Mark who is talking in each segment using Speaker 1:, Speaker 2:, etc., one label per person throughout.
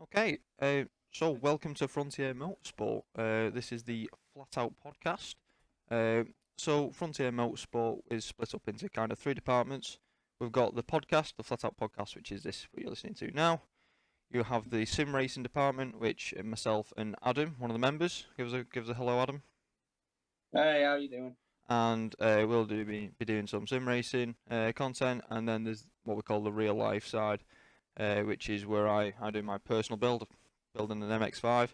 Speaker 1: Okay, so welcome to Frontiere Motorsport. This is the Flat Out podcast. So Frontiere Motorsport is split up into kind of three departments. We've got the podcast, the Flat Out podcast, which is this what you're listening to now. You have the sim racing department, which myself and Adam, one of the members, give us a hello, Adam.
Speaker 2: Hey, how you doing?
Speaker 1: And we'll be doing some sim racing content, and then there's what we call the real life side, which is where I do my personal building an MX-5,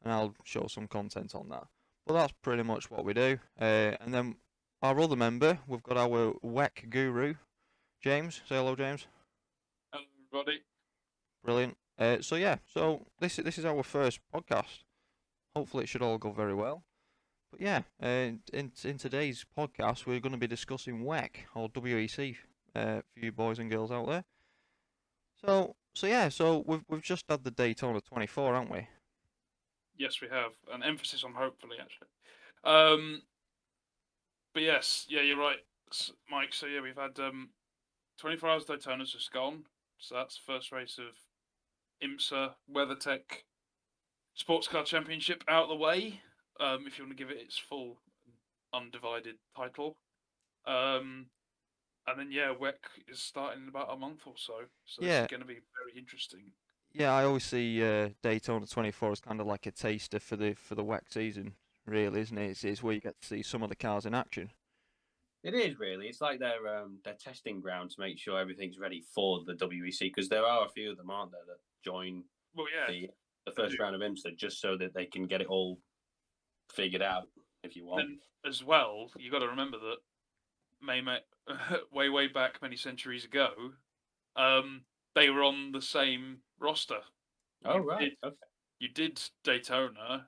Speaker 1: and I'll show some content on that. But that's pretty much what we do. And then our other member, we've got our WEC guru, James. Say hello, James.
Speaker 3: Hello, everybody.
Speaker 1: Brilliant. So yeah, so this is our first podcast. Hopefully, it should all go very well. But yeah, in today's podcast, we're going to be discussing WEC or WEC for you boys and girls out there. So we've just had the Daytona 24, haven't we?
Speaker 3: Yes, we have an emphasis on hopefully, actually. But yes, yeah, you're right, Mike. So yeah, we've had 24 Hours Daytona's just gone. So that's the first race of IMSA WeatherTech Sports Car Championship out of the way. If you want to give it its full undivided title. And then yeah, WEC is starting in about a month or so. So this
Speaker 1: Yeah,
Speaker 3: is going to be very interesting.
Speaker 1: yeah. I always see Daytona 24 as kind of like a taster for the WEC season, really, isn't it? It's where you get to see some of the cars in action.
Speaker 2: It is really. It's like their testing ground to make sure everything's ready for the WEC because there are a few of them, aren't there, that join
Speaker 3: Well, yeah,
Speaker 2: the first round of IMSA just so that they can get it all figured out. If you want,
Speaker 3: then as well, you got to remember that way back many centuries ago, they were on the same roster.
Speaker 2: oh right,
Speaker 3: Okay. You did Daytona,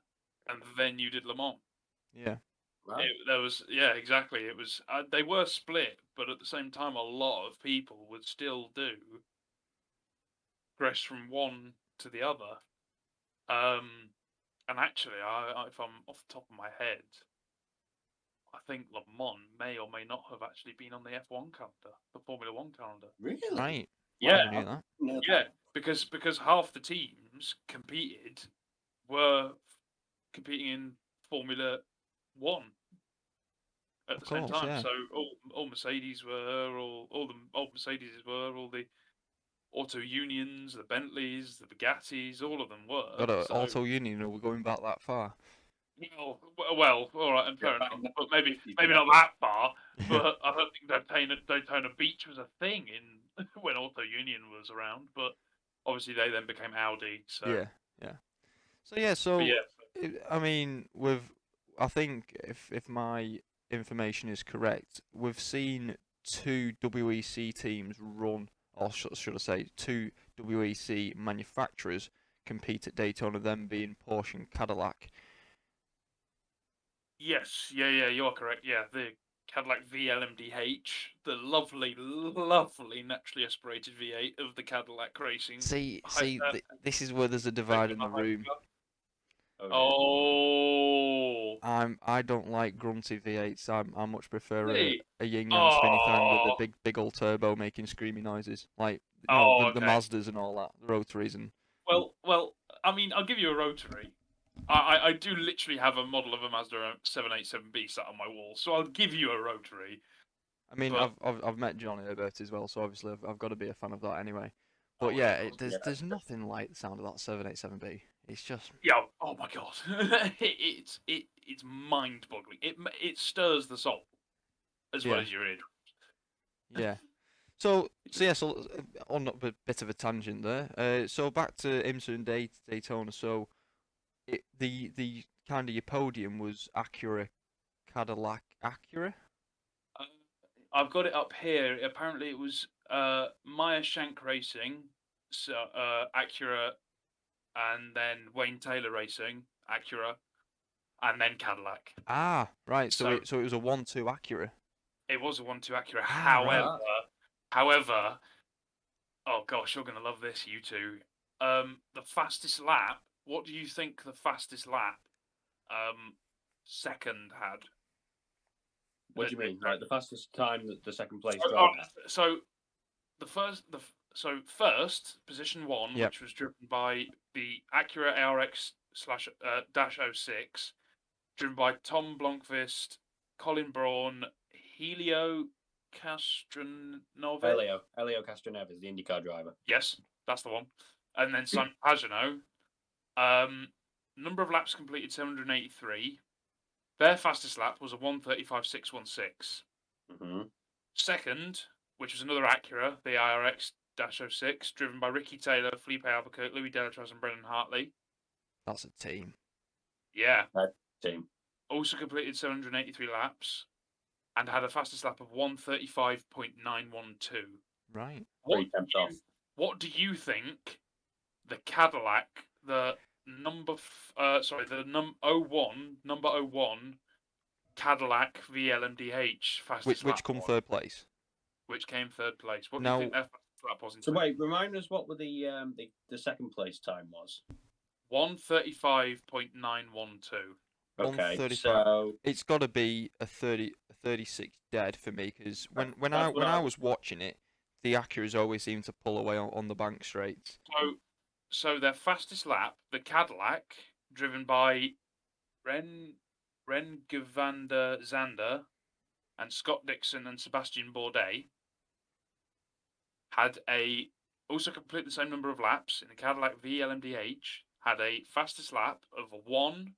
Speaker 3: and then you did Le Mans.
Speaker 1: Yeah.
Speaker 2: right.
Speaker 3: There was exactly. It was they were split, but at the same time, a lot of people would still do progress from one to the other. And actually, if I'm off the top of my head, I think Le Mans may or may not have actually been on the F1 calendar, the Formula One calendar.
Speaker 2: Really?
Speaker 1: Right.
Speaker 3: Yeah,
Speaker 1: I never knew that.
Speaker 3: yeah, because half the teams were competing in Formula One at
Speaker 1: Of
Speaker 3: the same
Speaker 1: course,
Speaker 3: time.
Speaker 1: yeah.
Speaker 3: So all Mercedes were, all the old Mercedes were, all the Auto Unions, the Bentleys, the Bugattis, all of them were.
Speaker 1: Got a
Speaker 3: So
Speaker 1: Auto Union, we're going back that far.
Speaker 3: well, all right, and fair
Speaker 2: back
Speaker 3: enough,
Speaker 2: in the
Speaker 3: but maybe
Speaker 2: 50s,
Speaker 3: not that far. But I don't think Daytona Beach was a thing in when Auto Union was around. But obviously they then became Audi. So,
Speaker 1: Yeah, yeah. So yeah,
Speaker 3: but yeah,
Speaker 1: I mean, I think if my information is correct, we've seen two WEC teams run, or should I say, two WEC manufacturers compete at Daytona, them being Porsche and Cadillac.
Speaker 3: yes, yeah, you are correct. Yeah, the Cadillac VLMDH, the lovely, lovely naturally aspirated V8 of the Cadillac Racing.
Speaker 1: This is where there's a divide in the room.
Speaker 3: Oh,
Speaker 1: I don't like grunty V8s. I much prefer
Speaker 3: really?
Speaker 1: a yin yang spinny thing with a
Speaker 3: Oh,
Speaker 1: big old turbo making screamy noises, like the
Speaker 3: okay.
Speaker 1: Mazdas and all that, the rotaries and
Speaker 3: Well. I mean, I'll give you a rotary. I do literally have a model of a Mazda 787B sat on my wall, so I'll give you a rotary.
Speaker 1: I mean,
Speaker 3: But
Speaker 1: I've met Johnny Herbert as well, so obviously I've got to be a fan of that anyway. But
Speaker 3: oh
Speaker 1: yeah,
Speaker 3: yeah, of course.
Speaker 1: there's nothing like the sound of that 787B. It's just
Speaker 3: Yeah. Oh my god, it's mind-boggling. It stirs the soul as well
Speaker 1: yeah,
Speaker 3: as your eardrum.
Speaker 1: yeah. So on a bit of a tangent there. So back to IMSA and Daytona. So the kind of your podium was Acura, Cadillac, Acura.
Speaker 3: Uh, I've got it up here. Apparently, it was Meyer Shank Racing, so Acura, and then Wayne Taylor Racing, Acura, and then Cadillac.
Speaker 1: Ah, right.
Speaker 3: So
Speaker 1: So it was a 1-2 Acura.
Speaker 3: it was a 1-2 Acura.
Speaker 1: Ah, right.
Speaker 3: However, oh gosh, you're gonna love this, you two. The fastest lap. What do you think the fastest lap second had?
Speaker 2: What do you mean? Like the fastest time that the second place
Speaker 3: So,
Speaker 2: driver?
Speaker 3: so the first, So first, position 1,
Speaker 1: Yep.
Speaker 3: which was driven by the Acura ARX dash 06, driven by Tom Blomqvist, Colin Braun, Helio Castronovo.
Speaker 2: Helio Castroneves, the IndyCar driver.
Speaker 3: Yes, that's the one. And then Simon Pagenaud. Number of laps completed 783. Their fastest lap was a 1:35.616.
Speaker 2: Mm-hmm.
Speaker 3: Second, which was another Acura, the IRX-06, driven by Ricky Taylor, Felipe Albuquerque, Louis Delatraz, and Brendan Hartley.
Speaker 1: That's a team.
Speaker 3: Yeah.
Speaker 2: Team.
Speaker 3: Also completed 783 laps and had a fastest lap of 1:35.912.
Speaker 1: Right.
Speaker 3: What do you think the Cadillac, the number 01 Cadillac VLMDH fastest lap
Speaker 1: Which come
Speaker 3: was?
Speaker 1: third place?
Speaker 3: Which came third place. What do
Speaker 1: Now-
Speaker 3: you think their fastest lap was?
Speaker 2: So wait, remind us what were the second place time was?
Speaker 3: 1:35.912.
Speaker 2: Okay,
Speaker 1: 1:35.
Speaker 2: so
Speaker 1: It's got to be a 36 dead for me because when
Speaker 2: That's what
Speaker 1: I
Speaker 2: I-
Speaker 1: was watching it, the Acuras always seemed to pull away on the bank straights.
Speaker 3: So their fastest lap, the Cadillac, driven by Ren Gavander Zander and Scott Dixon and Sebastian Bourdais, had also completed the same number of laps in the Cadillac VLMDH, had a fastest lap of 1,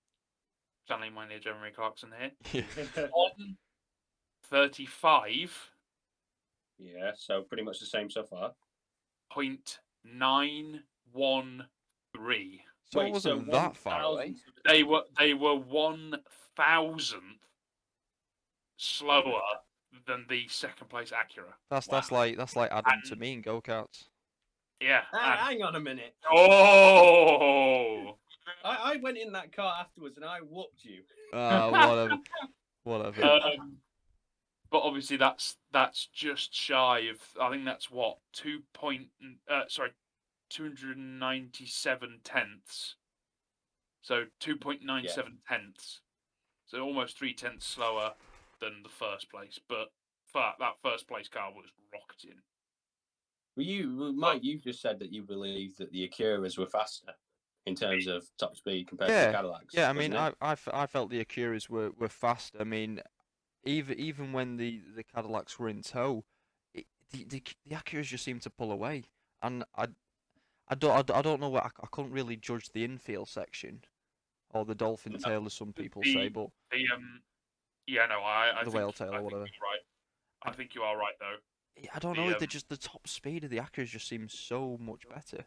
Speaker 3: channeling my near Jeremy Clarkson here, 1:35.913.
Speaker 2: yeah, so pretty much the same so far.
Speaker 1: So
Speaker 2: Wait,
Speaker 1: it wasn't that far away.
Speaker 3: They were 1,000th slower than the second place Acura.
Speaker 1: That's like Adam to me in go-karts.
Speaker 3: Yeah.
Speaker 2: Hang on a minute.
Speaker 3: Oh.
Speaker 2: I went in that car afterwards and I whooped you.
Speaker 1: Whatever.
Speaker 3: But obviously that's just shy of, I think that's what 297 tenths. So 2.97 tenths. So almost 3 tenths slower than the first place. But that first place car was rocketing.
Speaker 2: Well, Mike, you just said that you believe that the Acuras were faster in terms of top speed compared to the Cadillacs.
Speaker 1: Yeah, I mean,
Speaker 2: wasn't it?
Speaker 1: I felt the Acuras were fast. I mean, even when the Cadillacs were in tow, the Acuras just seemed to pull away, and I don't know what I couldn't really judge the infield section, or the dolphin tail as some people say, but
Speaker 3: I
Speaker 1: the
Speaker 3: think,
Speaker 1: whale tail
Speaker 3: I
Speaker 1: or
Speaker 3: think
Speaker 1: whatever.
Speaker 3: you're right. I think you are right though.
Speaker 1: I don't know. They're just the top speed of the Acuras just seems so much better.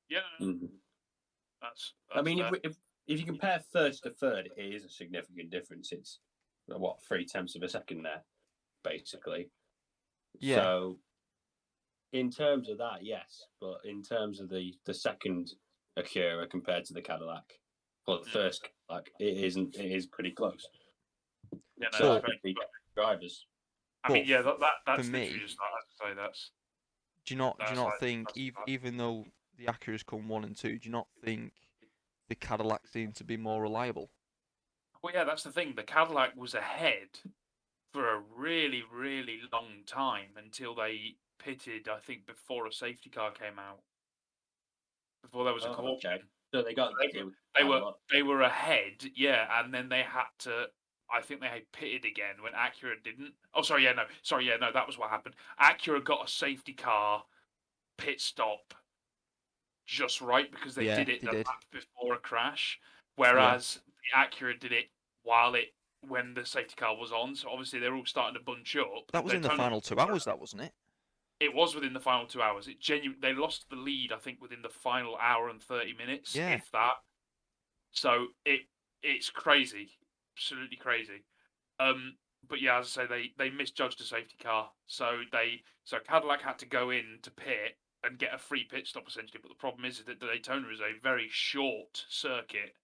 Speaker 3: Yeah.
Speaker 2: Mhm.
Speaker 3: That's
Speaker 2: I mean,
Speaker 3: fair.
Speaker 2: if you compare third to third, it is a significant difference. It's 3/10 of a second there, basically.
Speaker 1: Yeah.
Speaker 2: So, in terms of that, yes, but in terms of the second Acura compared to the Cadillac, or the first Cadillac, it isn't. It is pretty close.
Speaker 3: Yeah, no,
Speaker 2: So I
Speaker 3: that's
Speaker 2: think
Speaker 3: very
Speaker 2: the drivers.
Speaker 3: I mean, yeah, that's
Speaker 1: for me,
Speaker 3: literally just that. As I say, that's.
Speaker 1: Do you not
Speaker 3: That's
Speaker 1: think
Speaker 3: that's bad.
Speaker 1: even though the Acuras come 1 and 2, do you not think the Cadillacs seem to be more reliable?
Speaker 3: Well, yeah, that's the thing. The Cadillac was ahead for a really, really long time until they pitted. I think before a safety car came out. Before there was a caution.
Speaker 2: Okay. So they got.
Speaker 3: They were ahead, yeah, and then they had to. I think they had pitted again when Acura didn't. Oh, sorry, no, that was what happened. Acura got a safety car pit stop just right because they did it lap before a crash, whereas the Acura did it when the safety car was on. So obviously they're all starting to bunch up.
Speaker 1: That was in the final 2 hours, that wasn't it?
Speaker 3: It was within the final 2 hours. They lost the lead, I think, within the final hour and 30 minutes, if that. So it's crazy, absolutely crazy. But yeah, as I say, they misjudged the safety car, so Cadillac had to go in to pit and get a free pit stop essentially. But the problem is that Daytona is a very short circuit.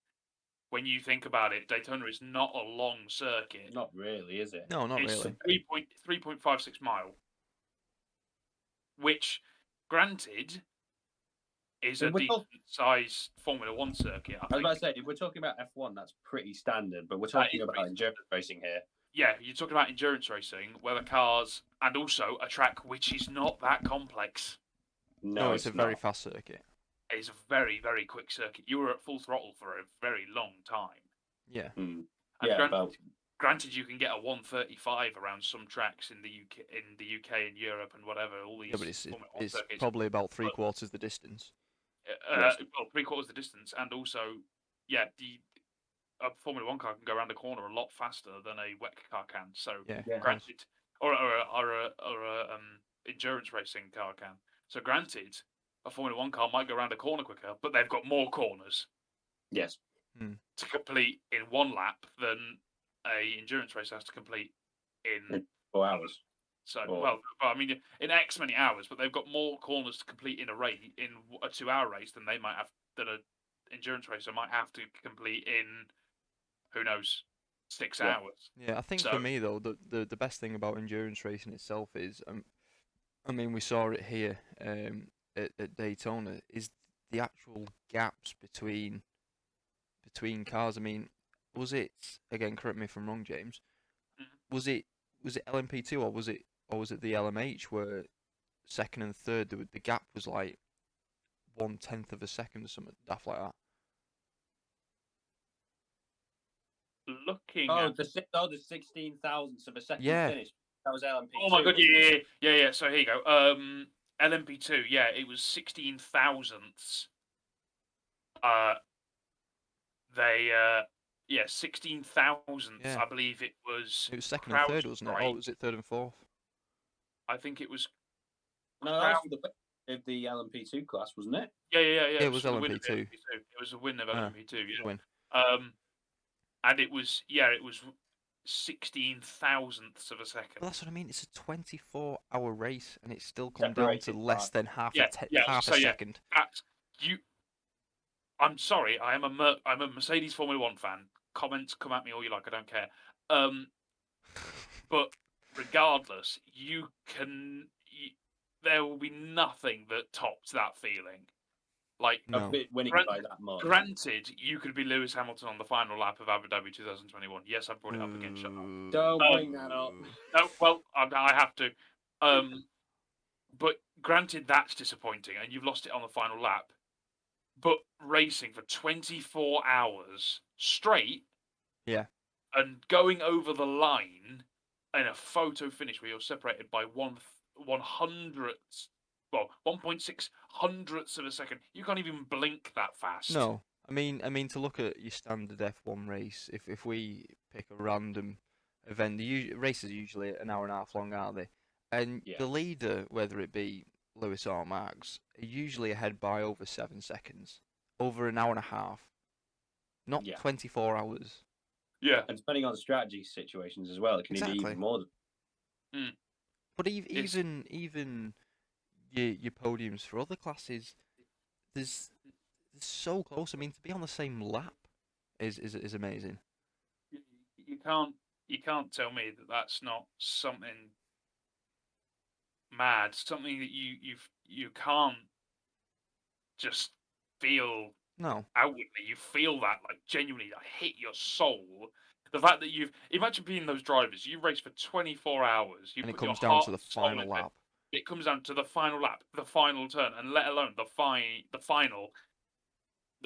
Speaker 3: When you think about it, Daytona is not a long circuit.
Speaker 2: Not really, is it?
Speaker 1: No, not really.
Speaker 3: It's 3.56 mile, which, granted, is a decent size Formula One circuit.
Speaker 2: I was about to say, if we're talking about F1, that's pretty standard, but we're talking about endurance racing here.
Speaker 3: Yeah, you're talking about endurance racing, where the cars, and also a track which is not that complex.
Speaker 1: No, it's a very fast circuit.
Speaker 3: It's a very, very quick circuit. You were at full throttle for a very long time.
Speaker 1: Yeah.
Speaker 2: Mm.
Speaker 3: And
Speaker 2: Yeah,
Speaker 3: granted, you can get a 135 around some tracks in the UK and Europe and whatever. All these
Speaker 1: Yeah, but it's
Speaker 3: Formula 1 circuits.
Speaker 1: probably about three-quarters the distance.
Speaker 3: Well, three-quarters the distance, and also, a Formula 1 car can go around the corner a lot faster than a WEC car can. So,
Speaker 1: Yeah.
Speaker 3: granted, or a endurance racing car can. So, granted, a Formula 1 car might go around a corner quicker, but they've got more corners.
Speaker 2: Yes.
Speaker 3: To complete in one lap than a endurance race has to complete in
Speaker 2: 4 hours.
Speaker 3: So, I mean, in X many hours, but they've got more corners to complete in a 2-hour race than they might have than an endurance racer might have to complete in, who knows, 6 hours.
Speaker 1: Yeah, I think for me though, the best thing about endurance racing itself is, I mean, we saw it here at Daytona, is the actual gaps between cars. I mean, was it, again, correct me if I'm wrong, James, was it LMP2 or was it the LMH where second and third the gap was like 1/10 of a second or something daft like that?
Speaker 3: Looking
Speaker 2: at the 16 thousandths of a second finish. That was LMP2.
Speaker 3: Oh my god, yeah. So here you go. LMP2, it was 16 thousandths. 16 thousandths. I believe it was.
Speaker 1: It was second and third, wasn't it? Oh, was it third and fourth?
Speaker 3: I think it was.
Speaker 2: No, that was the LMP2 class, wasn't it?
Speaker 3: Yeah.
Speaker 1: It was LMP2.
Speaker 3: It was a win of LMP2. Yeah.
Speaker 1: Win.
Speaker 3: And it was 16 thousandths of a second.
Speaker 1: Well, that's what I mean. It's a 24-hour race, and it's still come down to less than half a second.
Speaker 3: I'm sorry. I'm a Mercedes Formula 1 fan. Comments come at me all you like. I don't care. But regardless, there will be nothing that tops that feeling. Like
Speaker 2: winning by that much.
Speaker 3: Granted, you could be Lewis Hamilton on the final lap of Abu Dhabi 2021. Yes, I brought it up again. Shut up.
Speaker 2: Don't bring that up.
Speaker 3: No, well, I have to. But granted, that's disappointing, and you've lost it on the final lap. But racing for 24 hours straight, and going over the line in a photo finish where you're separated by 1.6 hundredths of a second. You can't even blink that fast.
Speaker 1: No, I mean to look at your standard F1 race, if we pick a random event, the races are usually an hour and a half long, aren't they? And the leader, whether it be Lewis or Max, are usually ahead by over 7 seconds, over an hour and a half, not 24 hours.
Speaker 2: Yeah, and depending on the strategy situations as well, it can be even more.
Speaker 1: But even your podiums for other classes, there's so close. I mean, to be on the same lap is amazing.
Speaker 3: You can't tell me that that's not something mad, something that you can't just feel.
Speaker 1: No.
Speaker 3: Outwardly, you feel that like genuinely hit your soul. The fact that imagine being those drivers, you race for 24 hours,
Speaker 1: and it comes down to the final lap.
Speaker 3: It comes down to the final lap, the final turn, and let alone the final.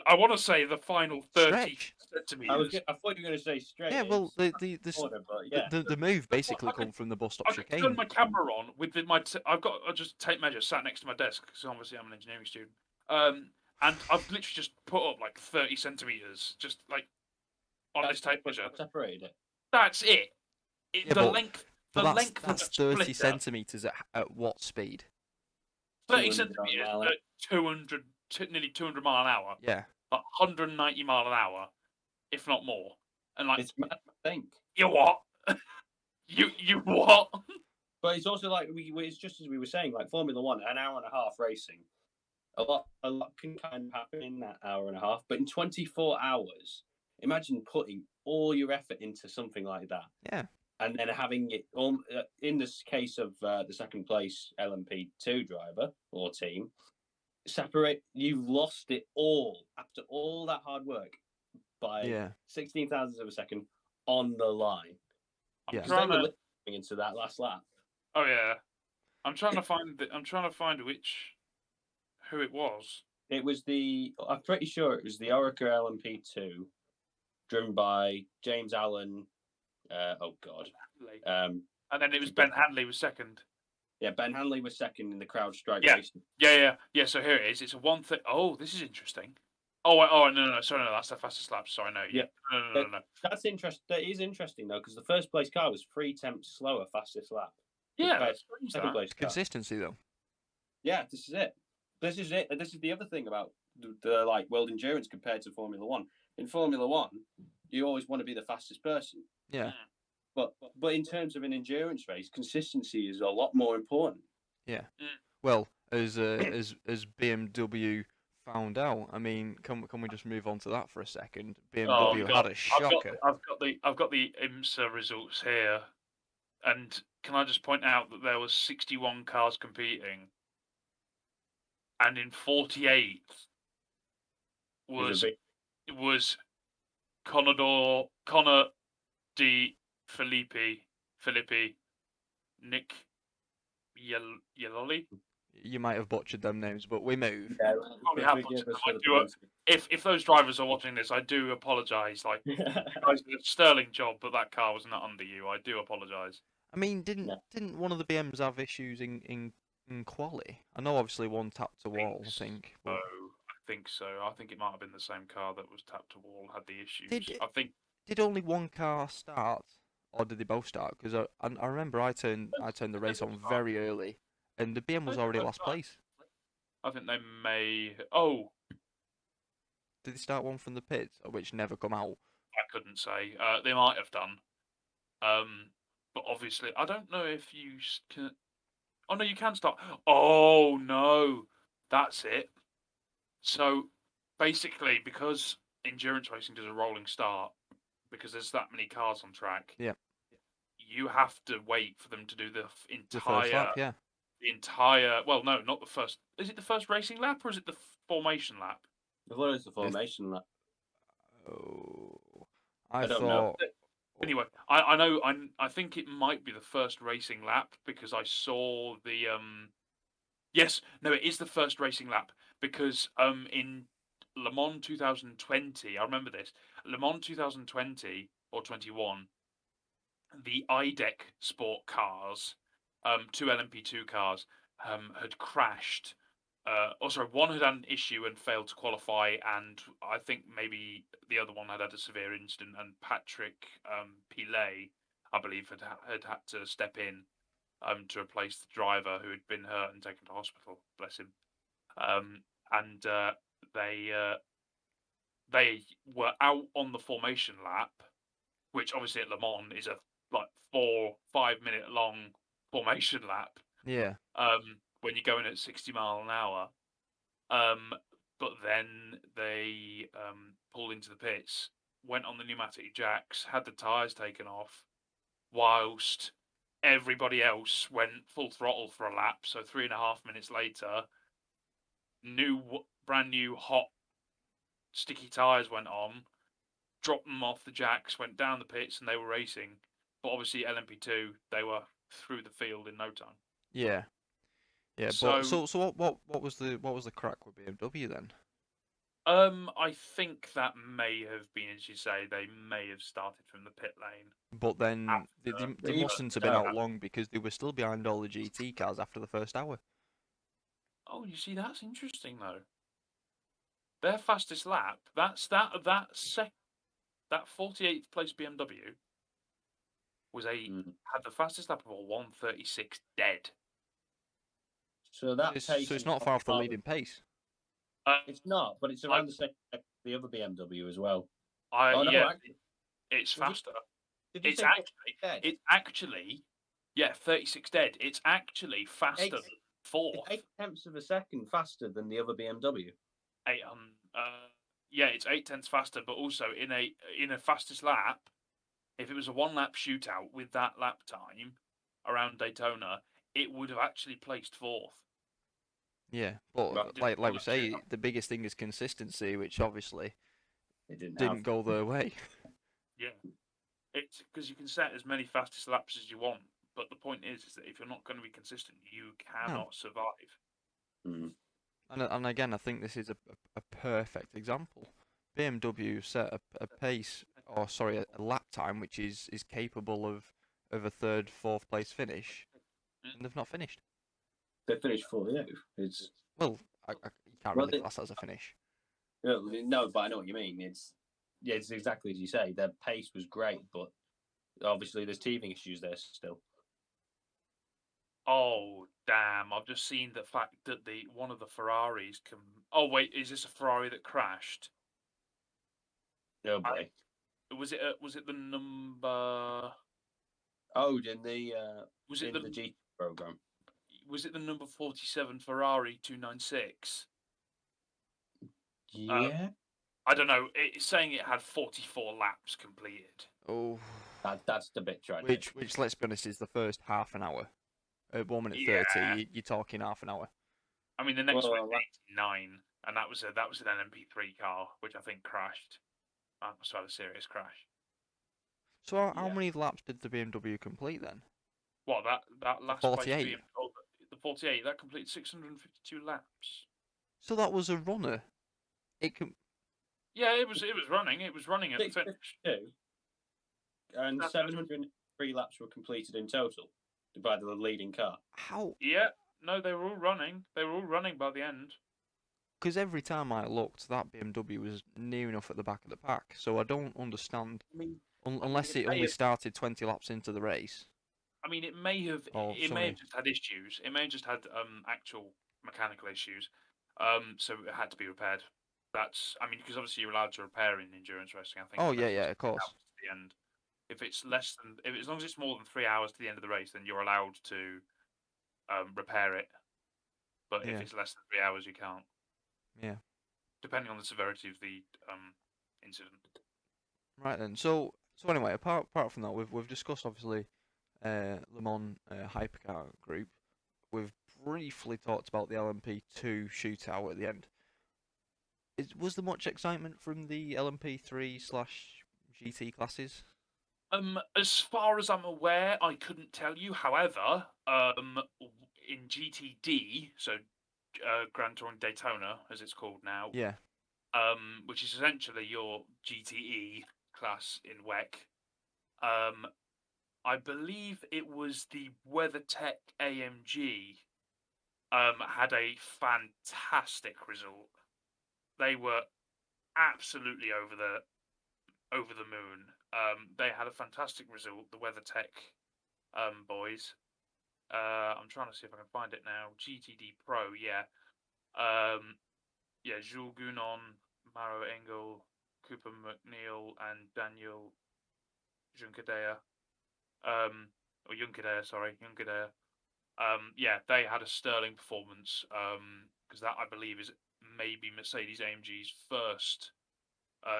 Speaker 3: I want to say the final 30 centimeters.
Speaker 2: I thought you were going to say straight.
Speaker 1: Yeah, well, the move basically come from the bus stop chicane.
Speaker 3: I turned my camera on with I've got just tape measure sat next to my desk because obviously I'm an engineering student. And I've literally just put up like 30 centimeters, just like on this tape measure.
Speaker 2: Separated it.
Speaker 3: That's it. Length.
Speaker 1: That's 30 centimeters at what speed?
Speaker 3: 30 centimeters at nearly 200 mile an hour.
Speaker 1: Yeah.
Speaker 3: Like 190 mile an hour, if not more. And like,
Speaker 2: it's mad, I think.
Speaker 3: You what? you what?
Speaker 2: But it's also like it's just as we were saying, like Formula 1, an hour and a half racing. A lot can kind of happen in that hour and a half, but in 24 hours, imagine putting all your effort into something like that.
Speaker 1: Yeah.
Speaker 2: And then having it, in this case of the second place LMP2 driver or team, you've lost it all after all that hard work by 16 thousandths of a second on the line.
Speaker 3: I'm
Speaker 2: trying to into that last lap.
Speaker 3: Oh yeah, I'm trying to find which who it was.
Speaker 2: It was I'm pretty sure it was the Orica LMP2, driven by James Allen. Oh God.
Speaker 3: And then it was Ben Handley was second.
Speaker 2: Yeah, Ben Handley was second in the crowd strike
Speaker 3: Yeah.
Speaker 2: racing.
Speaker 3: Yeah. So here it is. It's a 1:30. Oh, this is interesting. No. Sorry, no, that's the fastest lap. Sorry, no. Yeah. No.
Speaker 2: That's interesting. That is interesting though, because the first place car was 3 tenths slower, fastest lap.
Speaker 3: Yeah, that's strange,
Speaker 2: second place car.
Speaker 1: Consistency though.
Speaker 2: Yeah, this is it. This is it. This is the other thing about the like world endurance compared to Formula One. In Formula One, you always want to be the fastest person.
Speaker 1: Yeah.
Speaker 2: But in terms of an endurance race, consistency is a lot more important.
Speaker 1: Yeah. Well, as BMW found out, I mean, can we just move on to that for a second? BMW had a shocker.
Speaker 3: I've got the IMSA results here, and can I just point out that there was 61 cars competing, and in 48th was Connor Di Filippi, Nick Yeloli.
Speaker 1: You might have butchered them names, but we move.
Speaker 2: Yeah,
Speaker 3: if those drivers are watching this, I do apologise. Like, you guys did a sterling job, but that car was not under you. I do apologise.
Speaker 1: I mean, didn't one of the BMs have issues in quali? I know, obviously, one tapped to wall. I think.
Speaker 3: Oh, I think so. I think it might have been the same car that was tapped to wall had the issues.
Speaker 1: Did only one car start, or did they both start? Because I remember I turned the race on very early, and the BM was already last place.
Speaker 3: I think they may. Oh,
Speaker 1: did they start one from the pits, which never come out?
Speaker 3: I couldn't say. They might have done. But obviously, I don't know if you can. Oh no, you can start. Oh no, that's it. So basically, because endurance racing does a rolling start, because there's that many cars on track.
Speaker 1: Yeah.
Speaker 3: You have to wait for them to do the entire.
Speaker 1: The first lap, yeah.
Speaker 3: The entire. Well, no, not the first. Is it the first racing lap or is it the formation lap?
Speaker 2: What is the formation lap?
Speaker 1: Oh,
Speaker 2: I don't know.
Speaker 3: Anyway, I know. I think it might be the first racing lap because I saw the. Yes, no, it is the first racing lap because in Le Mans 2020, I remember this. Le Mans 2020 or 21, the IDEC Sport cars, 2 LMP2 cars, had crashed. One had an issue and failed to qualify, and I think maybe the other one had a severe incident. And Patrick Pilet, I believe, had had to step in to replace the driver who had been hurt and taken to hospital. Bless him. They were out on the formation lap, which obviously at Le Mans is a 4-5 minute long formation lap.
Speaker 1: Yeah.
Speaker 3: When you're going at 60 mile an hour. But then they pulled into the pits, went on the pneumatic jacks, had the tyres taken off, whilst everybody else went full throttle for a lap. So 3.5 minutes later, brand new hot sticky tyres went on, dropped them off the jacks, went down the pits, and they were racing. But obviously LMP2, they were through the field in no time.
Speaker 1: Yeah. Yeah, but so what was the crack with BMW then?
Speaker 3: I think that may have been, as you say, they may have started from the pit lane.
Speaker 1: But then they mustn't have been out long because they were still behind all the GT cars after the first hour.
Speaker 3: Oh, you see, that's interesting though. Their fastest lap, that 48th place BMW had the fastest lap of a 1:36 dead.
Speaker 2: So
Speaker 1: it's not far off the leading pace.
Speaker 2: It's not, but it's around the same the other BMW as well.
Speaker 3: It's faster. It's actually 36 dead. It's actually faster than fourth.
Speaker 2: It's 8 tenths of a second faster than the other BMW.
Speaker 3: It's 8 tenths faster, but also in a fastest lap, if it was a 1 lap shootout with that lap time around Daytona, it would have actually placed fourth.
Speaker 1: Yeah, but like we say, the biggest thing is consistency, which obviously didn't go their way.
Speaker 3: Yeah, it's because you can set as many fastest laps as you want, but the point is that if you're not going to be consistent, you cannot survive.
Speaker 1: And again, I think this is a perfect example. BMW set a pace, or sorry, a lap time which is capable of a third, fourth place finish, and they've not finished.
Speaker 2: They finished 4th. It's
Speaker 1: Well, you can't
Speaker 2: Well,
Speaker 1: really class that as a finish.
Speaker 2: no, but I know what you mean. It's exactly as you say. Their pace was great, but obviously there's teething issues there still.
Speaker 3: Oh damn! I've just seen the fact that one of the Ferraris can. Oh wait, is this a Ferrari that crashed?
Speaker 2: Oh boy.
Speaker 3: Was it the number?
Speaker 2: Oh, in the
Speaker 3: Was it
Speaker 2: in the GT program.
Speaker 3: Was it the number 47 Ferrari 296?
Speaker 2: Yeah,
Speaker 3: I don't know. It's saying it had 44 laps completed.
Speaker 1: Oh,
Speaker 2: that's the bit tragic.
Speaker 1: which let's be honest is the first half an hour. At 1 minute
Speaker 3: Yeah.
Speaker 1: 30, you're talking half an hour.
Speaker 3: I mean, the next
Speaker 2: Well,
Speaker 3: one was 89, and that was an MP3 car, which I think crashed. That must have had a serious crash.
Speaker 1: So how
Speaker 2: Yeah.
Speaker 1: many laps did the BMW complete then?
Speaker 3: What that last
Speaker 1: 48?
Speaker 3: place the 48 that completed 652 laps.
Speaker 1: So that was a runner. It can.
Speaker 3: Yeah, it was running. It was running at the finish.
Speaker 2: 652, and 703 laps were completed in total by the leading car.
Speaker 1: How?
Speaker 3: Yeah, no, they were all running. They were all running by the end.
Speaker 1: Because every time I looked, that BMW was near enough at the back of the pack. So I don't understand.
Speaker 2: I mean,
Speaker 1: Unless it only started 20 laps into the race.
Speaker 3: I mean, it may have just had issues. It may have just had actual mechanical issues. So it had to be repaired. Because obviously you're allowed to repair in endurance racing. I think.
Speaker 1: Oh yeah, of course.
Speaker 3: To the end. If it's as long as it's more than 3 hours to the end of the race, then you're allowed to repair it. But if it's less than 3 hours, you can't.
Speaker 1: Yeah.
Speaker 3: Depending on the severity of the incident.
Speaker 1: Right then. So anyway, apart from that, we've discussed obviously Le Mans hypercar group. We've briefly talked about the LMP2 shootout at the end. Was there much excitement from the LMP3/GT classes?
Speaker 3: As far as I'm aware, I couldn't tell you. However, in GTD, so Grand Touring Daytona, as it's called now,
Speaker 1: Yeah.
Speaker 3: Which is essentially your GTE class in WEC. I believe it was the WeatherTech AMG had a fantastic result. They were absolutely over the moon. They had a fantastic result, the WeatherTech boys. I'm trying to see if I can find it now. GTD Pro, yeah. Jules Gounon, Maro Engel, Cooper McNeil, and Daniel Junkadea. Junkadea. They had a sterling performance. Because that, I believe, is maybe Mercedes AMG's first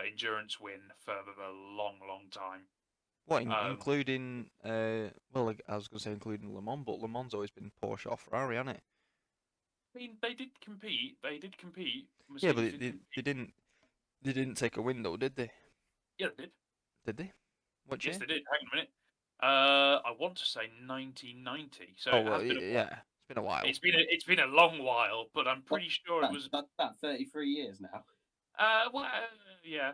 Speaker 3: endurance win for a long, long time.
Speaker 1: What, including? Well, I was going to say including Le Mans, but Le Mans always been Porsche or Ferrari, hasn't it?
Speaker 3: I mean, they did compete. Mercedes
Speaker 1: Yeah, but they didn't take a win though, did they?
Speaker 3: Yeah, they did.
Speaker 1: Did they? What year?
Speaker 3: Yes, they did. Hang on a minute. I want to say 1990. So
Speaker 1: it's been a while.
Speaker 3: It's been a long while, but I'm pretty sure it was
Speaker 2: about 33 years now.
Speaker 3: Yeah.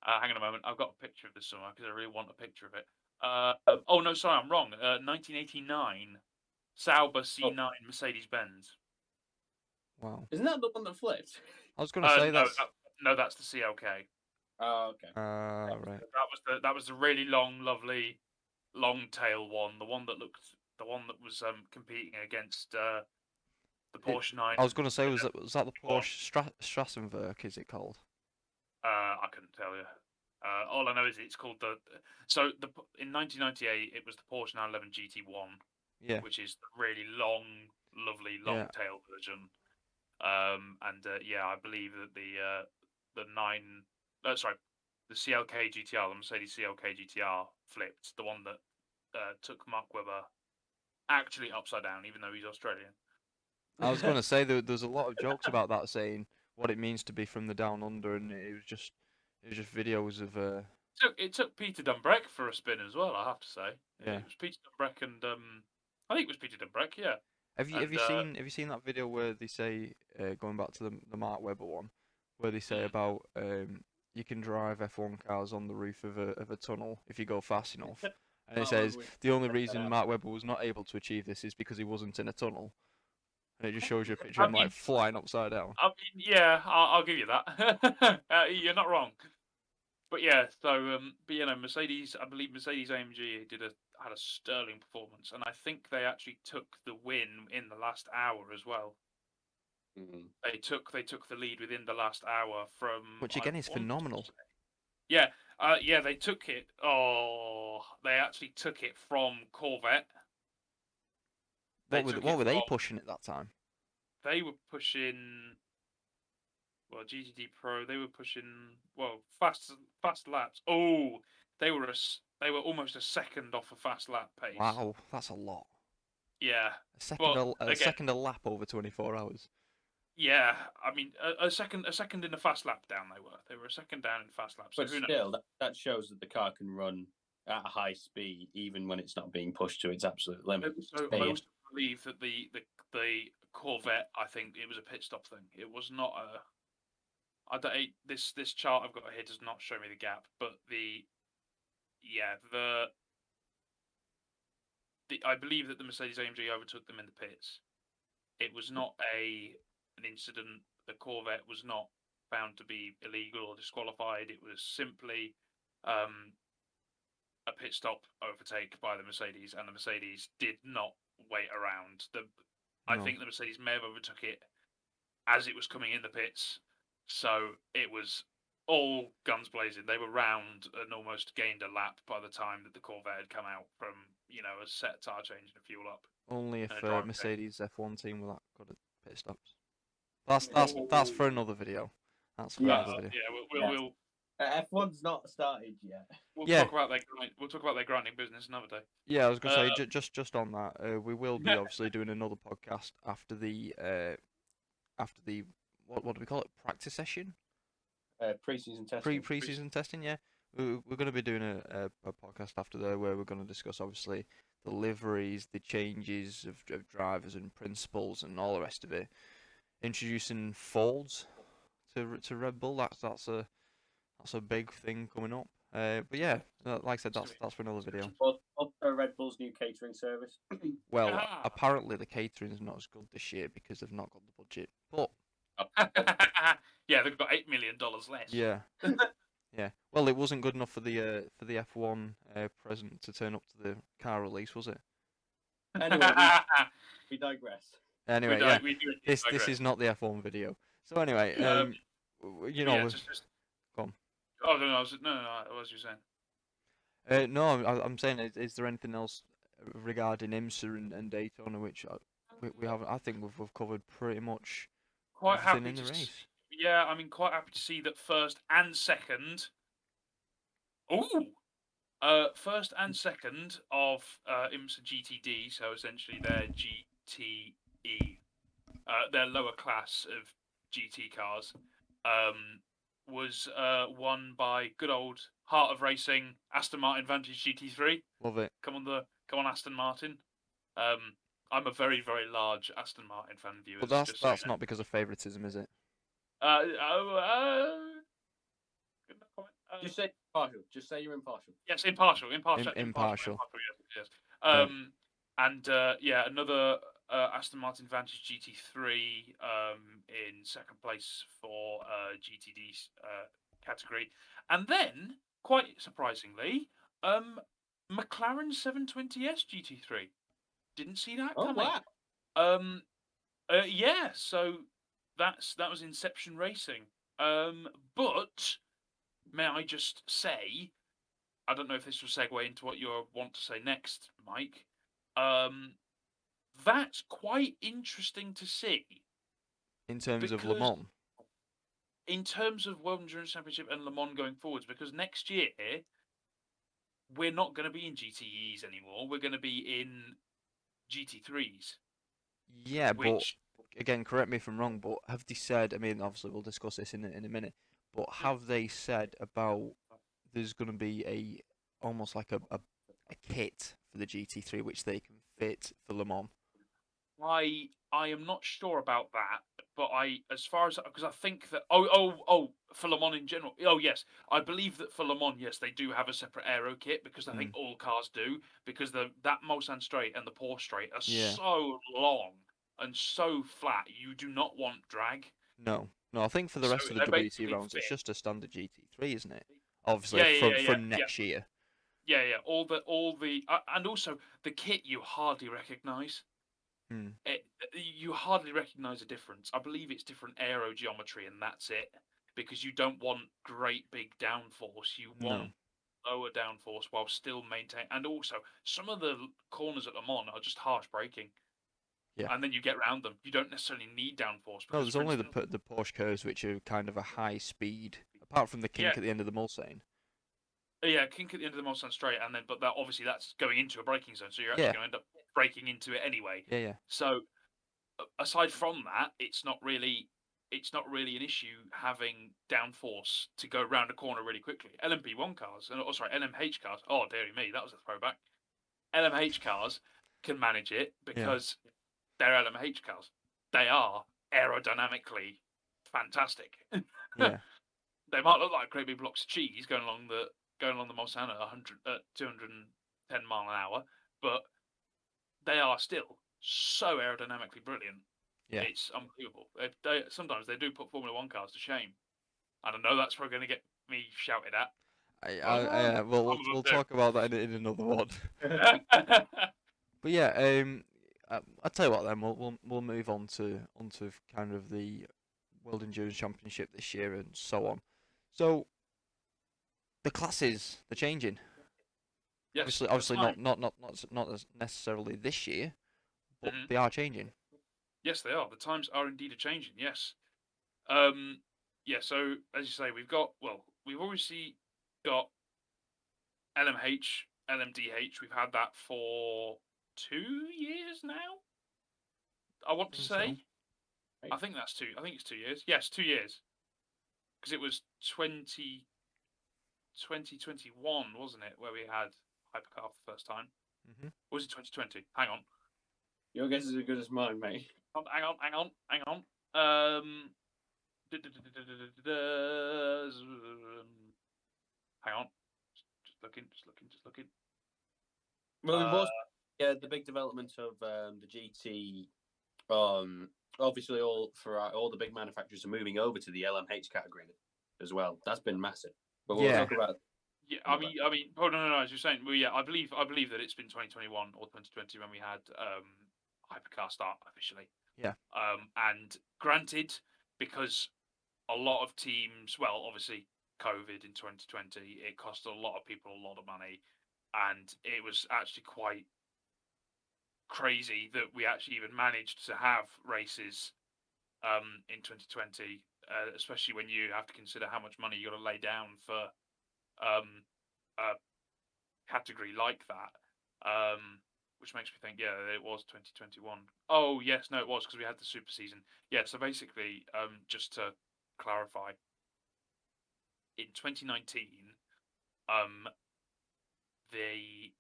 Speaker 3: Hang on a moment. I've got a picture of this somewhere because I really want a picture of it. Oh no, sorry, I'm wrong. 1989, Sauber C9 Mercedes-Benz.
Speaker 1: Wow.
Speaker 2: Isn't that the one that flipped?
Speaker 1: I was going to say
Speaker 3: that's the CLK.
Speaker 2: Oh, okay.
Speaker 1: Right.
Speaker 3: That was the really long, lovely, long tail one. The one that was competing against the Porsche 9.
Speaker 1: I was going to say, was that the Porsche Strassenwerk? Is it called?
Speaker 3: I couldn't tell you. All I know is it's called in 1998 it was the Porsche 911 GT1.
Speaker 1: Yeah.
Speaker 3: Which is the really long, lovely, long tail version. I believe that the CLK GTR, the Mercedes CLK GTR flipped, the one that took Mark Webber actually upside down, even though he's Australian.
Speaker 1: I was going to say there's a lot of jokes about that, saying what it means to be from the down under, and it was just videos of.
Speaker 3: It took Peter Dunbreck for a spin as well, I have to say.
Speaker 1: Yeah.
Speaker 3: It was Peter Dunbreck and I think it was Peter Dunbreck, yeah.
Speaker 1: Have you
Speaker 3: And
Speaker 1: seen that video where they say going back to the Mark Webber one, where they say about you can drive F1 cars on the roof of a tunnel if you go fast enough, and it
Speaker 2: Mark
Speaker 1: says
Speaker 2: Webber
Speaker 1: the only
Speaker 2: check that
Speaker 1: reason
Speaker 2: out.
Speaker 1: Mark Webber was not able to achieve this is because he wasn't in a tunnel, and it just shows you a picture
Speaker 3: I
Speaker 1: of him like
Speaker 3: mean,
Speaker 1: flying upside down.
Speaker 3: I mean, yeah, I'll give you that. You're not wrong. But yeah, so but you know, Mercedes, I believe Mercedes AMG had a sterling performance, and I think they actually took the win in the last hour as well.
Speaker 2: Mm.
Speaker 3: They took the lead within the last hour from.
Speaker 1: Which
Speaker 3: I
Speaker 1: again is
Speaker 3: want to
Speaker 1: phenomenal.
Speaker 3: say- Yeah, yeah, they took it. Oh, they actually took it from Corvette. They took
Speaker 1: What
Speaker 3: it
Speaker 1: were they
Speaker 3: from.
Speaker 1: pushing at that time?
Speaker 3: They were pushing. Well, GTD Pro. They were pushing. Well, fast laps. Oh, they were almost a second off a fast lap pace.
Speaker 1: Wow, that's a lot.
Speaker 3: Yeah.
Speaker 1: A
Speaker 3: Again,
Speaker 1: second a lap over 24 hours.
Speaker 3: yeah. I mean, a second in the fast lap down. They were a second down in fast lap. So
Speaker 2: But
Speaker 3: who knows?
Speaker 2: still, that shows that the car can run at a high speed, even when it's not being pushed to its absolute limit.
Speaker 3: I also believe that the Corvette. I think it was a pit stop thing. It was not a. I don't. This chart I've got here does not show me the gap, but the I believe that the Mercedes AMG overtook them in the pits. It was not an incident. The Corvette was not found to be illegal or disqualified. It was simply a pit stop overtake by the Mercedes, and the Mercedes did not wait around. I
Speaker 1: No.
Speaker 3: think the Mercedes may have overtook it as it was coming in the pits, so it was all guns blazing. They were round and almost gained a lap by the time that the Corvette had come out from a set tire change and a fuel up.
Speaker 1: Only if
Speaker 3: And a drive
Speaker 1: Mercedes F1 team were that good at pit stops. That's for another video. That's for
Speaker 2: Yeah.
Speaker 1: another video.
Speaker 3: Yeah, we'll
Speaker 2: F1's not started yet.
Speaker 1: Yeah.
Speaker 3: talk about their grinding business another day.
Speaker 1: Yeah, I was gonna say just on that, we will be obviously doing another podcast after the what do we call it? Practice session?
Speaker 2: Pre-season testing.
Speaker 1: Pre-season testing, yeah. We're going to be doing a podcast after there where we're going to discuss obviously the liveries, the changes of drivers and principles and all the rest of it. Introducing folds to Red Bull. That's a big thing coming up. But yeah, like I said, that's for another video.
Speaker 2: Also, Red Bull's new catering service.
Speaker 1: Well, apparently the catering is not as good this year because they've not got the budget. But
Speaker 3: yeah, they've got $8 million less.
Speaker 1: yeah, yeah. Well, it wasn't good enough for the F1 president to turn up to the car release, was it?
Speaker 2: Anyway, we digress.
Speaker 1: Anyway, yeah. This is not the F1 video. So anyway, you know,
Speaker 3: just
Speaker 1: go on.
Speaker 3: Oh no, what was you saying?
Speaker 1: No, I'm saying, is there anything else regarding IMSA and Daytona which we haven't? I think we've covered pretty much
Speaker 3: Quite
Speaker 1: everything
Speaker 3: happy
Speaker 1: in the
Speaker 3: to
Speaker 1: race.
Speaker 3: Yeah, I mean, quite happy to see that first and second. First and second of IMSA GTD, so essentially their GTE, their lower class of GT cars, was won by good old Heart of Racing Aston Martin Vantage GT3.
Speaker 1: Love it.
Speaker 3: Come on, Aston Martin. I'm a very, very large Aston Martin fan, viewers.
Speaker 1: But that's not because of favouritism, is it?
Speaker 2: Just say impartial. Just say you're impartial.
Speaker 3: Yes, impartial.
Speaker 1: Impartial.
Speaker 3: Yes.
Speaker 1: Right.
Speaker 3: And another Aston Martin Vantage GT3 in second place for GTD category, and then quite surprisingly, McLaren 720S GT3. Didn't see that coming.
Speaker 2: Wow.
Speaker 3: Yeah. So that was Inception Racing. But may I just say, I don't know if this will segue into what you want to say next, Mike. That's quite interesting to see.
Speaker 1: In terms of Le Mans.
Speaker 3: In terms of World Endurance Championship and Le Mans going forwards, because next year we're not going to be in GTEs anymore. We're going to be in GT3s.
Speaker 1: Yeah, but again, correct me if I'm wrong, but have they said? I mean, obviously we'll discuss this in a minute. But have they said about there's going to be almost like a kit for the GT3 which they can fit for Le Mans?
Speaker 3: I am not sure about that, but because I think that for Le Mans in general. Oh yes, I believe that for Le Mans, yes, they do have a separate aero kit because I think all cars do because that Mulsanne straight and the Porsche straight are
Speaker 1: Yeah.
Speaker 3: so long and so flat. You do not want drag.
Speaker 1: No, I think for the
Speaker 3: So
Speaker 1: rest of the
Speaker 3: they
Speaker 1: WEC
Speaker 3: basically
Speaker 1: rounds, it's
Speaker 3: fit.
Speaker 1: just a standard GT3, isn't it? Obviously,
Speaker 3: Yeah.
Speaker 1: from next year.
Speaker 3: Yeah. All the and also the kit you hardly recognise.
Speaker 1: Hmm.
Speaker 3: You hardly recognise a difference. I believe it's different aero geometry, and that's it. Because you don't want great big downforce. You want
Speaker 1: No.
Speaker 3: lower downforce while still maintain. And also, some of the corners at Le Mans are just harsh braking.
Speaker 1: Yeah.
Speaker 3: And then you get around them. You don't necessarily need downforce.
Speaker 1: No,
Speaker 3: Because,
Speaker 1: there's
Speaker 3: for
Speaker 1: only
Speaker 3: instance,
Speaker 1: the Porsche curves which are kind of a high speed, apart from the kink at the end of the Mulsanne.
Speaker 3: yeah, kink at the end of the Mulsanne straight, and then but obviously that's going into a braking zone, so you're actually
Speaker 1: Yeah.
Speaker 3: going to end up braking into it anyway.
Speaker 1: Yeah.
Speaker 3: So aside from that, it's not really an issue having downforce to go around a corner really quickly. LMP1 cars, LMH cars. Oh dearie me, that was a throwback. LMH cars can manage it because they're LMH cars. They are aerodynamically fantastic.
Speaker 1: Yeah.
Speaker 3: They might look like great big blocks of cheese going along the Mulsanne at 210 mile an hour, but they are still so aerodynamically brilliant.
Speaker 1: Yeah.
Speaker 3: It's unbelievable. Sometimes they do put Formula One cars to shame, and I know that's probably going to get me shouted at.
Speaker 1: We'll talk about that in another one. But yeah, I'll tell you what then. We'll move on to kind of the World Endurance Championship this year and so on. So the classes they're changing.
Speaker 3: Yes,
Speaker 1: Obviously not as necessarily this year, but they are changing.
Speaker 3: Yes, they are. The times are indeed changing. Yes. Yeah. So as you say, we've obviously got LMH, LMDH. We've had that for 2 years now. I want to say.
Speaker 1: So.
Speaker 3: I think that's two. I think it's 2 years. Yes, 2 years. Because it was 2021, wasn't it, where we had Hypercar for the first time?
Speaker 1: Mm-hmm.
Speaker 3: Or was it 2020? Hang on.
Speaker 2: Your guess is as good as mine, mate.
Speaker 3: Hang on. Hang on. Just looking.
Speaker 2: Well, we've also the big development of the GT. Obviously, all the big manufacturers are moving over to the LMH category as well. That's been massive. But we'll talk about.
Speaker 3: Yeah, I mean, oh no, as you're saying, well, yeah, I believe that it's been 2021 or 2020 when we had Hypercar start officially.
Speaker 1: Yeah.
Speaker 3: And granted, because a lot of teams, well, obviously COVID in 2020, it cost a lot of people a lot of money, and it was actually quite crazy that we actually even managed to have races in 2020, especially when you have to consider how much money you got to lay down for a category like that. Which makes me think, yeah, it was 2021. Oh, yes, no, it was because we had the super season. Yeah, so basically, just to clarify, in 2019, the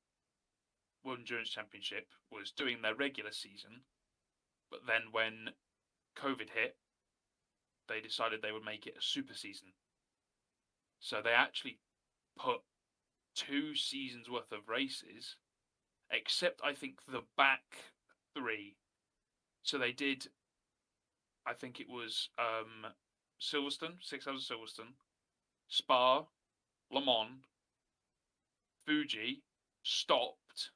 Speaker 3: World Endurance Championship was doing their regular season, but then when COVID hit, they decided they would make it a super season. So they actually put 2 seasons worth of races, except I think the back 3. So they did, I think it was Silverstone, 6 hours of Silverstone, Spa, Le Mans, Fuji, stopped,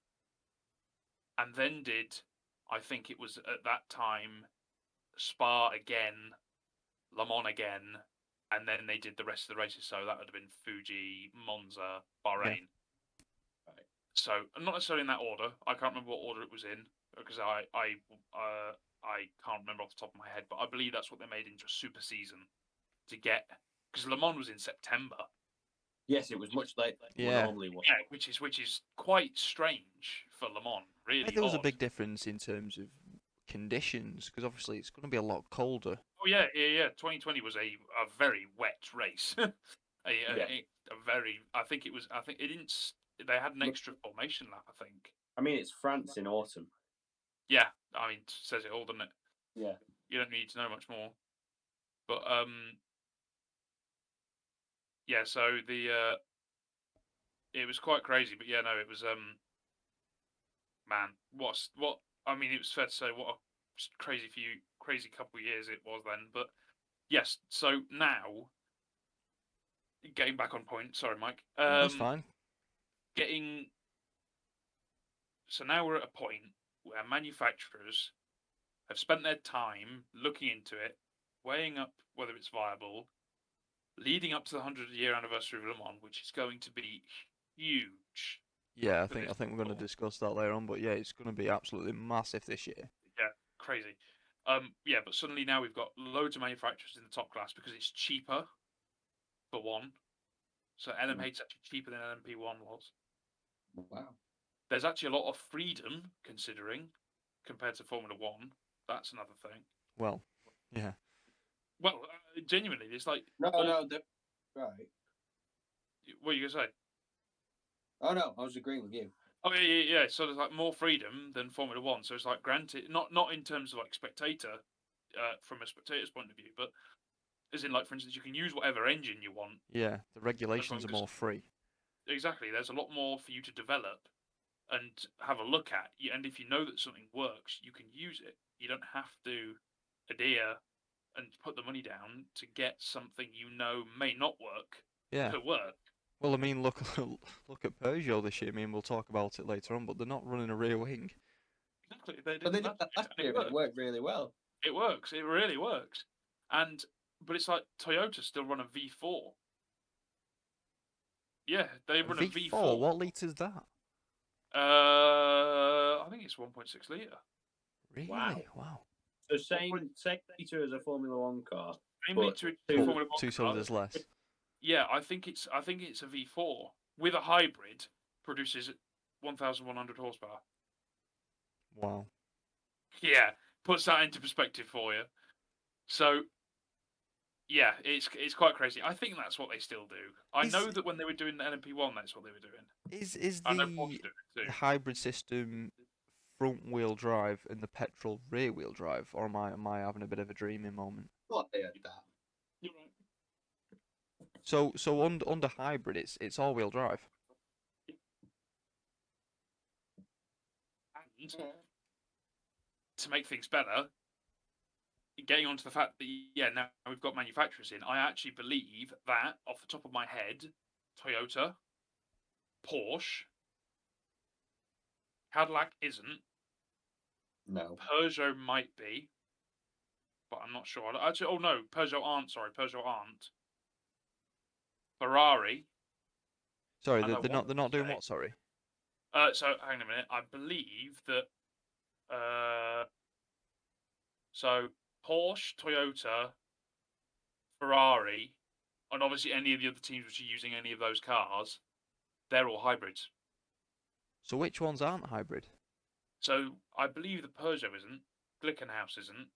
Speaker 3: and then did, I think it was at that time, Spa again, Le Mans again, and then they did the rest of the races. So that would have been Fuji, Monza, Bahrain.
Speaker 1: Yeah.
Speaker 3: Right. So not necessarily in that order. I can't remember what order it was in because I can't remember off the top of my head. But I believe that's what they made into a super season to get, because Le Mans was in September.
Speaker 2: Yes, it was much later than normally was.
Speaker 3: Yeah, which is quite strange for Le Mans. Really,
Speaker 1: there was a big difference in terms of conditions because obviously it's going to be a lot colder.
Speaker 3: Oh yeah. 2020 was a very wet race. a very. I think it didn't. They had an extra formation lap. I think.
Speaker 2: I mean, it's France in autumn.
Speaker 3: Yeah, I mean, says it all, doesn't it?
Speaker 2: Yeah.
Speaker 3: You don't need to know much more. But yeah. So it was quite crazy. But yeah, no, it was man, what? I mean, it was fair to say what a crazy couple of years it was then. But yes, so now getting back on point. Sorry, Mike.
Speaker 1: That's fine.
Speaker 3: Getting so now we're at a point where manufacturers have spent their time looking into it, weighing up whether it's viable, leading up to the 100-year anniversary of Le Mans, which is going to be huge.
Speaker 1: Yeah, I
Speaker 3: for
Speaker 1: think
Speaker 3: this
Speaker 1: we're going to
Speaker 3: sport.
Speaker 1: discuss that later on, but yeah, it's going to be absolutely massive this year.
Speaker 3: Yeah, crazy. Yeah, but suddenly now we've got loads of manufacturers in the top class because it's cheaper, for one. So LMH is actually cheaper than LMP1 was.
Speaker 2: Wow.
Speaker 3: There's actually a lot of freedom, considering, compared to Formula One. That's another thing.
Speaker 1: Well, yeah.
Speaker 3: Well, genuinely, it's like...
Speaker 2: No, right.
Speaker 3: What are you going to say?
Speaker 2: Oh, no, I was agreeing with you.
Speaker 3: Oh, yeah. So there's like more freedom than Formula One. So it's like granted, not in terms of like spectator, from a spectator's point of view, but as in like, for instance, you can use whatever engine you want.
Speaker 1: Yeah, the
Speaker 3: as long
Speaker 1: regulations are
Speaker 3: as
Speaker 1: more free.
Speaker 3: exactly, there's a lot more for you to develop and have a look at. And if you know that something works, you can use it. You don't have to adhere and put the money down to get something you know may not work
Speaker 1: Yeah.
Speaker 3: to work.
Speaker 1: Well, I mean, look at Peugeot this year. I mean, we'll talk about it later on, but they're not running a rear wing.
Speaker 3: Exactly, they
Speaker 2: But
Speaker 3: did
Speaker 2: they did that last year, and it worked really well.
Speaker 3: It works. It really works. But it's like Toyota still run a V4. Yeah, they run a V4.
Speaker 1: What litre is that?
Speaker 3: I think it's 1.6 litre.
Speaker 1: Really? Wow.
Speaker 2: So same litre as a Formula One car.
Speaker 3: Same
Speaker 2: but
Speaker 3: litre as
Speaker 2: two-
Speaker 3: Formula One
Speaker 1: Two
Speaker 3: car.
Speaker 1: cylinders less.
Speaker 3: Yeah, I think it's a V4 with a hybrid, produces 1,100 horsepower.
Speaker 1: Wow.
Speaker 3: Yeah, puts that into perspective for you. So yeah, it's quite crazy. I think that's what they still do. I know that when they were doing the LMP1, that's what they were doing.
Speaker 1: Is
Speaker 3: I know Porsche do it
Speaker 1: the
Speaker 3: too.
Speaker 1: hybrid system front wheel drive and the petrol rear wheel drive, or am I having a bit of a dreaming moment?
Speaker 2: What they had that.
Speaker 3: You're right.
Speaker 1: So under hybrid, it's all wheel drive.
Speaker 3: And to make things better, getting onto the fact that now we've got manufacturers in, I actually believe that off the top of my head, Toyota, Porsche, Cadillac isn't.
Speaker 2: No.
Speaker 3: Peugeot might be, but I'm not sure. Actually, oh no, Peugeot aren't. Sorry, Peugeot aren't. Ferrari.
Speaker 1: Sorry, they're not doing what? Sorry.
Speaker 3: So hang on a minute. I believe that. So Porsche, Toyota, Ferrari, and obviously any of the other teams which are using any of those cars, they're all hybrids.
Speaker 1: So which ones aren't hybrid?
Speaker 3: So I believe the Peugeot isn't, Glickenhaus isn't,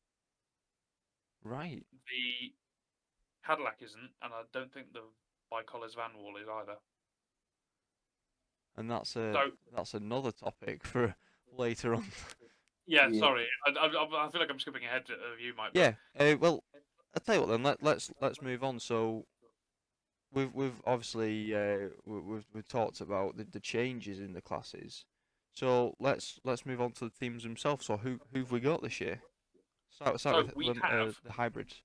Speaker 1: Right.
Speaker 3: the Cadillac isn't, and I don't think the Bicolors Van Wall is either.
Speaker 1: And that's another topic for later on.
Speaker 3: Yeah, sorry. I feel like I'm skipping ahead of you, Mike.
Speaker 1: Yeah. Well, I'll tell you what then. Let's move on. So we've obviously we've talked about the changes in the classes. So let's move on to the teams themselves. So who've we got this year? Start with
Speaker 3: we have
Speaker 1: the hybrids.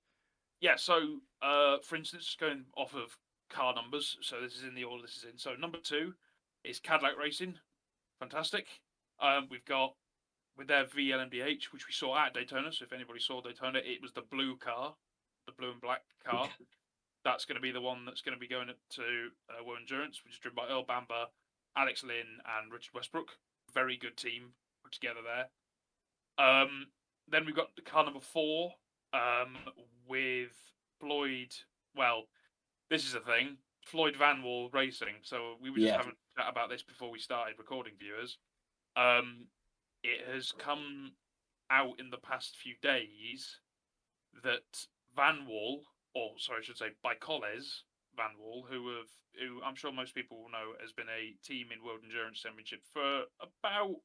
Speaker 3: Yeah, so for instance, going off of car numbers, so this is in the order this is in. So number 2 is Cadillac Racing, fantastic. We've got with their VLMDH, which we saw at Daytona. So if anybody saw Daytona, it was the blue car, the blue and black car. That's going to be the one that's going to be going to World Endurance, which is driven by Earl Bamber, Alex Lynn, and Richard Westbrook. Very good team put together there. Then we've got the car number 4 with Floyd. Well, this is a thing. Floyd Van Wall Racing. So we were just having a chat about this before we started recording, viewers. It has come out in the past few days that Van Wall, or sorry, I should say Bicoles Van Wall, who I'm sure most people will know has been a team in World Endurance Championship for about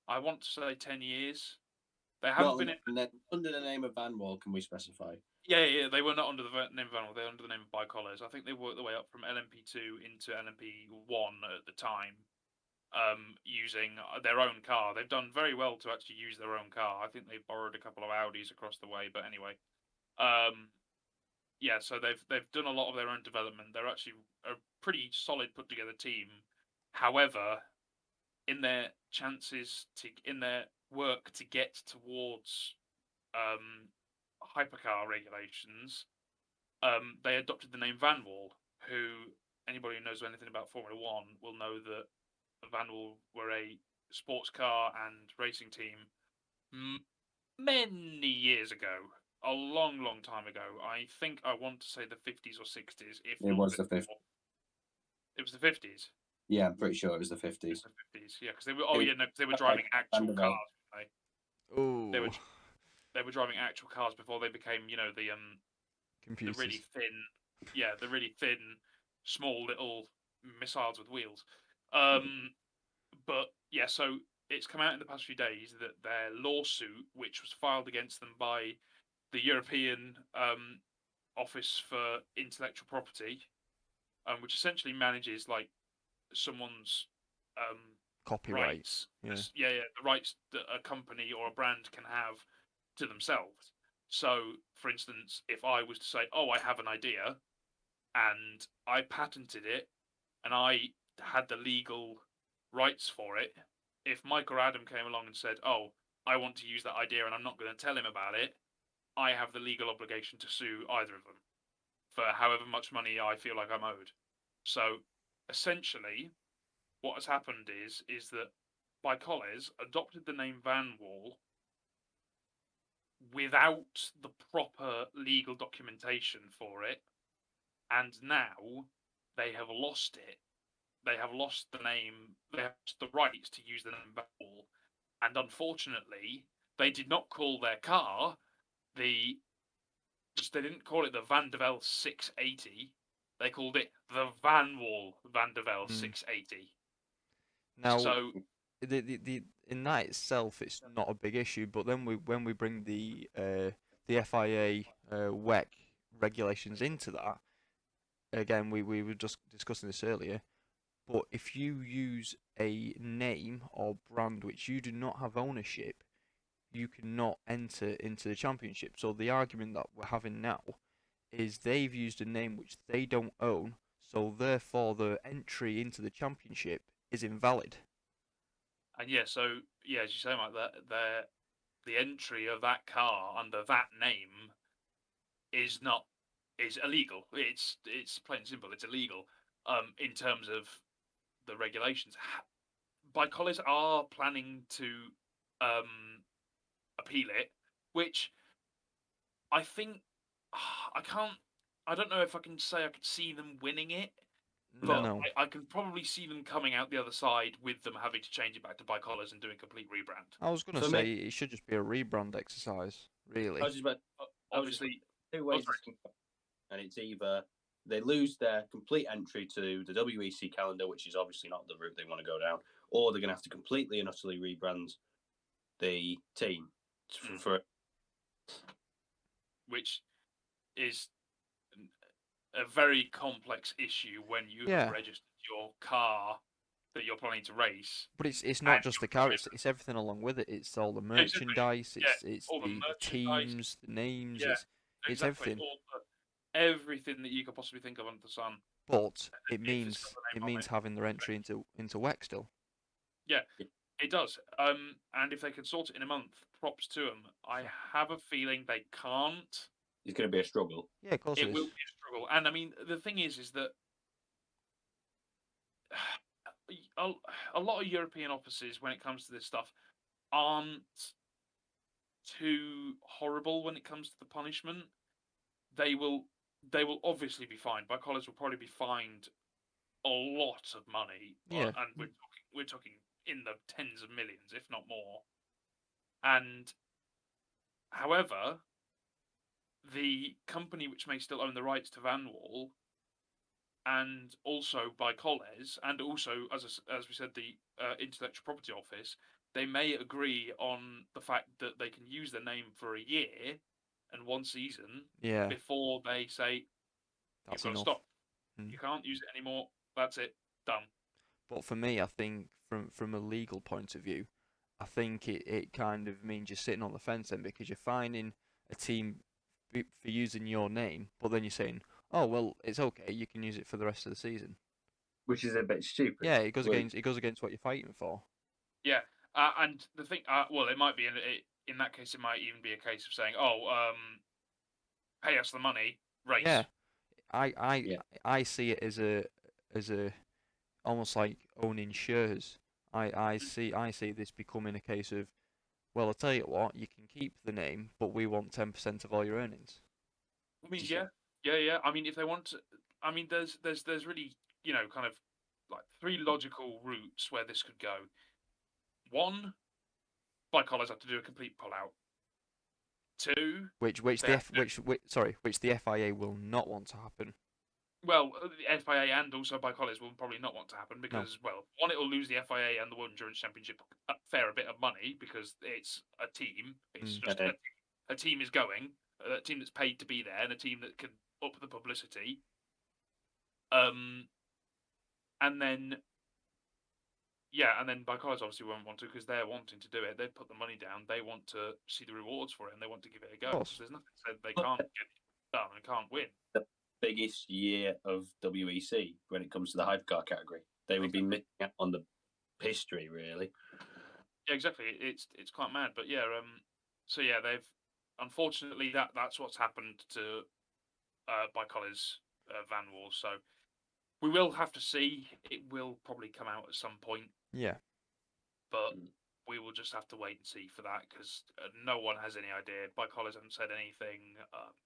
Speaker 3: I want to say 10 years. They haven't been in.
Speaker 2: Under the name of Vanwall, can we specify?
Speaker 3: Yeah. They were not under the name of Vanwall. They were under the name of Bicollars. I think they worked their way up from LMP2 into LMP1 at the time, using their own car. They've done very well to actually use their own car. I think they borrowed a couple of Audis across the way, but anyway. Yeah, so they've done a lot of their own development. They're actually a pretty solid put together team. However, in their work to get towards hypercar regulations, they adopted the name Vanwall. Who anybody who knows anything about Formula One will know that Vanwall were a sports car and racing team many years ago. A long, long time ago. I think I want to say the 50s or 60s. If
Speaker 2: It was the 50s.
Speaker 3: It was the 50s.
Speaker 2: Yeah, I'm pretty sure it was the 50s.
Speaker 3: The 50s, yeah, because they were. Oh yeah, no, they were driving actual cars. Weren't they?
Speaker 1: Oh,
Speaker 3: They were driving actual cars before they became, the
Speaker 1: computers.
Speaker 3: the really thin, small little missiles with wheels. But yeah, so it's come out in the past few days that their lawsuit, which was filed against them by the European Office for Intellectual Property, which essentially manages like someone's
Speaker 1: Copyright.
Speaker 3: rights.
Speaker 1: Yeah.
Speaker 3: The rights that a company or a brand can have to themselves. So, for instance, if I was to say, "Oh, I have an idea," and I patented it, and I had the legal rights for it, if Mike or Adam came along and said, "Oh, I want to use that idea and I'm not going to tell him about it," I have the legal obligation to sue either of them for however much money I feel like I'm owed. So, essentially, what has happened is that Bicollars adopted the name Vanwall without the proper legal documentation for it, and now they have lost it. They have lost the name. They have lost the rights to use the name Vanwall, and unfortunately, they did not call their car they didn't call it the Van der Velde 680. They called it the Vanwall Van der Velde 680.
Speaker 1: Now,
Speaker 3: So
Speaker 1: the in that itself, it's not a big issue. But then when we bring the FIA WEC regulations into that, again, we were just discussing this earlier. But if you use a name or brand which you do not have ownership, you cannot enter into the championship. So the argument that we're having now is they've used a name which they don't own, so therefore the entry into the championship is invalid.
Speaker 3: And as you say, Mike, the entry of that car under that name is illegal. It's plain and simple. It's illegal. In terms of the regulations, Bicollars are planning to appeal it, which I think I don't know if I can say I could see them winning it, but
Speaker 1: No.
Speaker 3: I can probably see them coming out the other side with them having to change it back to Bicollars and doing a complete rebrand.
Speaker 1: I was going to say it should just be a rebrand exercise, really.
Speaker 3: Obviously,
Speaker 2: two ways this can go, and it's either they lose their complete entry to the WEC calendar, which is obviously not the route they want to go down, or they're going to have to completely and utterly rebrand the team
Speaker 3: which is a very complex issue when you have registered your car that you're planning to race.
Speaker 1: But it's not just the car; it's everything along with it. It's all the merchandise. It's the teams, the names. It's everything.
Speaker 3: Everything that you could possibly think of under the sun.
Speaker 1: But it means having their entry into WEC still.
Speaker 3: Yeah, it does. And if they can sort it in a month, props to them. I have a feeling they can't.
Speaker 2: It's going to be a struggle.
Speaker 1: Yeah, of course it
Speaker 3: will be a struggle. And I mean, the thing is that a lot of European offices, when it comes to this stuff, aren't too horrible when it comes to the punishment. They will obviously be fined. Bicollars will probably be fined a lot of money.
Speaker 1: Yeah.
Speaker 3: And we're talking in the tens of millions, if not more. And however, the company which may still own the rights to Vanwall, and also Bicollars, and also, as we said, the Intellectual Property Office, they may agree on the fact that they can use the name for a year and one season
Speaker 1: Yeah,
Speaker 3: before they say you've
Speaker 1: that's
Speaker 3: got to
Speaker 1: enough.
Speaker 3: stop.
Speaker 1: Mm.
Speaker 3: You can't use it anymore. That's it. Done.
Speaker 1: But for me, I think from a legal point of view, I think it kind of means you're sitting on the fence then because you're fining a team for using your name, but then you're saying, oh well, it's okay, you can use it for the rest of the season.
Speaker 2: Which is a bit stupid.
Speaker 1: Yeah, it goes
Speaker 2: Well,
Speaker 1: against what you're fighting for.
Speaker 3: Yeah, and the thing, well, it might be in that case, it might even be a case of saying, "Oh, pay us the money, race."
Speaker 1: Yeah, I I
Speaker 2: Yeah.
Speaker 1: I see it as a almost like owning shares. I see this becoming a case of, well, I'll tell you what, you can keep the name, but we want 10% of all your earnings.
Speaker 3: I mean, yeah. I mean, if they want to, I mean, there's really, kind of like three logical routes where this could go. One, bike collars have to do a complete pullout. Two,
Speaker 1: Which
Speaker 3: they
Speaker 1: the
Speaker 3: have
Speaker 1: F, which the FIA will not want to happen.
Speaker 3: well, the FIA and also bike collars will probably not want to happen
Speaker 1: No.
Speaker 3: because, well, one, it will lose the FIA and the World Endurance Championship a fair bit of money because it's a team. It's just a team is going, a team that's paid to be there, and a team that can up the publicity. And then, yeah, and then bike collars obviously won't want to because they're wanting to do it. They've put the money down. They want to see the rewards for it, and they want to give it a go.
Speaker 1: course.
Speaker 3: So there's nothing said they can't get it done and can't win.
Speaker 2: The biggest year of WEC when it comes to the hypercar category. They would be missing out on the history, really.
Speaker 3: Yeah, exactly. It's quite mad, but yeah. So yeah, they've unfortunately that's what's happened to bike collars Van Wall. So we will have to see. It will probably come out at some point,
Speaker 1: Yeah.
Speaker 3: but we will just have to wait and see for that because no one has any idea. Bike collars haven't said anything.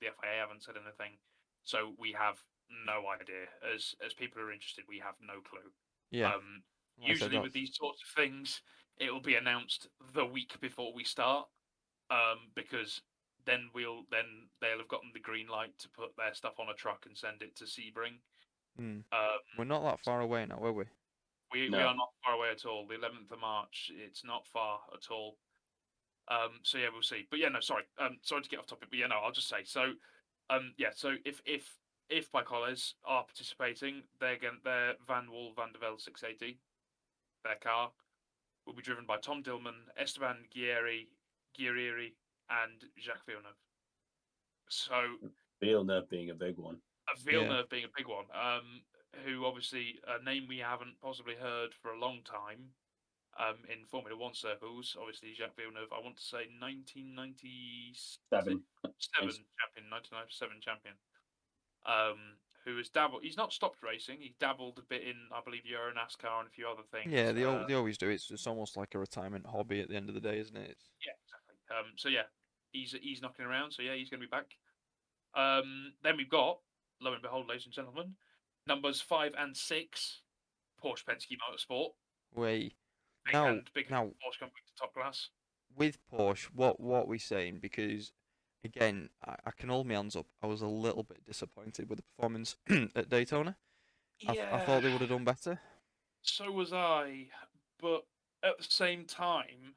Speaker 3: The FIA haven't said anything, so we have no idea. As people who are interested, we have no clue.
Speaker 1: Yeah. Like I said,
Speaker 3: Usually with these sorts of things, it will be announced the week before we start, because then they'll have gotten the green light to put their stuff on a truck and send it to Sebring.
Speaker 1: We're not that far away now, are we?
Speaker 3: We
Speaker 2: No.
Speaker 3: are not far away at all. The 11th of March, it's not far at all. So yeah, we'll see. But yeah, no, sorry. Sorry to get off topic, but yeah, no, I'll just say so. Yeah, so if bike collars are participating, their Van Wall Van der Velde 680, their car will be driven by Tom Dillman, Esteban Guerrieri, and Jacques Villeneuve. So
Speaker 2: Villeneuve being a big one.
Speaker 3: Villeneuve being a big one, who obviously a name we haven't possibly heard for a long time, in Formula One circles. Obviously Jacques Villeneuve, I want to say 1997 champion, 1997 champion. Who has dabbled? He's not stopped racing. He dabbled a bit in, I believe, Euro NASCAR and a few other things.
Speaker 1: Yeah, they always do. It's almost like a retirement hobby at the end of the day, isn't it?
Speaker 3: Yeah, exactly. So yeah, he's knocking around. So yeah, he's going to be back. Then we've got, lo and behold, ladies and gentlemen, numbers 5 and 6, Porsche Penske Motorsport. Big
Speaker 1: now
Speaker 3: Porsche coming to top class.
Speaker 1: with Porsche, what we saying? Because again, I can hold my hands up. I was a little bit disappointed with the performance at Daytona.
Speaker 3: Yeah,
Speaker 1: I thought they would have done better.
Speaker 3: so was I, but at the same time,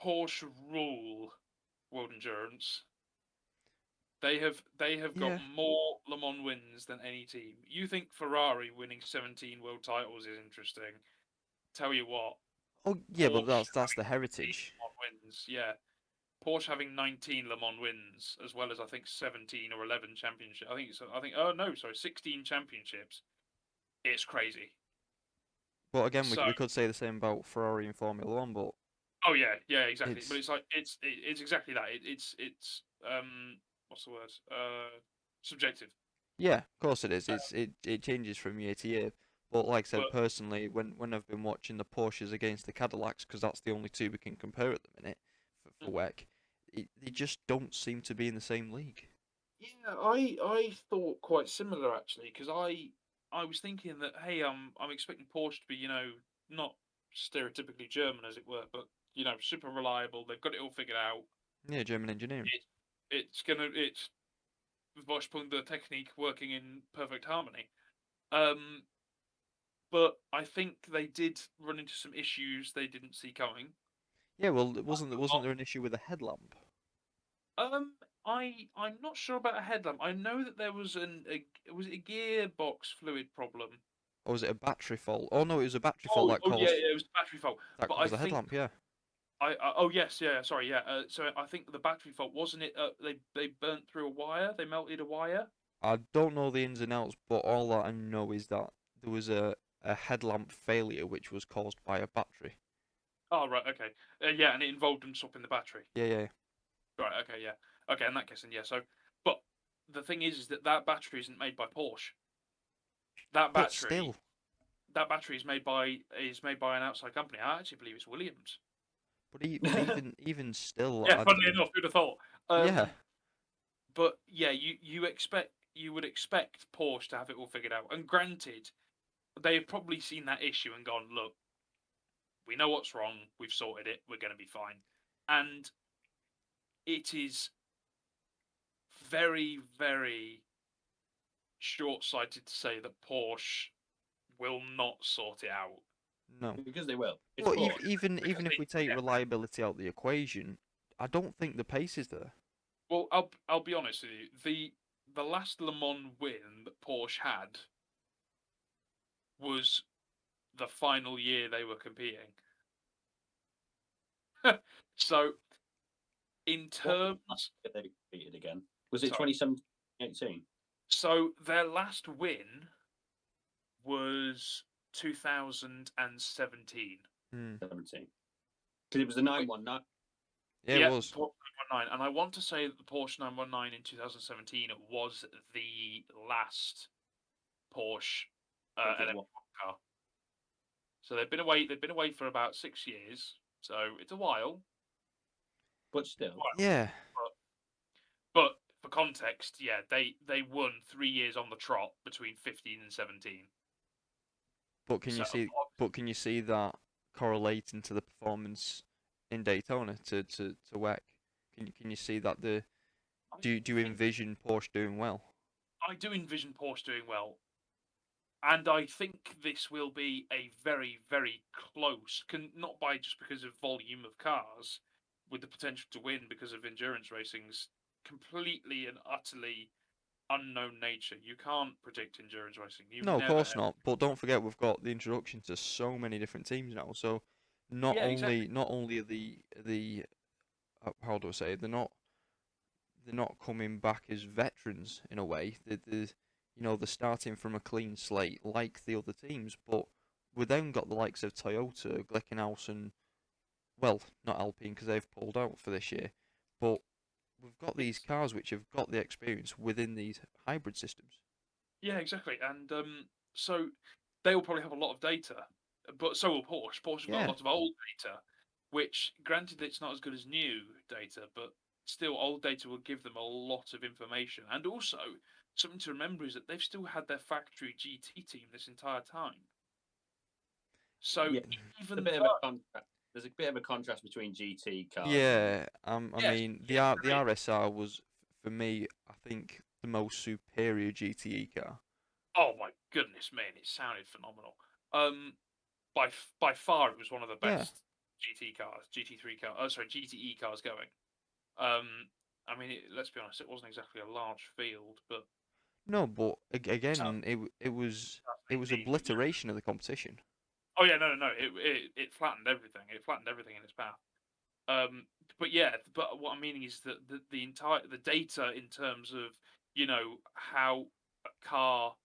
Speaker 3: Porsche rule World Endurance. They have got more Le Mans wins than any team. You think Ferrari winning 17 world titles is interesting? Tell you what.
Speaker 1: Oh yeah, but
Speaker 3: Porsche
Speaker 1: that's the
Speaker 3: having
Speaker 1: heritage.
Speaker 3: 19 Le Mans wins, yeah. Porsche having 19 Le Mans wins, as well as I think 17 or 11 championships. Oh no, sorry, 16 championships. It's crazy.
Speaker 1: But again, we could say the same about Ferrari and Formula One, but
Speaker 3: oh yeah, exactly. But it's like it's exactly that. It's what's the word? Subjective.
Speaker 1: yeah, of course it is. It changes from year to year. But like I said,
Speaker 3: But-
Speaker 1: personally, when I've been watching the Porsches against the Cadillacs, because that's the only two we can compare at the minute for WEC, they just don't seem to be in the same league.
Speaker 3: Yeah, I thought quite similar actually, because I was thinking that hey, I'm expecting Porsche to be not stereotypically German as it were, but super reliable. They've got it all figured out.
Speaker 1: Yeah, German engineering.
Speaker 3: It's Vorsprung the technique working in perfect harmony. but I think they did run into some issues they didn't see coming.
Speaker 1: Yeah, well, wasn't there an issue with the headlamp?
Speaker 3: I'm not sure about a headlamp. I know that there was was it a gearbox fluid problem?
Speaker 1: Or was it a battery fault? Oh no, it was a battery fault that
Speaker 3: Yeah,
Speaker 1: caused
Speaker 3: it was a battery fault.
Speaker 1: that
Speaker 3: But I
Speaker 1: caused the
Speaker 3: think
Speaker 1: headlamp. Yeah.
Speaker 3: oh yes, yeah, sorry, yeah. So I think the battery fault wasn't it? They burnt through a wire. They melted a wire.
Speaker 1: I don't know the ins and outs, but all that I know is that there was a headlamp failure which was caused by a battery.
Speaker 3: Oh right, okay. Yeah, and it involved them swapping the battery.
Speaker 1: Yeah.
Speaker 3: Right, okay, yeah, okay. In that case, then yeah. So, but the thing is that battery isn't made by Porsche. That
Speaker 1: But
Speaker 3: battery,
Speaker 1: still,
Speaker 3: that battery is made by an outside company. I actually believe it's Williams.
Speaker 1: but even still,
Speaker 3: Yeah, funnily enough, who'd have thought?
Speaker 1: Yeah.
Speaker 3: But yeah, you would expect Porsche to have it all figured out. And granted, they've probably seen that issue and gone, look, we know what's wrong. We've sorted it. We're going to be fine. And it is very, very short-sighted to say that Porsche will not sort it out.
Speaker 1: No.
Speaker 2: Because they will. It's
Speaker 1: Well,
Speaker 2: Porsche.
Speaker 1: even
Speaker 3: Because
Speaker 1: if we take reliability out of the equation, I don't think the pace is there.
Speaker 3: Well, I'll be honest with you. The last Le Mans win that Porsche had was the final year they were competing. So, in terms,
Speaker 2: They competed again. Was it
Speaker 3: Sorry.
Speaker 2: 2017-18?
Speaker 3: so their last win was 2017.
Speaker 2: 17. Because it was the 919.
Speaker 1: Yeah, it was.
Speaker 3: Porsche 919, and I want to say that the Porsche 919 in 2017 was the last Porsche electric car. So they've been away. They've been away for about 6 years. So it's a while.
Speaker 2: But still.
Speaker 1: Yeah.
Speaker 3: But for context, yeah, they won 3 years on the trot between 15 and 17.
Speaker 1: But can you
Speaker 3: So,
Speaker 1: see? But can you see that correlating to the performance in Daytona to WEC? Can you see that the do you envision Porsche doing well?
Speaker 3: I do envision Porsche doing well, and I think this will be a very, very close. Not by just because of volume of cars, with the potential to win because of endurance racing's completely and utterly unknown nature. You can't predict endurance racing. You
Speaker 1: No, of
Speaker 3: never
Speaker 1: course
Speaker 3: ever.
Speaker 1: not. But don't forget we've got the introduction to so many different teams now. So
Speaker 3: Yeah, exactly.
Speaker 1: not only are the how do I say, they're not coming back as veterans in a way. They're starting from a clean slate like the other teams, but we've then got the likes of Toyota, Glickenhaus, and well, not Alpine because they've pulled out for this year, but we've got these cars which have got the experience within these hybrid systems.
Speaker 3: Yeah, exactly. And so they will probably have a lot of data, but so will Porsche. Porsche have got a
Speaker 1: Yeah.
Speaker 3: lot of old data, which, granted, it's not as good as new data, but still, old data will give them a lot of information. And also, something to remember is that they've still had their factory GT team this entire time. So
Speaker 2: Yeah,
Speaker 3: even
Speaker 2: a bit of a contrast. There's a bit of a contrast between GT cars.
Speaker 1: Yeah, I
Speaker 3: Yes,
Speaker 1: mean
Speaker 3: yes,
Speaker 1: the RSR was for me, I think, the most superior GTE car.
Speaker 3: oh my goodness, man, it sounded phenomenal. By far, it was one of the
Speaker 1: Yeah.
Speaker 3: best GT cars, GT3 car. Sorry, GTE cars going. I mean, let's be honest, it wasn't exactly a large field, but
Speaker 1: No, but again,
Speaker 3: So-
Speaker 1: it was obliteration of the competition.
Speaker 3: oh yeah, no, it flattened everything. It flattened everything in its path. But yeah, but what I'm meaning is that the entire data in terms of how a car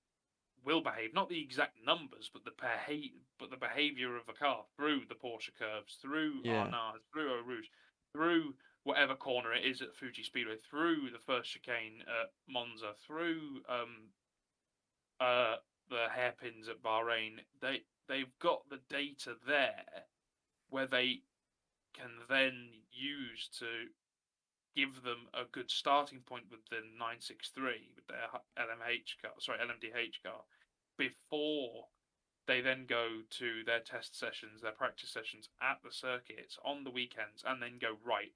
Speaker 3: will behave, not the exact numbers, but the behavior of a car through the Porsche curves, through
Speaker 1: Yeah.
Speaker 3: Arnaz, through Eau Rouge, through whatever corner it is at Fuji Speedway, through the first chicane at Monza, through the hairpins at Bahrain. They've got the data there where they can then use to give them a good starting point with the 963 with their LMDH car before they then go to their test sessions, their practice sessions at the circuits on the weekends, and then go, right,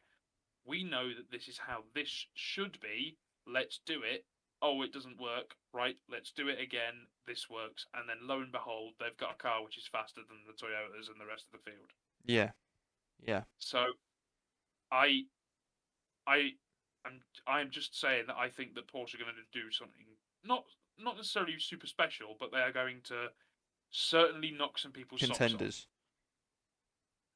Speaker 3: we know that this is how this should be. Let's do it oh, it doesn't work, right? Let's do it again. This works, and then lo and behold, they've got a car which is faster than the Toyotas and the rest of the field.
Speaker 1: Yeah, yeah.
Speaker 3: So, I, I, I'm just saying that I think that Porsche are going to do something not necessarily super special, but they are going to certainly knock some people's socks off.
Speaker 1: Contenders.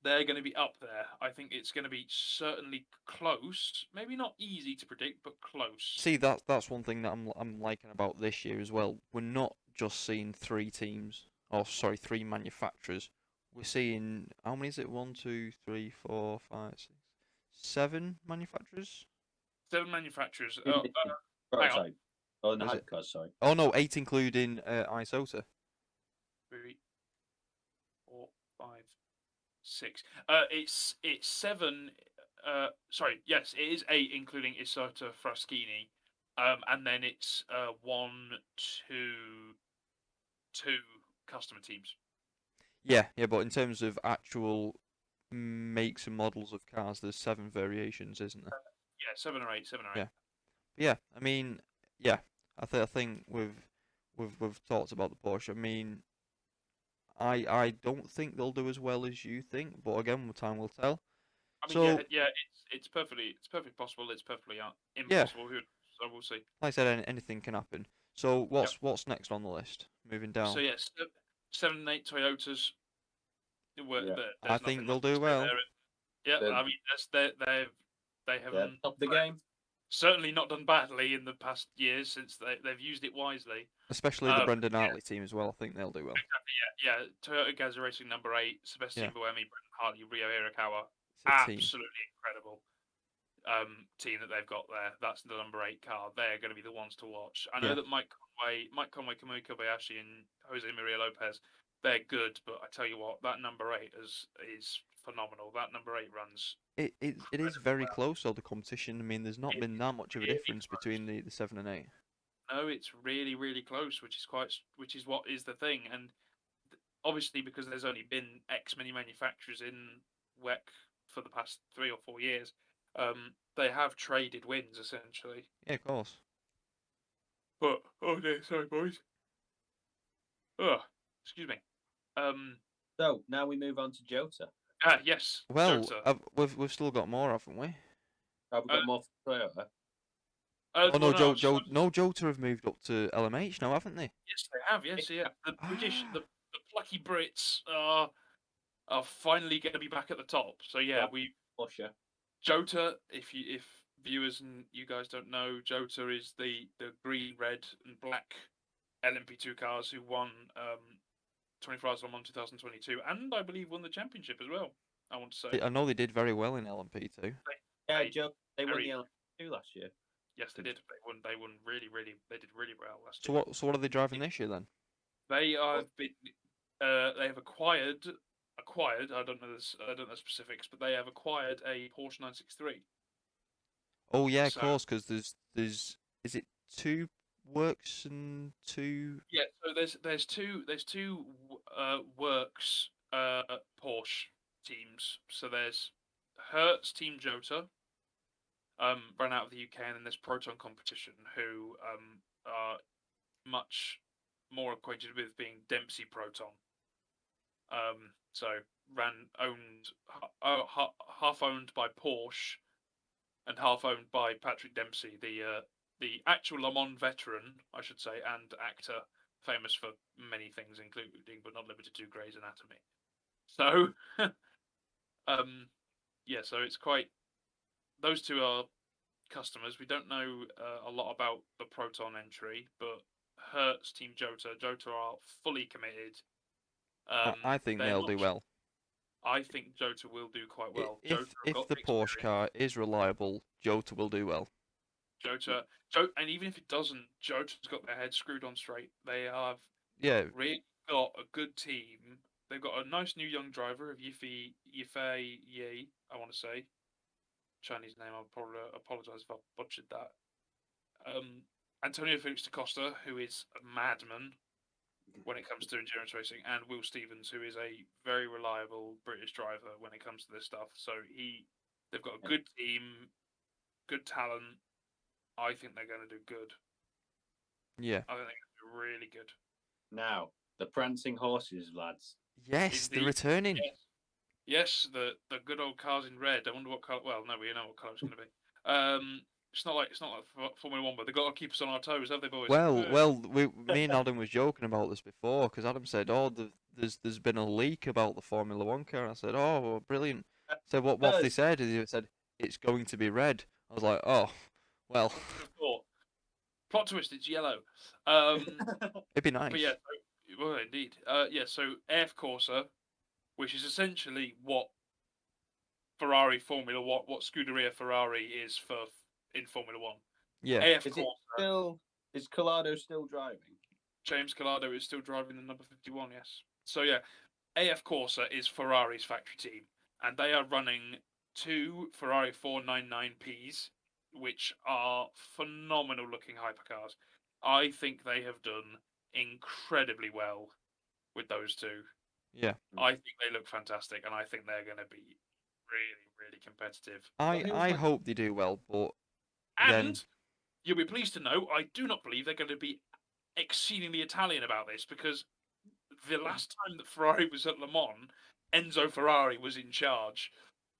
Speaker 3: They're going to be up there. I think it's going to be certainly close. Maybe not easy to predict, but close.
Speaker 1: See, that's one thing that I'm liking about this year as well. We're not just seeing three teams, or sorry, three manufacturers. We're seeing how many is it? 1, 2, 3, 4, 5, 6, 7 manufacturers.
Speaker 3: 7 manufacturers.
Speaker 2: In
Speaker 3: Hang
Speaker 2: the
Speaker 3: on.
Speaker 2: prototype. Oh, in the
Speaker 1: Is it?
Speaker 2: hypercars, sorry.
Speaker 1: Oh no, 8 including Isota.
Speaker 3: 3, 4, 5, 6. It's 7. Sorry, yes, it is 8, including Isota Fraschini. And then it's 1, 2, 2 customer teams.
Speaker 1: Yeah, but in terms of actual makes and models of cars, there's 7 variations, isn't there?
Speaker 3: Yeah, 7 or 8. 7 or 8.
Speaker 1: Yeah. Yeah, I mean, yeah, I think we've talked about the Porsche. I mean, I don't think they'll do as well as you think, but again, time will tell.
Speaker 3: I mean,
Speaker 1: So
Speaker 3: yeah, it's perfectly possible. It's perfectly
Speaker 1: yeah,
Speaker 3: impossible. Who knows? So we'll see.
Speaker 1: like I said, anything can happen. So what's next on the list? Moving down.
Speaker 3: So yes, 7 and 8 Toyotas.
Speaker 2: Yeah.
Speaker 1: I
Speaker 3: There's
Speaker 1: think
Speaker 3: nothing
Speaker 1: they'll
Speaker 3: much to
Speaker 1: do
Speaker 3: say
Speaker 1: well,
Speaker 3: there. Yeah,
Speaker 2: They're-
Speaker 3: I mean, they
Speaker 2: They're
Speaker 3: haven't
Speaker 2: top of the game.
Speaker 3: certainly not done badly in the past years since they've used it wisely.
Speaker 1: especially the Brendan Hartley team as well. I think they'll do well.
Speaker 3: Exactly, yeah. Toyota Gazza Racing number 8, Sebastian
Speaker 1: Yeah.
Speaker 3: Buemi, Brendan Hartley, Rio Hirakawa.
Speaker 1: It's a team.
Speaker 3: Absolutely incredible team that they've got there. That's the number 8 car. They're going to be the ones to watch. I know
Speaker 1: Yeah.
Speaker 3: that Mike Conway, Kamui Kobayashi, and Jose Maria Lopez, they're good, but I tell you what, that number 8 is phenomenal. That number 8 runs.
Speaker 1: It is very close, though, the competition. I mean, there's not
Speaker 3: It
Speaker 1: been that much of a
Speaker 3: really
Speaker 1: difference
Speaker 3: close.
Speaker 1: between the 7 and 8.
Speaker 3: No, it's really, really close, which is what is the thing. And obviously, because there's only been X many manufacturers in WEC for the past 3 or 4 years, they have traded wins essentially.
Speaker 1: Yeah, of course.
Speaker 3: But oh dear, sorry boys. Oh, excuse me.
Speaker 2: So now we move on to Jota.
Speaker 3: Yes.
Speaker 1: Well,
Speaker 3: Jota.
Speaker 1: we've still got more, haven't we?
Speaker 2: Have we got more for Toyota?
Speaker 1: Oh no,
Speaker 3: well,
Speaker 1: Jota have moved up to LMH now, haven't they?
Speaker 3: Yes, they have. Yes, yeah. The British, the plucky Brits are finally going to be back at the top. So yeah,
Speaker 2: Porsche.
Speaker 3: Jota. If viewers and you guys don't know, Jota is the green, red, and black LMP2 cars who won 24 Hours Le Mans 2022, and I believe won the championship as well. I want to say.
Speaker 1: I know they did very well in LMP too.
Speaker 2: Yeah, Joe. They won the LMP2 last year.
Speaker 3: Yes, they did. They won really, really. They did really well last
Speaker 1: So
Speaker 3: year.
Speaker 1: what are they driving this year then?
Speaker 3: They have been. They have acquired. I don't know the specifics, but they have acquired a Porsche 963.
Speaker 1: Oh yeah, of
Speaker 3: So-
Speaker 1: course, because there's is it 2 works and 2?
Speaker 3: Yeah, so there's two works Porsche teams. So there's Hertz Team Jota, run out of the UK, and then there's Proton Competition, who are much more acquainted with being Dempsey Proton. So half owned by Porsche, and half owned by Patrick Dempsey, the actual Le Mans veteran, I should say, and actor, famous for many things, including but not limited to Grey's Anatomy. So, yeah, so it's quite. Those two are customers. We don't know a lot about the Proton entry, but Hertz Team Jota are fully committed.
Speaker 1: I think they'll do well.
Speaker 3: I think Jota will do quite well.
Speaker 1: If the Porsche car is reliable, Jota will do well.
Speaker 3: Jota, and even if it doesn't, Jota's got their head screwed on straight. They have really got a good team. They've got a nice new young driver of Yifei Yi, I want to say. Chinese name, I'll probably apologise if I butchered that. Antonio Felix da Costa, who is a madman when it comes to endurance racing, and Will Stevens, who is a very reliable British driver when it comes to this stuff. So they've got a good team, good talent. I think they're going to do good.
Speaker 1: Yeah.
Speaker 3: I think they're going to be really good.
Speaker 2: Now, the prancing horses, lads.
Speaker 1: Yes, they're
Speaker 3: Indeed.
Speaker 1: returning.
Speaker 3: Yes, the good old cars in red. I wonder what color. Well, no, we know what color it's going to be. It's not like Formula One, but they've got to keep us on our toes, have they, boys?
Speaker 1: Me and Adam was joking about this before because Adam said, "Oh, there's been a leak about the Formula One car." I said, "Oh, well, brilliant." So what have they said? He said it's going to be red. I was like, "Oh, well,
Speaker 3: Plot twist: it's yellow.
Speaker 1: it'd be nice."
Speaker 3: But yeah, well, indeed. Yeah, so AF Corsa, which is essentially what Ferrari Formula what Scuderia Ferrari is in Formula One.
Speaker 1: Yeah.
Speaker 3: AF
Speaker 2: Is it
Speaker 3: Corsa.
Speaker 2: still? Is Collado still driving?
Speaker 3: James Collado is still driving the number 51. Yes. So yeah, AF Corsa is Ferrari's factory team, and they are running two Ferrari 499Ps, which are phenomenal looking hypercars. I think they have done incredibly well with those two.
Speaker 1: Yeah.
Speaker 3: I think they look fantastic, and I think they're going to be really, really competitive.
Speaker 1: I hope they do well, but again,
Speaker 3: And you'll be pleased to know, I do not believe they're going to be exceedingly Italian about this, because the last time that Ferrari was at Le Mans, Enzo Ferrari was in charge.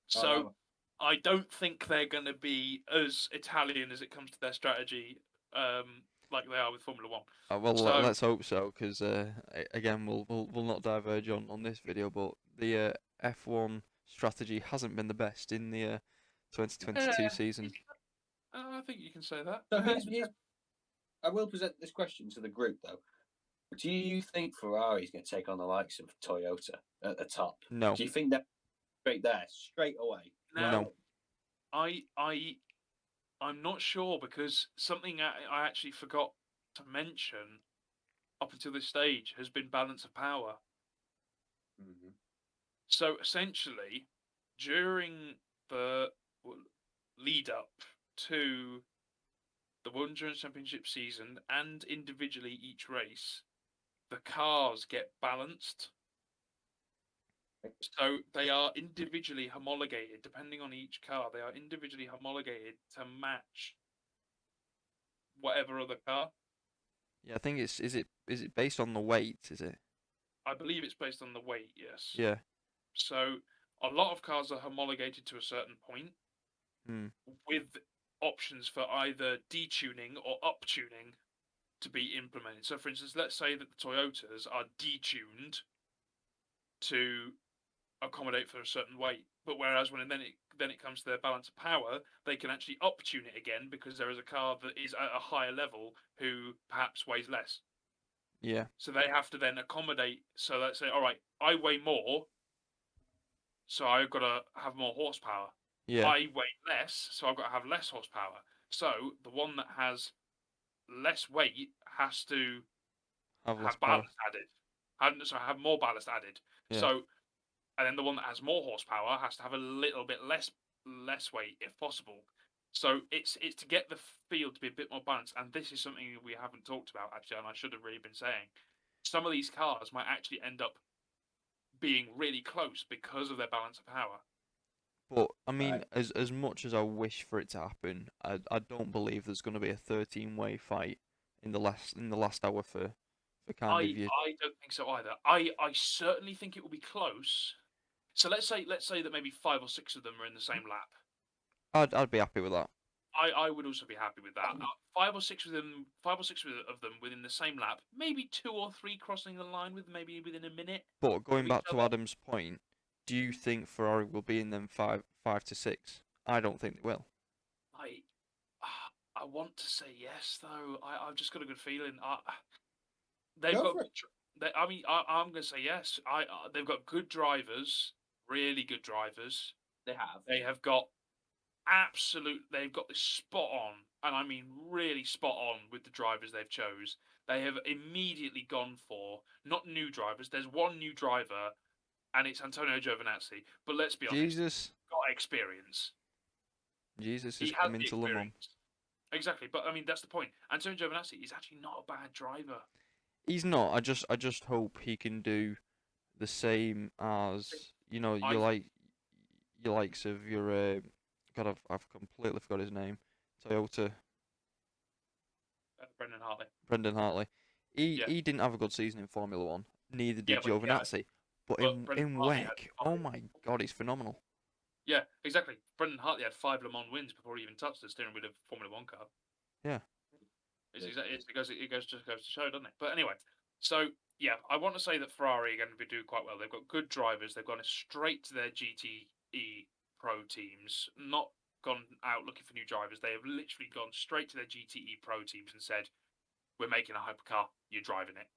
Speaker 3: So I don't think they're going to be as Italian as it comes to their strategy, like they are with Formula One.
Speaker 1: well,
Speaker 3: So-
Speaker 1: let's hope so, because again, we'll not diverge on this video, but the F1 strategy hasn't been the best in the 2022 season.
Speaker 3: I think you can say that.
Speaker 2: So I will present this question to the group though. Do you think Ferrari is going to take on the likes of Toyota at the top?
Speaker 1: No.
Speaker 2: Do you think they're straight away?
Speaker 3: No. I'm not sure, because something I actually forgot to mention up until this stage has been balance of power.
Speaker 2: Mm-hmm.
Speaker 3: So essentially, during the lead up to the World Endurance Championship season and individually each race, the cars get balanced. So they are individually homologated, depending on each car. They are individually homologated to match whatever other car.
Speaker 1: Yeah, I think is it based on the weight? Is it?
Speaker 3: I believe it's based on the weight. Yes.
Speaker 1: Yeah.
Speaker 3: So a lot of cars are homologated to a certain point, with options for either detuning or uptuning to be implemented. So, for instance, let's say that the Toyotas are detuned to accommodate for a certain weight, but whereas when then it comes to their balance of power, they can actually uptune it again because there is a car that is at a higher level who perhaps weighs less.
Speaker 1: Yeah.
Speaker 3: So they have to then accommodate. So let's say, all right, I weigh more, so I've got to have more horsepower.
Speaker 1: Yeah.
Speaker 3: I weigh less, so I've got to have less horsepower. So the one that has less weight has to
Speaker 1: Have less
Speaker 3: have
Speaker 1: power.
Speaker 3: ballast added. So have more ballast added.
Speaker 1: Yeah.
Speaker 3: So, and then the one that has more horsepower has to have a little bit less weight if possible. So it's to get the field to be a bit more balanced. And this is something we haven't talked about actually, and I should have really been saying. Some of these cars might actually end up being really close because of their balance of power.
Speaker 1: But I mean, as much as I wish for it to happen, I don't believe there's going to be a 13-way fight in the last hour for kind of you.
Speaker 3: I don't think so either. I certainly think it will be close. So let's say that maybe 5 or 6 of them are in the same lap.
Speaker 1: I'd be happy with that.
Speaker 3: I would also be happy with that. 5 or 6 of them within the same lap. Maybe 2 or 3 crossing the line maybe within a minute.
Speaker 1: But going back to Adam's point, do you think Ferrari will be in them 5 to 6? I don't think they will.
Speaker 3: I want to say yes, though. I've just got a good feeling. I'm going to say yes. They've got good drivers, really good drivers. They have got they've got this spot on, and I mean really spot on with the drivers they've chose. They have immediately gone for not new drivers. There's one new driver, and it's Antonio Giovinazzi. But let's be honest,
Speaker 1: Jesus
Speaker 3: got experience.
Speaker 1: is coming to Le Mans.
Speaker 3: Exactly, but I mean that's the point. Antonio Giovinazzi is actually not a bad driver.
Speaker 1: He's not. I just hope he can do the same as your likes of your God, I've completely forgot his name. Toyota.
Speaker 3: Brendan Hartley.
Speaker 1: Brendan Hartley.
Speaker 3: Yeah.
Speaker 1: He didn't have a good season in Formula One. Neither
Speaker 3: Yeah,
Speaker 1: did
Speaker 3: but yeah,
Speaker 1: Giovinazzi. But
Speaker 3: but Brendan
Speaker 1: in
Speaker 3: Hartley had
Speaker 1: WEC, oh my God, he's phenomenal.
Speaker 3: Yeah, exactly. Brendan Hartley had 5 Le Mans wins before he even touched the steering wheel of a Formula One car.
Speaker 1: Yeah.
Speaker 3: It goes to show, doesn't it? But anyway, so yeah, I want to say that Ferrari are going to do quite well. They've got good drivers. They've gone straight to their GTE Pro teams, not gone out looking for new drivers. They have literally gone straight to their GTE Pro teams and said, "We're making a hypercar. You're driving it."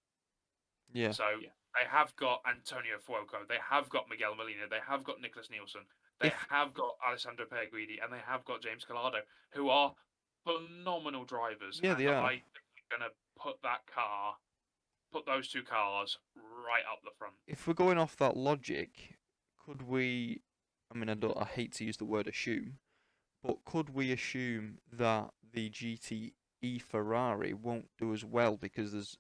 Speaker 1: Yeah.
Speaker 3: So they have got Antonio Fuoco. They have got Miguel Molina. They have got Nicholas Nielsen. They have got Alessandro Perguidi, and they have got James Collado, who are phenomenal drivers.
Speaker 1: Yeah,
Speaker 3: and
Speaker 1: they are.
Speaker 3: I think they're going to put those two cars right up the front.
Speaker 1: If we're going off that logic, could we? I mean, I hate to use the word assume, but could we assume that the GTE Ferrari won't do as well because there's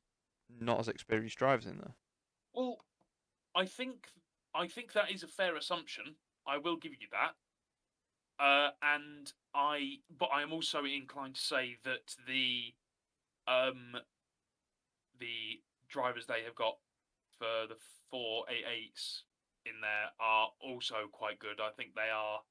Speaker 1: not as experienced drivers in there?
Speaker 3: Well, I think that is a fair assumption. I will give you that. But I am also inclined to say that the drivers they have got for the 488s in there are also quite good. I think they are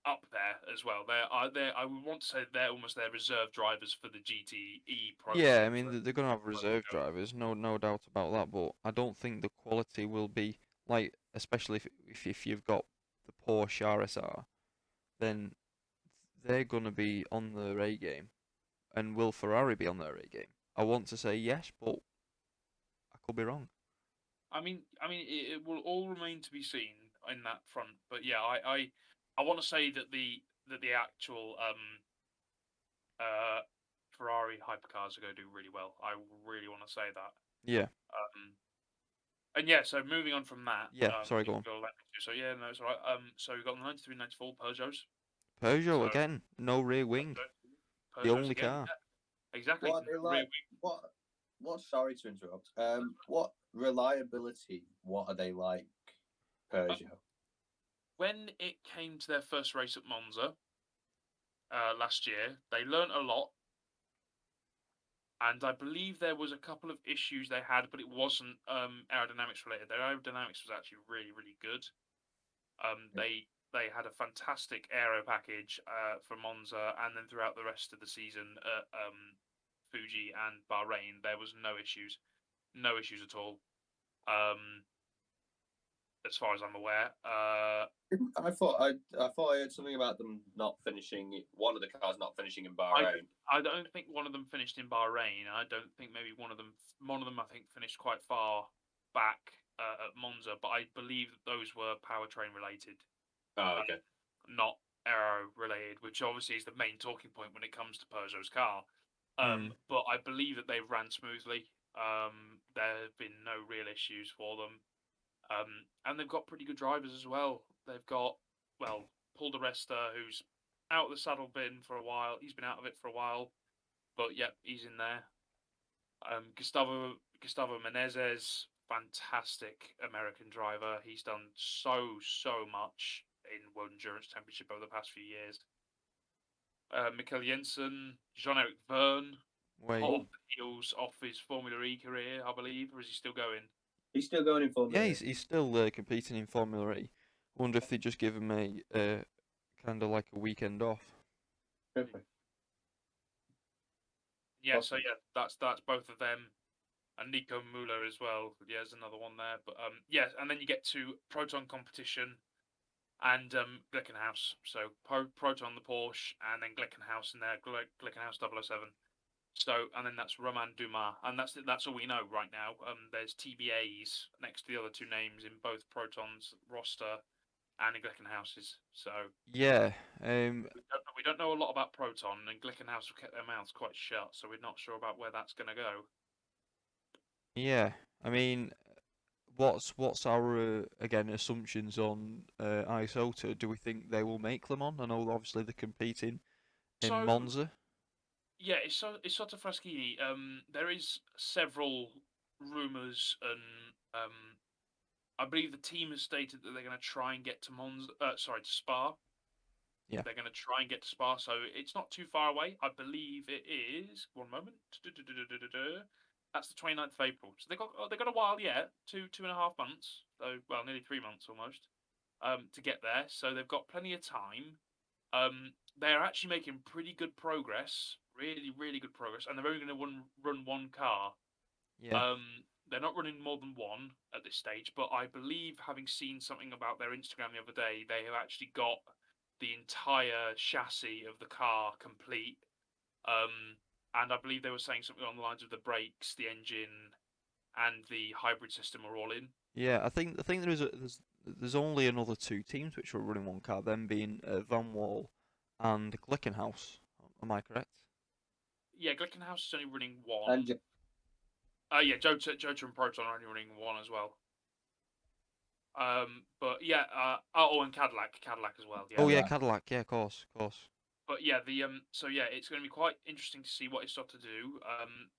Speaker 3: up there as well. I would want to say they're almost their reserve drivers for the GTE Pro.
Speaker 1: Yeah, I mean they're gonna have reserve drivers, no doubt about that. But I don't think the quality will be like, especially if you've got the Porsche RSR, then they're gonna be on their A game, and will Ferrari be on their A game? I want to say yes, but I could be wrong.
Speaker 3: I mean, it will all remain to be seen in that front. But yeah, I want to say that the actual Ferrari hypercars are going to do really well. I really want to say that.
Speaker 1: Yeah.
Speaker 3: And yeah, so moving on from that.
Speaker 1: Yeah, sorry, go on.
Speaker 3: So yeah, no, it's all right. So we've got the 93, 94 Peugeots.
Speaker 1: Peugeot again, no rear wing, the
Speaker 3: Peugeots
Speaker 1: only
Speaker 3: again,
Speaker 1: car.
Speaker 3: yeah. Exactly.
Speaker 2: What are they like? What? Sorry to interrupt. What reliability? What are they like, Peugeot?
Speaker 3: When it came to their first race at Monza last year, they learnt a lot. And I believe there was a couple of issues they had, but it wasn't aerodynamics related. Their aerodynamics was actually really, really good. They had a fantastic aero package for Monza, and then throughout the rest of the season at Fuji and Bahrain, there was no issues at all. As far as I'm aware.
Speaker 2: I thought I heard something about them not finishing. One of the cars not finishing in Bahrain.
Speaker 3: I don't think one of them finished in Bahrain. I don't think maybe one of them I think finished quite far back at Monza, but I believe that those were powertrain related.
Speaker 2: Oh, okay.
Speaker 3: Not aero related, which obviously is the main talking point when it comes to Peugeot's car. But I believe that they've ran smoothly. There have been no real issues for them. And they've got pretty good drivers as well. They've got, Paul di Resta, who's out of the saddle bin for a while. He's been out of it for a while, but yep, he's in there. Gustavo Menezes, fantastic American driver. He's done so much in World Endurance Championship over the past few years. Mikkel Jensen, Jean-Eric Verne, hot off the heels off his Formula E career, I believe, or is he still going?
Speaker 2: He's still going in Formula E.
Speaker 1: Yeah, he's still competing in Formula E. I wonder if they just give him a kind of like a weekend off.
Speaker 2: Perfect.
Speaker 3: Yeah,
Speaker 2: Awesome.
Speaker 3: so yeah, that's both of them, and Nico Müller as well. Yeah, there's another one there, but and then you get to Proton competition, and Glickenhaus. So Proton the Porsche, and then Glickenhaus in there, Glickenhaus 007. So, and then that's Romain Dumas, and that's all we know right now. There's TBAs next to the other two names in both Proton's roster and in Glickenhaus's. So
Speaker 1: yeah,
Speaker 3: we don't know a lot about Proton, and Glickenhaus have kept their mouths quite shut, so we're not sure about where that's going to go.
Speaker 1: Yeah, I mean, what's our again assumptions on Isotta? Do we think they will make Le Mans? I know obviously they're competing in Monza.
Speaker 3: Yeah, it's sort of Fraschini. There is several rumours, and I believe the team has stated that they're going to try and get to to Spa.
Speaker 1: Yeah.
Speaker 3: They're going to try and get to Spa, so it's not too far away. I believe it is. One moment. That's the 29th of April. So they got a while yet, 2.5 months. So nearly 3 months almost, to get there. So they've got plenty of time. They're actually making pretty good progress, really, really good progress, and they're only going to run one car.
Speaker 1: Yeah.
Speaker 3: They're not running more than one at this stage, but I believe, having seen something about their Instagram the other day, they have actually got the entire chassis of the car complete. And I believe they were saying something on the lines of the brakes, the engine, and the hybrid system are all in.
Speaker 1: Yeah, I think there's only another two teams which are running one car, them being Van Wall and Glickenhaus. Am I correct?
Speaker 3: Yeah, Glickenhaus is only running one.
Speaker 2: And
Speaker 3: Yeah, Jota and Proton are only running one as well. But yeah, and Cadillac as well. Yeah.
Speaker 1: Oh yeah,
Speaker 2: Cadillac.
Speaker 1: Cadillac. Yeah, of course, of course.
Speaker 3: But yeah, so yeah, it's going to be quite interesting to see what Isotta do.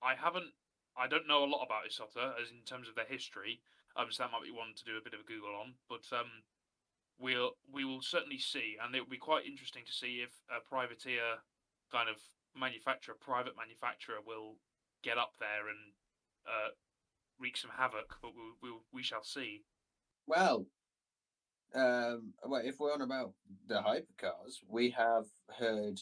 Speaker 3: I don't know a lot about Isotta as in terms of their history. So that might be one to do a bit of a Google on. But we will certainly see, and it will be quite interesting to see if a privateer kind of private manufacturer, will get up there and wreak some havoc. But we shall see.
Speaker 2: well, if we're on about the hypercars, we have heard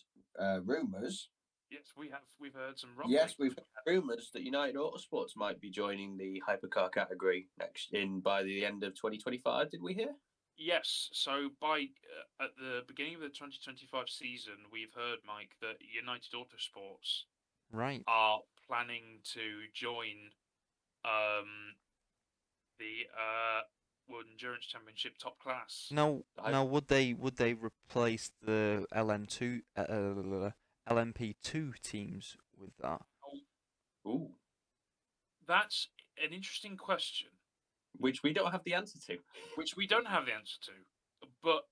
Speaker 2: rumours.
Speaker 3: Yes, we've heard some rumblings.
Speaker 2: Yes, we've heard rumours that United Autosports might be joining the hypercar category by the end of 2025. Did we hear?
Speaker 3: Yes, so at the beginning of the 2025 season, we've heard, Mike, that United Autosports
Speaker 1: Right.
Speaker 3: are planning to join the World Endurance Championship top class.
Speaker 1: Now, would they replace the LMP2 teams with that?
Speaker 2: Ooh,
Speaker 3: That's an interesting question,
Speaker 2: which we don't have the answer to.
Speaker 3: which we don't have the answer to, but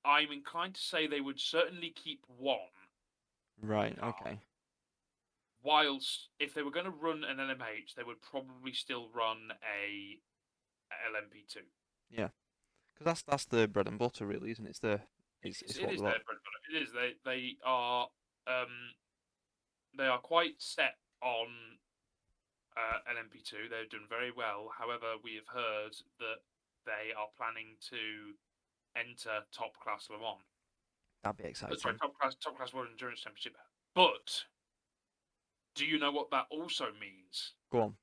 Speaker 3: I'm inclined to say they would certainly keep one.
Speaker 1: Right. Okay.
Speaker 3: Whilst if they were going to run an LMH, they would probably still run a LMP2.
Speaker 1: Yeah. Because that's the bread and butter, really, isn't it? It's the it's
Speaker 3: It
Speaker 1: what
Speaker 3: is
Speaker 1: we
Speaker 3: their
Speaker 1: like.
Speaker 3: bread and butter. It is. They are quite set on LMP2. They've done very well. However, we have heard that they are planning to enter top class Le Mans.
Speaker 1: That'd be exciting.
Speaker 3: Sorry, top class World Endurance Championship. But do you know what that also means?
Speaker 1: Go on.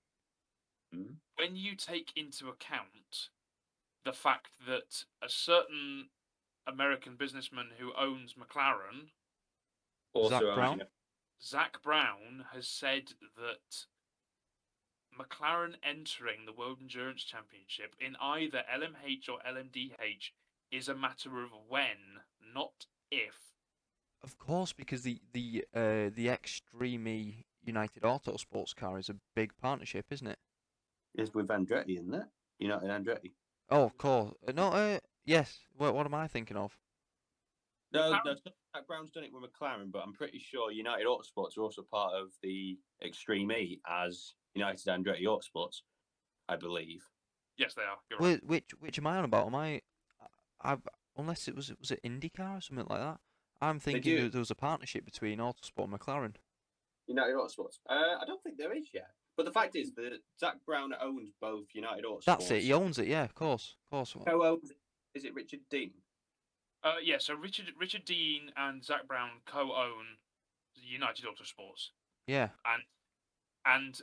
Speaker 3: When you take into account the fact that a certain American businessman who owns McLaren, Zach Brown, has said that McLaren entering the World Endurance Championship in either LMH or LMDH is a matter of when, not if.
Speaker 1: Of course, because the Extreme United Autosports car is a big partnership, isn't it?
Speaker 2: Is with Andretti, isn't it? United Andretti.
Speaker 1: Oh, of course. No. Yes. What am I thinking of?
Speaker 2: No. Zach Brown's done it with McLaren, but I'm pretty sure United Autosports are also part of the Extreme E as United Andretti Autosports, I believe.
Speaker 3: Yes, they are. You're right.
Speaker 1: Which am I on about? Unless it was it IndyCar or something like that? I'm thinking there was a partnership between Autosport and McLaren.
Speaker 2: United Autosports. I don't think there is yet. But the fact is that Zach Brown owns both United Autosports.
Speaker 1: That's it. He owns it. Yeah, of course.
Speaker 2: Co-owns. Is it Richard Dean?
Speaker 3: Yeah. So Richard Dean and Zach Brown co-own United Autosports.
Speaker 1: Yeah.
Speaker 3: And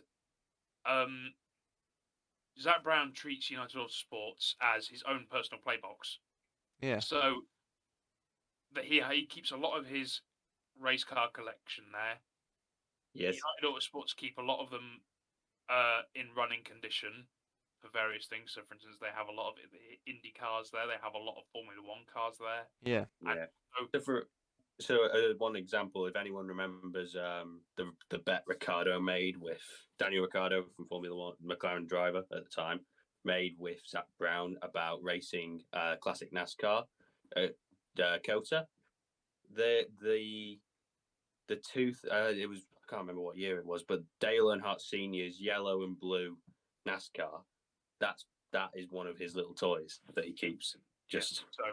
Speaker 3: Zach Brown treats United Autosports as his own personal playbox.
Speaker 1: Yeah.
Speaker 3: So that he keeps a lot of his race car collection there.
Speaker 2: Yes.
Speaker 3: United Autosports keep a lot of them in running condition for various things. So, for instance, they have a lot of Indy cars there. They have a lot of Formula One cars there.
Speaker 1: Yeah.
Speaker 2: So one example, if anyone remembers the bet Ricciardo made with Daniel Ricciardo from Formula One, McLaren driver at the time, made with Zach Brown about racing classic NASCAR at COTA. The tooth, it was, I can't remember what year it was, but Dale Earnhardt Sr.'s yellow and blue NASCAR, that is one of his little toys that he keeps Just
Speaker 3: So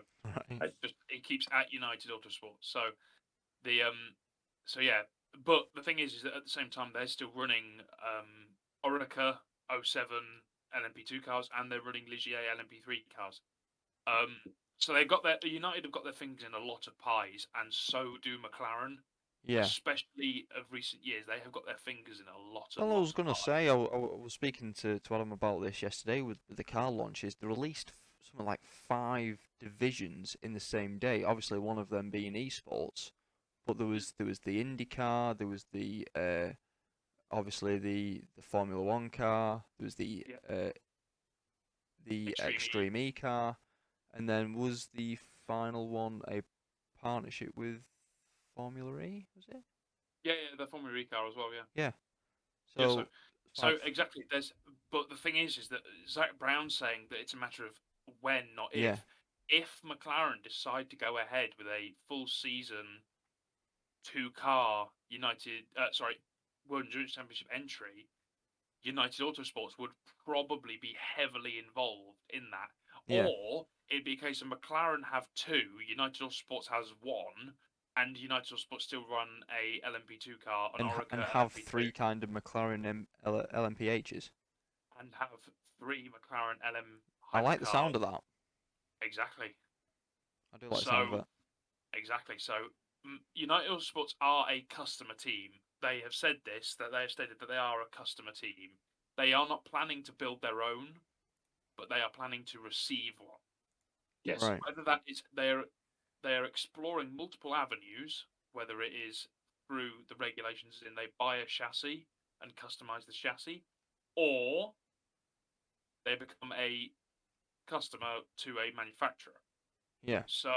Speaker 1: Right.
Speaker 3: it keeps at United Autosport. So the so yeah, but the thing is that at the same time they're still running Orica 07 LMP2 cars, and they're running Ligier LMP3 cars. So they've got United have got their fingers in a lot of pies, and so do McLaren.
Speaker 1: Yeah.
Speaker 3: Especially of recent years, they have got their fingers in a lot
Speaker 1: Well, I was
Speaker 3: of
Speaker 1: going to
Speaker 3: pies.
Speaker 1: say, I was speaking to Adam about this yesterday with the car launches. They released something like 5 divisions in the same day. Obviously, one of them being esports, but there was the IndyCar, there was the obviously the Formula One car, there was
Speaker 3: Yeah,
Speaker 1: the
Speaker 3: Extreme E.
Speaker 1: Extreme E car, and then was the final one a partnership with Formula E? Was it?
Speaker 3: Yeah, the Formula E car as well. Yeah.
Speaker 1: Yeah.
Speaker 3: Yeah, so
Speaker 1: So five.
Speaker 3: exactly. But the thing is that Zach Brown's saying that it's a matter of when, not if.
Speaker 1: Yeah.
Speaker 3: If McLaren decide to go ahead with a full season 2-car World Endurance Championship entry, United Autosports would probably be heavily involved in that.
Speaker 1: Yeah.
Speaker 3: Or it'd be a case of McLaren have 2, United Autosports has 1, and United Autosports still run a LMP2 car, an
Speaker 1: And
Speaker 3: Orica
Speaker 1: have
Speaker 3: LMP2,
Speaker 1: 3 kind of McLaren LMPHs.
Speaker 3: and have 3 McLaren LM
Speaker 1: I like the
Speaker 3: hypercars.
Speaker 1: sound of that.
Speaker 3: Exactly.
Speaker 1: I do like the
Speaker 3: So
Speaker 1: sound of it.
Speaker 3: exactly. So United Autosports are a customer team. They have said this, that they have stated that they are a customer team. They are not planning to build their own, but they are planning to receive one.
Speaker 2: yes.
Speaker 1: Right.
Speaker 3: Whether that is they are exploring multiple avenues, whether it is through the regulations in they buy a chassis and customize the chassis, or they become a customer to a manufacturer.
Speaker 1: Yeah.
Speaker 3: So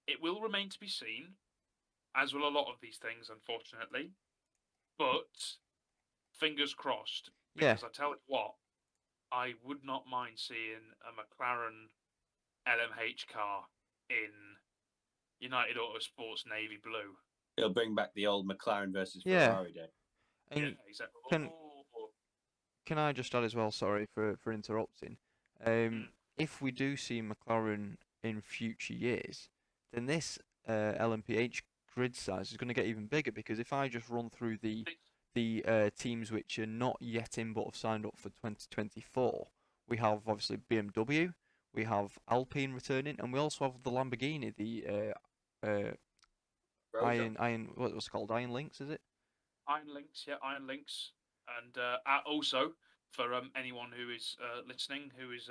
Speaker 3: it will remain to be seen, as will a lot of these things, unfortunately. But fingers crossed,
Speaker 1: Yeah.
Speaker 3: because I tell you what, I would not mind seeing a McLaren LMH car in United Autosports navy blue.
Speaker 2: It'll bring back the old McLaren versus
Speaker 1: Yeah.
Speaker 2: Ferrari day.
Speaker 3: Yeah,
Speaker 1: And
Speaker 3: exactly.
Speaker 1: can can I just add as well, sorry for interrupting. Um,
Speaker 3: Mm.
Speaker 1: if we do see McLaren in future years, then this LMPH grid size is going to get even bigger because if I just run through the teams which are not yet in but have signed up for 2024, we have obviously BMW, we have Alpine returning, and we also have the Lamborghini, the
Speaker 2: Rosa.
Speaker 1: what's it called? Iron Lynx, is it?
Speaker 3: Iron Links, yeah, Iron Links, and also for anyone who is listening, who is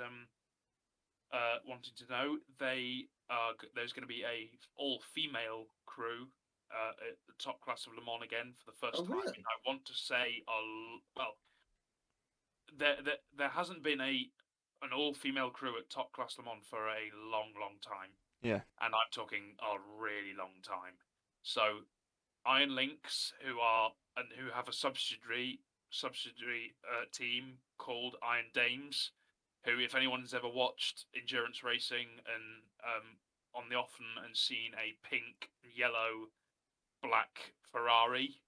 Speaker 3: wanting to know, there's going to be a all-female crew at the top class of Le Mans again for the first
Speaker 2: Oh,
Speaker 3: time.
Speaker 2: really?
Speaker 3: And I want to say, well, there hasn't been an all-female crew at top class Le Mans for a long time,
Speaker 1: Yeah.
Speaker 3: and I'm talking a really long time. So Iron Links, who have a subsidiary team called Iron Dames, who, if anyone's ever watched endurance racing and on the often and seen a pink, yellow, black Ferrari,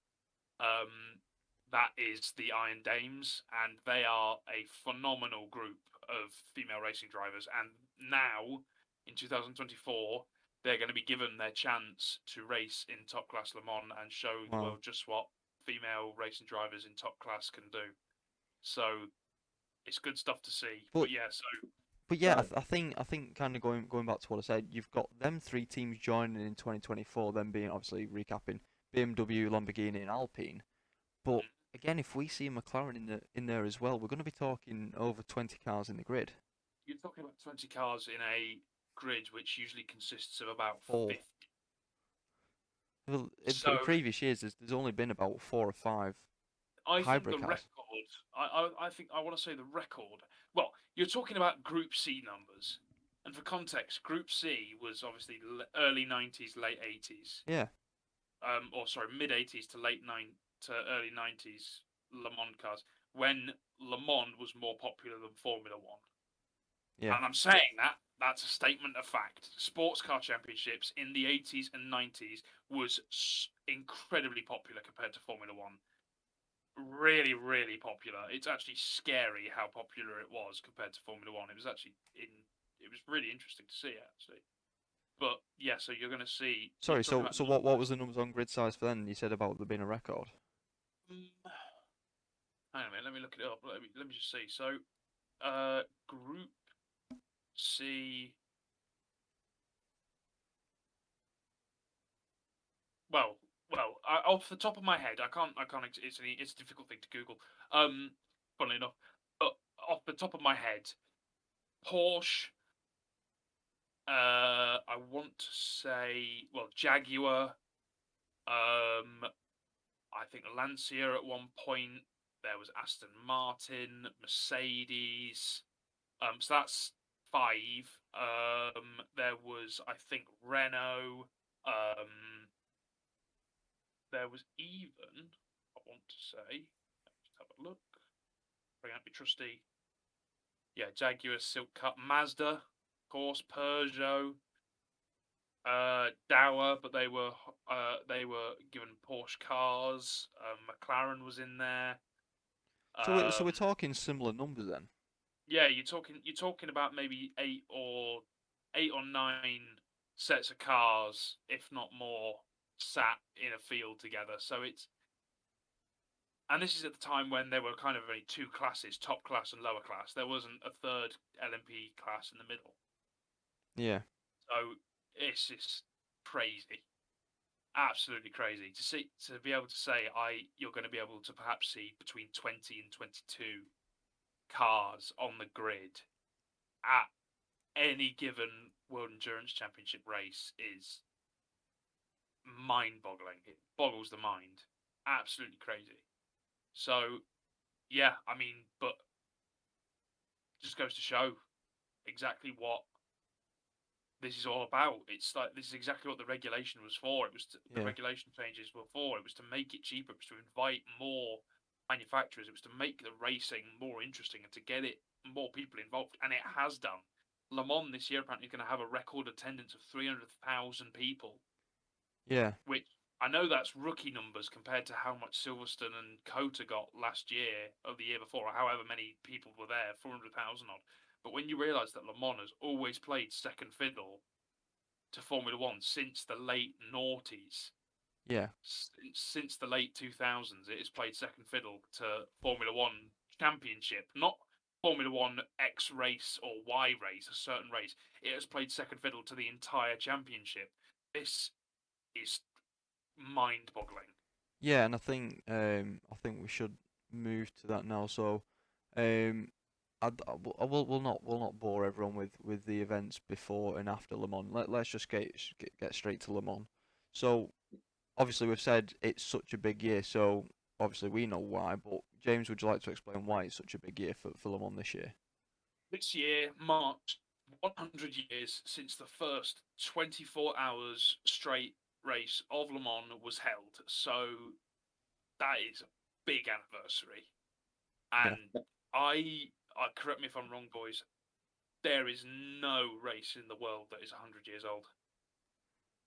Speaker 3: that is the Iron Dames, and they are a phenomenal group of female racing drivers. And now, in 2024, they're going to be given their chance to race in top class Le Mans and show the
Speaker 1: Wow.
Speaker 3: world just what female racing drivers in top class can do. So it's good stuff to see. But yeah,
Speaker 1: But yeah,
Speaker 2: Right.
Speaker 1: I think kind of going back to what I said, you've got them 3 teams joining in 2024, them being obviously recapping BMW, Lamborghini, and Alpine. But again, if we see McLaren in there as well, we're going to be talking over 20 cars in the grid.
Speaker 3: you're talking about 20 cars in a grid which usually consists of about
Speaker 1: 4.
Speaker 3: 50.
Speaker 1: Well,
Speaker 3: So
Speaker 1: in previous years, there's only been about 4 or 5
Speaker 3: I think
Speaker 1: hybrid
Speaker 3: the
Speaker 1: cars.
Speaker 3: record, I think I want to say the record. Well, you're talking about Group C numbers, and for context, Group C was obviously early 90s, late 80s,
Speaker 1: Yeah,
Speaker 3: or sorry, mid 80s to early 90s Le Mans cars, when Le Mans was more popular than Formula One.
Speaker 1: yeah,
Speaker 3: And I'm saying that's a statement of fact. Sports car championships in the 80s and 90s was incredibly popular compared to Formula One. Really popular. It's actually scary how popular it was compared to Formula One. It was actually really interesting to see actually. But yeah, so you're going to see.
Speaker 1: Sorry,
Speaker 3: you're talking
Speaker 1: so
Speaker 3: about
Speaker 1: so what was the numbers on grid size for then? You said about there being a record.
Speaker 3: Hang on a minute, let me look it up. Let me just see. So, Group C. Off the top of my head, I can't. It's a difficult thing to Google. Funnily enough, but off the top of my head, Porsche. I want to say, well, Jaguar. I think Lancia at one point. There was Aston Martin, Mercedes. So that's 5. There was, I think, Renault. There was even, I want to say, let's just have a look. Bring out my trusty. Yeah, Jaguar, Silk Cut, Mazda, of course, Peugeot, Dower, but they were given Porsche cars. McLaren was in there.
Speaker 1: So we're talking similar numbers then.
Speaker 3: Yeah, you're talking about maybe 8 or 9 sets of cars, if not more, sat in a field together. So and this is at the time when there were kind of only 2 classes, top class and lower class. There wasn't a third LMP class in the middle.
Speaker 1: Yeah.
Speaker 3: So it's just crazy, absolutely crazy to be able to say you're going to be able to perhaps see between 20 and 22 cars on the grid at any given World Endurance Championship race is mind-boggling. It boggles the mind. Absolutely crazy. So, yeah, I mean, but just goes to show exactly what this is all about. It's like this is exactly what the regulation was for. The regulation changes were for. It was to make it cheaper. It was to invite more manufacturers. It was to make the racing more interesting and to get it more people involved. And it has done. Le Mans this year apparently is going to have a record attendance of 300,000 people.
Speaker 1: Yeah.
Speaker 3: Which I know that's rookie numbers compared to how much Silverstone and Cota got last year or the year before, or however many people were there, 400,000 odd. But when you realise that Le Mans has always played second fiddle to Formula One since the late noughties,
Speaker 1: Yeah.
Speaker 3: since the late 2000s, it has played second fiddle to Formula One Championship, not Formula One X race or Y race, a certain race. It has played second fiddle to the entire championship. This is mind-boggling.
Speaker 1: Yeah, and I think we should move to that now. So, we'll not bore everyone with the events before and after Le Mans. Let's just get straight to Le Mans. So, obviously we've said it's such a big year. So obviously we know why. But James, would you like to explain why it's such a big year for Le Mans this year?
Speaker 3: This year marked 100 years since the first 24 hours straight race of Le Mans was held. So that is a big anniversary. And correct me if I'm wrong, boys, there is no race in the world that is 100 years old.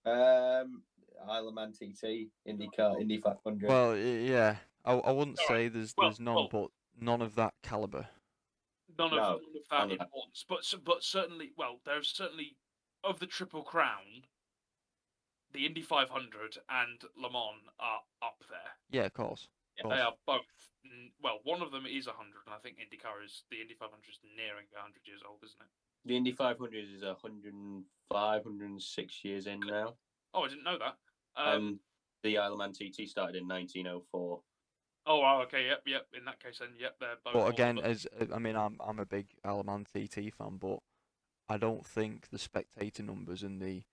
Speaker 2: Isle of Man TT, IndyCar, Indy 500.
Speaker 1: Well, yeah, I wouldn't say there's none, but none of that caliber.
Speaker 3: None of that importance, but certainly, there's certainly of the Triple Crown, the Indy 500 and Le Mans are up there.
Speaker 1: Yeah, of course.
Speaker 3: They are both. Well, one of them is 100, and I think the Indy 500 is nearing 100 years old, isn't it?
Speaker 2: The Indy 500 is 105, 106 years in now.
Speaker 3: Oh, I didn't know that.
Speaker 2: And the Isle of Man TT started in 1904.
Speaker 3: Oh, wow, okay, yep. In that case, then, yep, they're both.
Speaker 1: But again, I'm a big Isle of Man TT fan, but I don't think the spectator numbers and the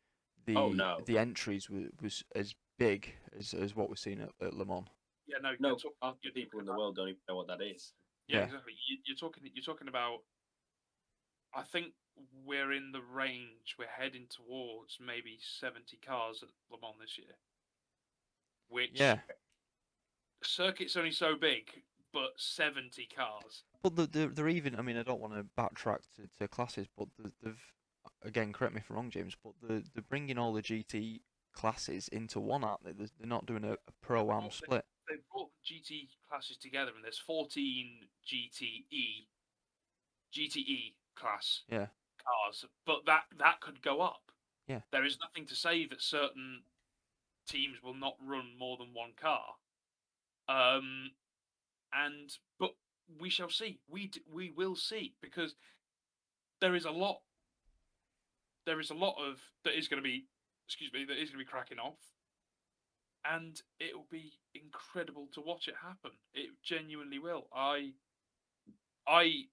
Speaker 1: entries was as big as what we're seeing at Le Mans.
Speaker 3: Yeah,
Speaker 2: no. Half the people in the world don't even know what that is.
Speaker 3: Yeah, exactly. You're talking about. I think we're in the range. We're heading towards maybe 70 cars at Le Mans this year. Which circuit's only so big, but 70 cars.
Speaker 1: But they're even. I mean, I don't want to backtrack to classes, but they've again, correct me if I'm wrong, James, but they're bringing all the GT classes into one, aren't they? They're not doing a pro-am split.
Speaker 3: They brought GT classes together, and there's 14 GTE class cars, but that could go up.
Speaker 1: Yeah.
Speaker 3: There is nothing to say that certain teams will not run more than one car. But we shall see. We will see, because there is a lot. There is a lot of that is going to be, that is going to be cracking off, and it will be incredible to watch it happen. It genuinely will. I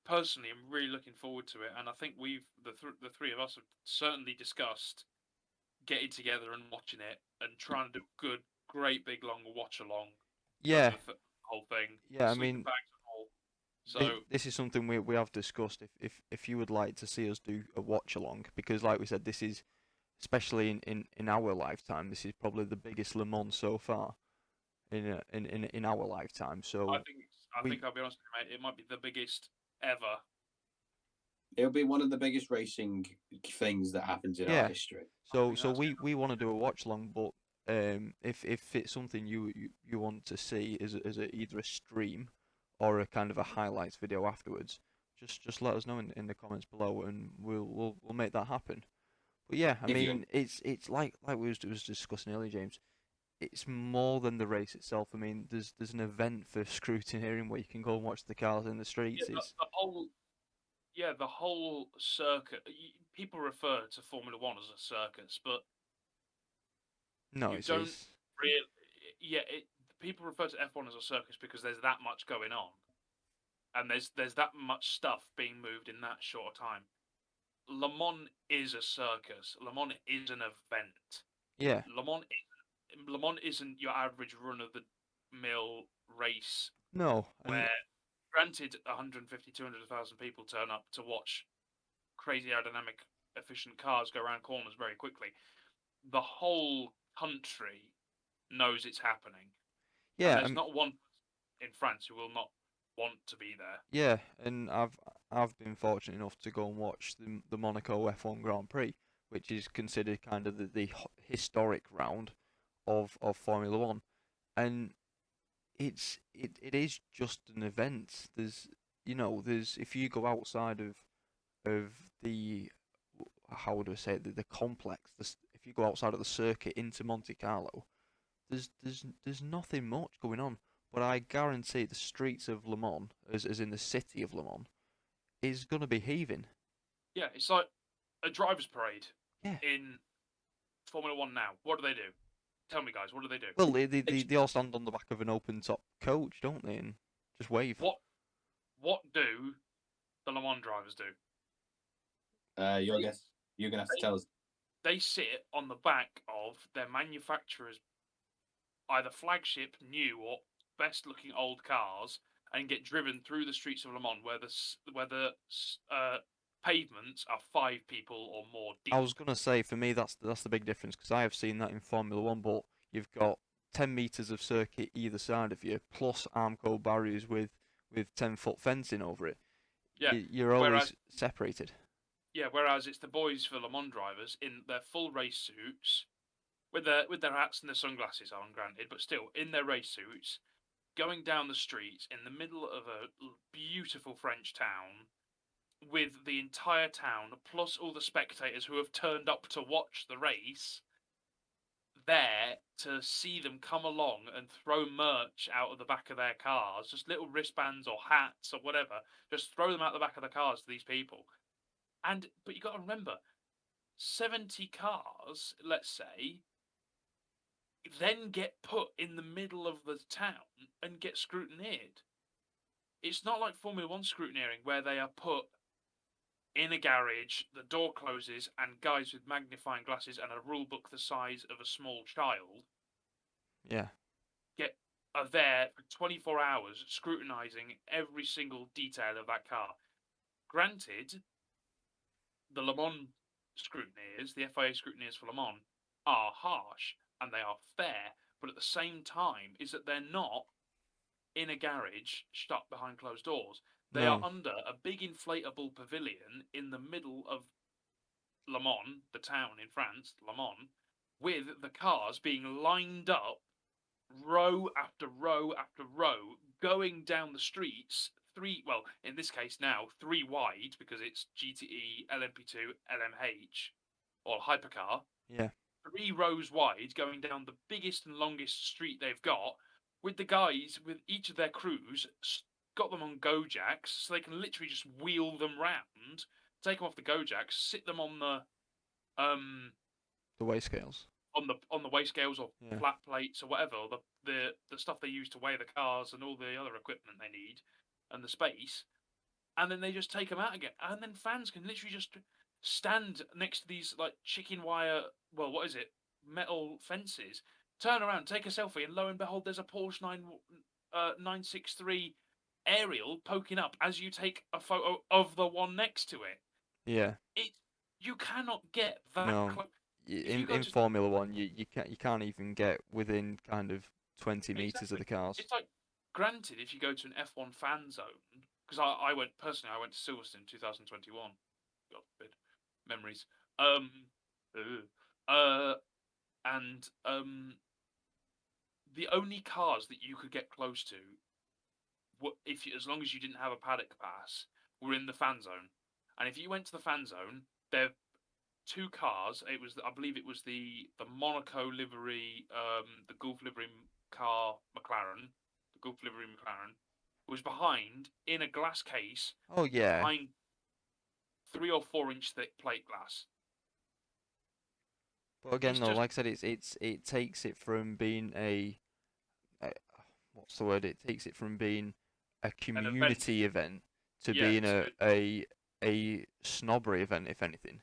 Speaker 3: personally am really looking forward to it, and I think the three of us have certainly discussed getting together and watching it and trying to do a good, great big long watch along
Speaker 1: Yeah,
Speaker 3: of the whole thing.
Speaker 1: yeah. I
Speaker 3: Sleeping
Speaker 1: mean,
Speaker 3: bags and all. So
Speaker 1: this is something we have discussed. If you would like to see us do a watch along, because like we said, this is, especially in our lifetime, this is probably the biggest Le Mans so far in our lifetime. So
Speaker 3: I think I'll be honest with you, mate. It might be the biggest ever.
Speaker 2: It'll be one of the biggest racing things that happens in our history.
Speaker 1: So we want to do a watch along, but if it's something you want to see as either a stream or a kind of a highlights video afterwards, just let us know in the comments below, and we'll make that happen. But yeah, I mean, it's like we was discussing earlier, James. It's more than the race itself. I mean, there's an event for scrutineering where you can go and watch the cars in the streets.
Speaker 3: The whole circuit. People refer to Formula One as a circus, but
Speaker 1: no,
Speaker 3: you don't really. Yeah, people refer to F1 as a circus because there's that much going on, and there's that much stuff being moved in that short time. Le Mans is a circus. Le Mans is an event.
Speaker 1: Yeah.
Speaker 3: Le Mans isn't your average run of the mill race.
Speaker 1: No.
Speaker 3: Where, granted, 150, 200,000 people turn up to watch crazy aerodynamic, efficient cars go around corners very quickly. The whole country knows it's happening.
Speaker 1: Yeah.
Speaker 3: And there's not one in France who will not want to be there.
Speaker 1: Yeah, and I've been fortunate enough to go and watch the Monaco F1 Grand Prix, which is considered kind of the historic round of Formula One, and it is just an event. There's if you go outside of the, how would I say it, the complex, if you go outside of the circuit into Monte Carlo, there's nothing much going on. But I guarantee the streets of Le Mans, as in the city of Le Mans, is going to be heaving.
Speaker 3: Yeah, it's like a driver's parade.
Speaker 1: Yeah.
Speaker 3: In Formula One now. What do they do? Tell me, guys, what do they do?
Speaker 1: Well, they all stand on the back of an open top coach, don't they, and just wave.
Speaker 3: What do the Le Mans drivers do?
Speaker 2: You're going to have to tell us.
Speaker 3: They sit on the back of their manufacturer's either flagship, new, or best-looking old cars, and get driven through the streets of Le Mans, where the pavements are 5 people or more deep.
Speaker 1: I was gonna say, for me, that's the big difference, because I have seen that in Formula One, but you've got 10 meters of circuit either side of you, plus Armco barriers with 10-foot fencing over it.
Speaker 3: Yeah,
Speaker 1: you're always separated.
Speaker 3: Yeah, whereas it's the boys for Le Mans drivers in their full race suits, with their hats and their sunglasses on, granted, but still in their race suits, going down the streets in the middle of a beautiful French town, with the entire town, plus all the spectators who have turned up to watch the race, there to see them come along and throw merch out of the back of their cars, just little wristbands or hats or whatever, just throw them out the back of the cars to these people. But you got to remember, 70 cars, let's say, then get put in the middle of the town and get scrutineered. It's not like Formula One scrutineering, where they are put in a garage, the door closes, and guys with magnifying glasses and a rule book the size of a small child are there for 24 hours scrutinising every single detail of that car. Granted, the Le Mans scrutineers, the FIA scrutineers for Le Mans, are harsh and they are fair, but at the same time is that they're not in a garage shut behind closed doors. They are under a big inflatable pavilion in the middle of Le Mans, the town in France, Le Mans, with the cars being lined up, row after row after row, going down the streets three. Well, in this case now, three wide because it's GTE, LMP2, LMH, or hypercar.
Speaker 1: Yeah.
Speaker 3: 3 rows wide, going down the biggest and longest street they've got, with the guys with each of their crews got them on go jacks, so they can literally just wheel them round, take them off the go jacks, sit them on the
Speaker 1: The weigh scales.
Speaker 3: on the weigh scales or
Speaker 1: Yeah.
Speaker 3: flat plates or whatever, or the stuff they use to weigh the cars and all the other equipment they need, and the space, and then they just take them out again, and then fans can literally just stand next to these like chicken wire, well, what is it, metal fences, turn around, take a selfie, and lo and behold, there's a Porsche 963 aerial poking up as you take a photo of the one next to it.
Speaker 1: Yeah.
Speaker 3: You cannot get that
Speaker 1: No.
Speaker 3: close.
Speaker 1: In Formula One, you can't even get within kind of 20 meters of the cars.
Speaker 3: It's like, granted, if you go to an F1 fan zone, because I went to Silverstone in 2021. God forbid, memories. And the only cars that you could get close to, as long as you didn't have a paddock pass, were in the fan zone. And if you went to the fan zone, there 2 cars. I believe it was the Monaco livery, the Gulf livery car McLaren, the Gulf livery McLaren, was behind in a glass case.
Speaker 1: Oh yeah.
Speaker 3: Behind 3 or 4 inch thick plate glass.
Speaker 1: But again, though, like I said, it takes it from being a what's the word? It takes it from being a community event to being a snobbery event, if anything.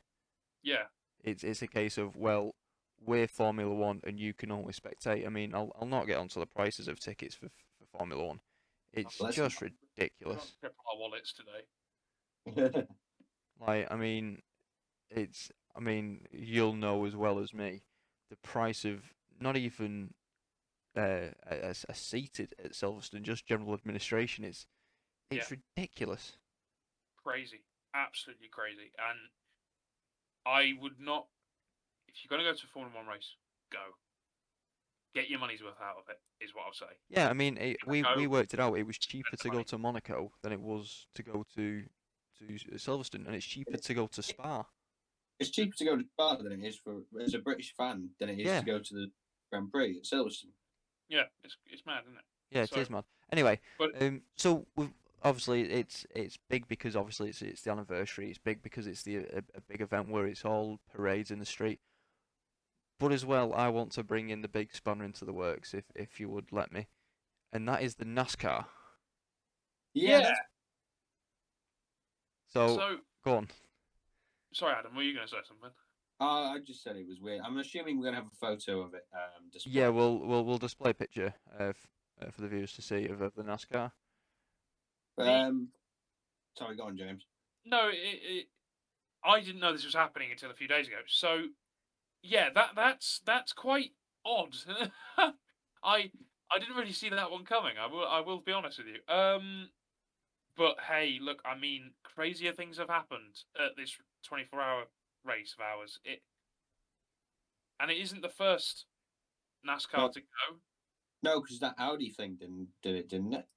Speaker 3: Yeah.
Speaker 1: It's a case of, well, we're Formula One and you can only spectate. I mean, I'll not get onto the prices of tickets for Formula One. It's just ridiculous.
Speaker 3: Our wallets today.
Speaker 1: Like, I mean, you'll know as well as me, the price of not even a seated at Silverstone, just general administration it's ridiculous.
Speaker 3: Crazy, absolutely crazy, and I would not. If you're going to go to a Formula One race, go. Get your money's worth out of it, is what I'll say.
Speaker 1: Yeah, I mean, we worked it out. It was cheaper to go to Monaco than it was to go to Silverstone, and it's cheaper to go to Spa.
Speaker 2: It's cheaper to go to Spa than it is as a British fan than it is to go to the Grand Prix at Silverstone.
Speaker 3: Yeah, it's mad, isn't it?
Speaker 1: Yeah, it is mad. Anyway, so obviously it's big because obviously it's the anniversary. It's big because it's a big event where it's all parades in the street. But as well, I want to bring in the big spanner into the works, if you would let me, and that is the NASCAR.
Speaker 2: Yeah.
Speaker 1: So go on.
Speaker 3: Sorry, Adam, were you going to say something?
Speaker 2: I just said it was weird. I'm assuming we're going to have a photo of it. Displayed.
Speaker 1: Yeah, we'll display a picture for the viewers to see of the NASCAR.
Speaker 2: Sorry, go on, James.
Speaker 3: No, I didn't know this was happening until a few days ago. So, yeah, that's quite odd. I didn't really see that one coming. I will be honest with you. But hey, look, I mean, crazier things have happened at this 24-hour race of ours. It isn't the first NASCAR to go.
Speaker 2: No, because that Audi thing didn't it?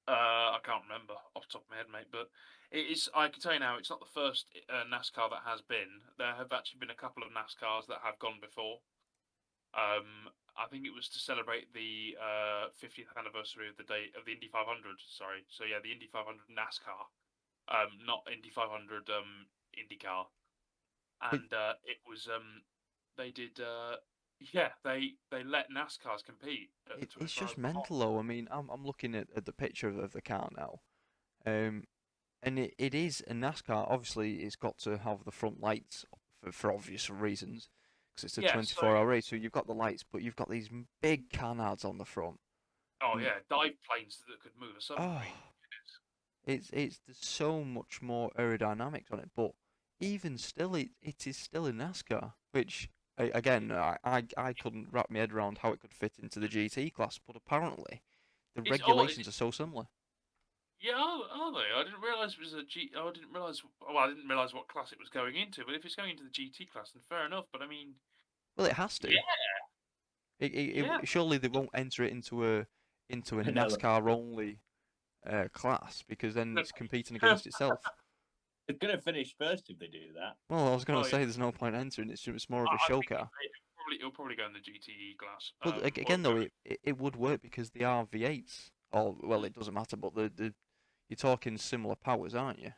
Speaker 3: I can't remember off the top of my head, mate. But it is. I can tell you now, it's not the first NASCAR that has been. There have actually been a couple of NASCARs that have gone before. I think it was to celebrate the 50th anniversary of the day of the Indy 500. Sorry, so yeah, the Indy 500 NASCAR, not Indy 500 IndyCar, and it was they did they let NASCARs compete.
Speaker 1: It's just mental though. I mean, I'm looking at the picture of the car now, and it is a NASCAR. Obviously, it's got to have the front lights for obvious reasons. It's a 24-hour race, so you've got the lights, but you've got these big canards on the front.
Speaker 3: Oh yeah, dive planes that could move a submarine.
Speaker 1: There's so much more aerodynamics on it, but even still, it is still a NASCAR, which again I couldn't wrap my head around how it could fit into the GT class, but apparently the regulations are so similar.
Speaker 3: Yeah, are they? I didn't realise it was a G. I didn't realise. Well, I didn't realise what class it was going into. But if it's going into the GT class, then fair enough. But I mean,
Speaker 1: well, it has to.
Speaker 3: Yeah.
Speaker 1: Surely they won't enter it into a NASCAR only class because then it's competing against itself.
Speaker 2: It's going to finish first if they do that.
Speaker 1: Well, I was going
Speaker 3: Oh,
Speaker 1: to
Speaker 3: yeah.
Speaker 1: say there's no point entering. It's more of
Speaker 3: I
Speaker 1: a show
Speaker 3: think
Speaker 1: car.
Speaker 3: it'll probably go in the GTE class.
Speaker 1: But again, though, it would work because they are V8s. Or well, it doesn't matter. But the you're talking similar powers, aren't you?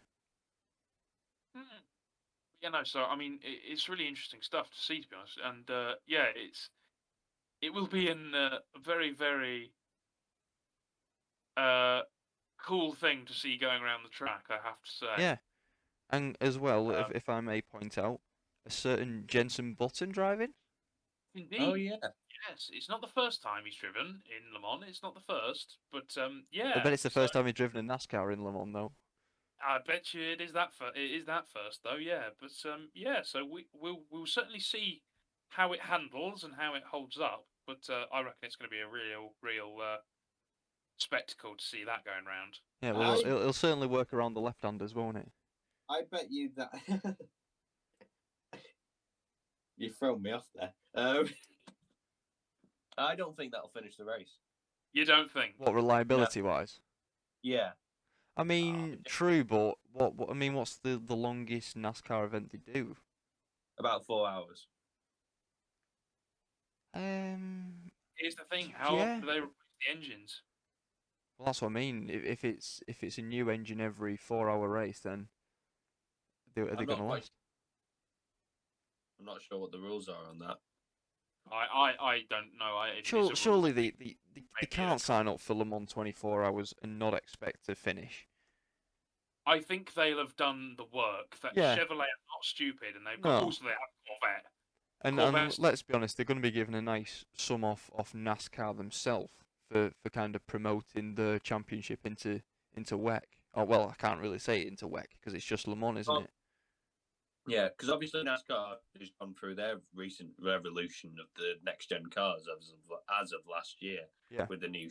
Speaker 3: Yeah, no. So I mean, it's really interesting stuff to see, to be honest. And yeah, it will be a very very cool thing to see going around the track. I have to say.
Speaker 1: Yeah, and as well,
Speaker 3: Um,
Speaker 1: if I may point out, a certain Jensen Button driving.
Speaker 3: Indeed.
Speaker 2: Oh yeah.
Speaker 3: Yes, it's not the first time he's driven in Le Mans. It's not the first, but yeah.
Speaker 1: I bet it's the
Speaker 3: so
Speaker 1: first time he's driven a NASCAR in Le Mans, though.
Speaker 3: I bet you it is that. It is that first, though. Yeah, but yeah. So we'll certainly see how it handles and how it holds up. But I reckon it's going to be a real spectacle to see that going round.
Speaker 1: Yeah, well, it'll certainly work around the left-handers, won't it?
Speaker 2: I bet you that you've thrown me off there. I don't think that'll finish the race.
Speaker 3: You don't think?
Speaker 1: What reliability-wise?
Speaker 2: Yeah.
Speaker 1: I mean, true, but what I mean, what's the longest NASCAR event they do?
Speaker 2: About 4 hours.
Speaker 3: Here's the thing: how
Speaker 1: Yeah.
Speaker 3: often do they replace the engines?
Speaker 1: Well, that's what I mean. If it's a new engine every 4-hour race, then are they
Speaker 2: I'm
Speaker 1: going to
Speaker 2: not quite-
Speaker 1: last?
Speaker 2: I'm not sure what the rules are on that.
Speaker 3: I don't know.
Speaker 1: Surely they
Speaker 3: Maybe
Speaker 1: can't sign up for Le Mans 24 hours and not expect to finish.
Speaker 3: I think they'll have done the work. That
Speaker 1: Yeah.
Speaker 3: Chevrolet are not stupid, and they've got
Speaker 1: No.
Speaker 3: also they have Corvette.
Speaker 1: And
Speaker 3: Corvettes-
Speaker 1: let's be honest, they're going to be given a nice sum off NASCAR themselves for kind of promoting the championship into WEC. Oh well, I can't really say it into WEC because it's just Le Mans, isn't
Speaker 2: Well,
Speaker 1: it?
Speaker 2: Yeah, because obviously NASCAR has gone through their recent revolution of the next gen cars as of last year.
Speaker 1: Yeah.
Speaker 2: With the new.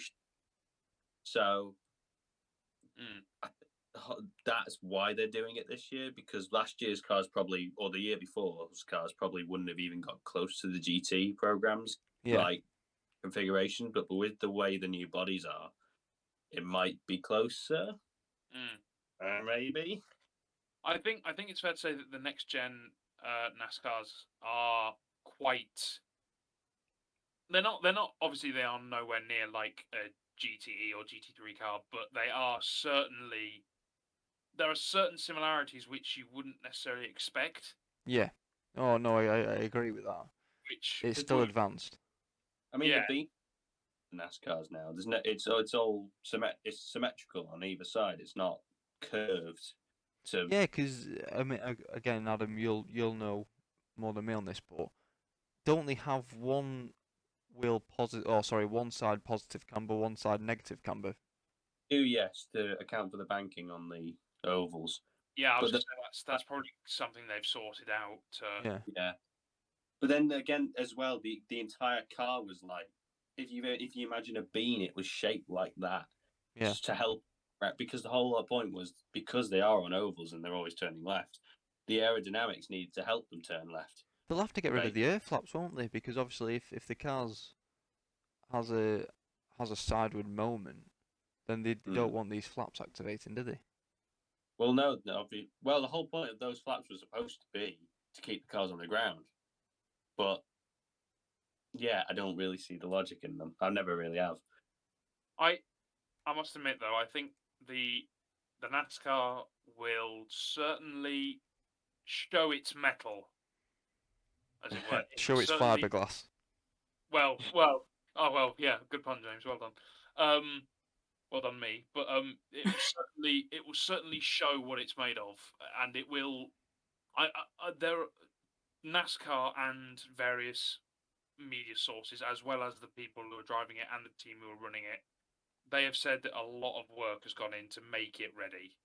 Speaker 2: So that's why they're doing it this year, because last year's cars probably, or the year before's cars probably wouldn't have even got close to the GT programs,
Speaker 1: Yeah.
Speaker 2: like configuration. But with the way the new bodies are, it might be closer. Maybe.
Speaker 3: I think it's fair to say that the next gen NASCARs are quite. They're not obviously they are nowhere near like a GTE or GT3 car, but they are certainly. There are certain similarities which you wouldn't necessarily expect.
Speaker 1: Yeah. Oh no, I agree with that.
Speaker 3: Which
Speaker 1: It's still advanced.
Speaker 2: I mean,
Speaker 3: Yeah.
Speaker 2: the NASCARs now. There's no. It's all it's symmetrical on either side. It's not curved.
Speaker 1: Yeah, because I mean, again, Adam, you'll know more than me on this, but don't they have one side positive camber, one side negative camber?
Speaker 2: Yes, to account for the banking on the ovals.
Speaker 3: Yeah, I was gonna say that's probably something they've sorted out.
Speaker 1: Yeah.
Speaker 2: But then again, as well, the entire car was like, if you imagine a bean, it was shaped like that.
Speaker 1: Yeah.
Speaker 2: Just to help, right? Because the whole point was because they are on ovals and they're always turning left. The aerodynamics need to help them turn left.
Speaker 1: They'll have to get rid of the air flaps, won't they? Because obviously, if the car's has a sideward moment, then they don't want these flaps activating, do they?
Speaker 2: Well, no. Well, the whole point of those flaps was supposed to be to keep the cars on the ground. But yeah, I don't really see the logic in them. I never really have.
Speaker 3: I must admit though, I think the NASCAR will certainly show its metal, as it were.
Speaker 1: Show its fiberglass.
Speaker 3: Well, yeah, good pun, James. Well done. Well done, me. But it will certainly show what it's made of, and it will. NASCAR and various media sources, as well as the people who are driving it and the team who are running it, they have said that a lot of work has gone in to make it ready.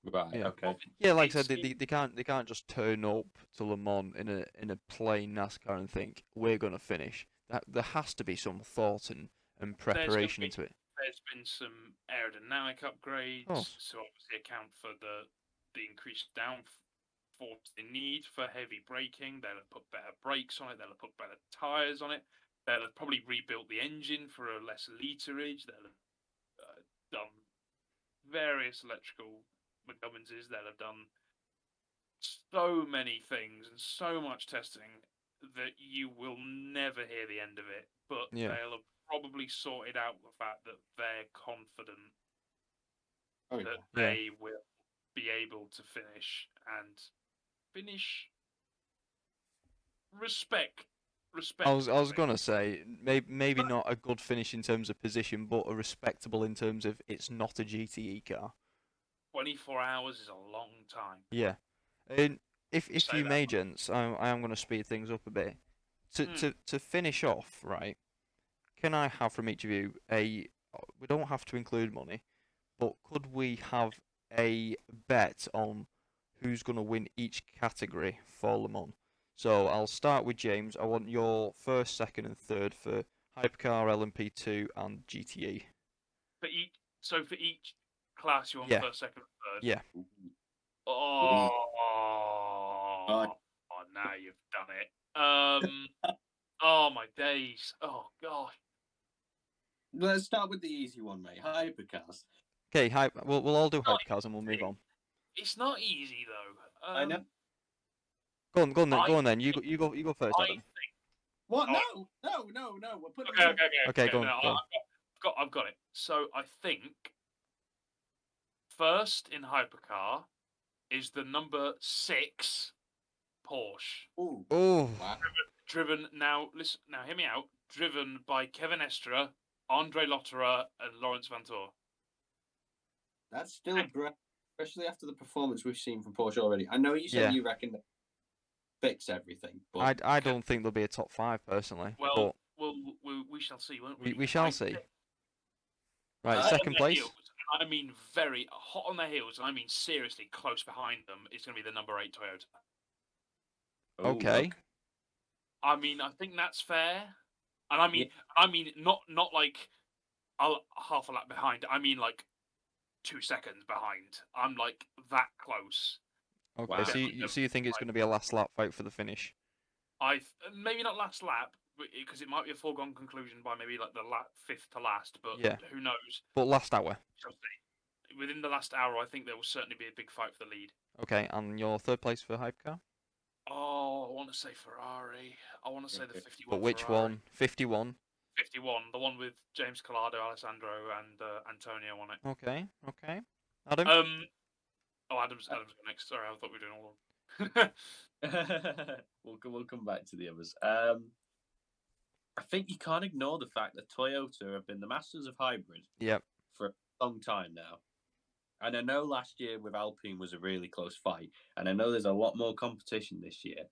Speaker 2: Right.
Speaker 1: Yeah.
Speaker 2: Okay.
Speaker 1: Yeah, like I said, they can't just turn up to Le Mans in a plain NASCAR and think we're gonna finish. There has to be some thought and preparation into it.
Speaker 3: There's been some aerodynamic upgrades to obviously account for the increased downforce they need for heavy braking. They'll have put better brakes on it. They'll have put better tyres on it. They'll have probably rebuilt the engine for a less literage. They'll have done various electrical McGovernses that have done so many things and so much testing that you will never hear the end of it. But
Speaker 1: Yeah.
Speaker 3: they'll have probably sorted out the fact that they're confident that
Speaker 1: Yeah.
Speaker 3: they will be able to finish respect.
Speaker 1: I was gonna say maybe not a good finish in terms of position, but a respectable in terms of it's not a GTE car.
Speaker 3: 24 hours is a long time.
Speaker 1: Yeah. And if
Speaker 3: Say
Speaker 1: you
Speaker 3: that
Speaker 1: may,
Speaker 3: much.
Speaker 1: gents, I am gonna speed things up a bit. To finish off, right? Can I have from each of you a? We don't have to include money, but could we have a bet on who's gonna win each category for Le Mans? So I'll start with James. I want your first, second, and third for Hypercar, LMP2, and GTE.
Speaker 3: For each class, you want
Speaker 1: Yeah.
Speaker 3: first, second, third.
Speaker 1: Yeah.
Speaker 3: Oh, now you've done it. Oh my days. Oh gosh.
Speaker 2: Let's start with the easy one, mate. Hypercars.
Speaker 1: Okay, we'll all do Hypercars and we'll move on.
Speaker 3: It's not easy though.
Speaker 2: I know.
Speaker 1: Go on then. You go first,
Speaker 3: I
Speaker 1: Adam.
Speaker 3: think.
Speaker 2: What?
Speaker 3: Oh.
Speaker 2: No. We're putting
Speaker 1: Okay, go on.
Speaker 3: No,
Speaker 1: Go on.
Speaker 3: I've got it. So I think first in Hypercar is the number 6 Porsche.
Speaker 2: Ooh.
Speaker 1: Oh.
Speaker 2: Wow.
Speaker 3: Driven now. Listen now. Hear me out. Driven by Kevin Estra, Andre Lotterer, and Lawrence Vantour.
Speaker 2: That's still great, especially after the performance we've seen from Porsche already. I know you said you reckon they fix everything, but
Speaker 1: I don't think there'll be a top 5 personally.
Speaker 3: Well, we shall see, won't we?
Speaker 1: We shall see. Right,
Speaker 3: hot
Speaker 1: second
Speaker 3: on their
Speaker 1: place.
Speaker 3: heels, I mean, very hot on their heels, and I mean seriously close behind them. It's going to be the number 8 Toyota.
Speaker 1: Okay.
Speaker 2: look.
Speaker 3: I mean, I think that's fair, and I mean, not like half a lap behind. I mean, like 2 seconds behind. I'm like that close.
Speaker 1: Okay,
Speaker 2: Wow.
Speaker 1: so you think it's going to be a last lap fight for the finish?
Speaker 3: Maybe not last lap, because it might be a foregone conclusion by maybe like the 5th to last. But
Speaker 1: Yeah.
Speaker 3: who knows?
Speaker 1: But last hour.
Speaker 3: Shall see. Within the last hour, I think there will certainly be a big fight for the lead.
Speaker 1: Okay, and your third place for Hypercar?
Speaker 3: Oh, I want to say Ferrari. I want to say the 51.
Speaker 1: But which
Speaker 3: Ferrari.
Speaker 1: one? 51.
Speaker 3: 51, the one with James Collado, Alessandro, and Antonio on it.
Speaker 1: Okay. Adam?
Speaker 3: Adam's going next. Sorry, I thought we were doing all of them.
Speaker 2: We'll come back to the others. I think you can't ignore the fact that Toyota have been the masters of hybrid for a long time now. And I know last year with Alpine was a really close fight, and I know there's a lot more competition this year,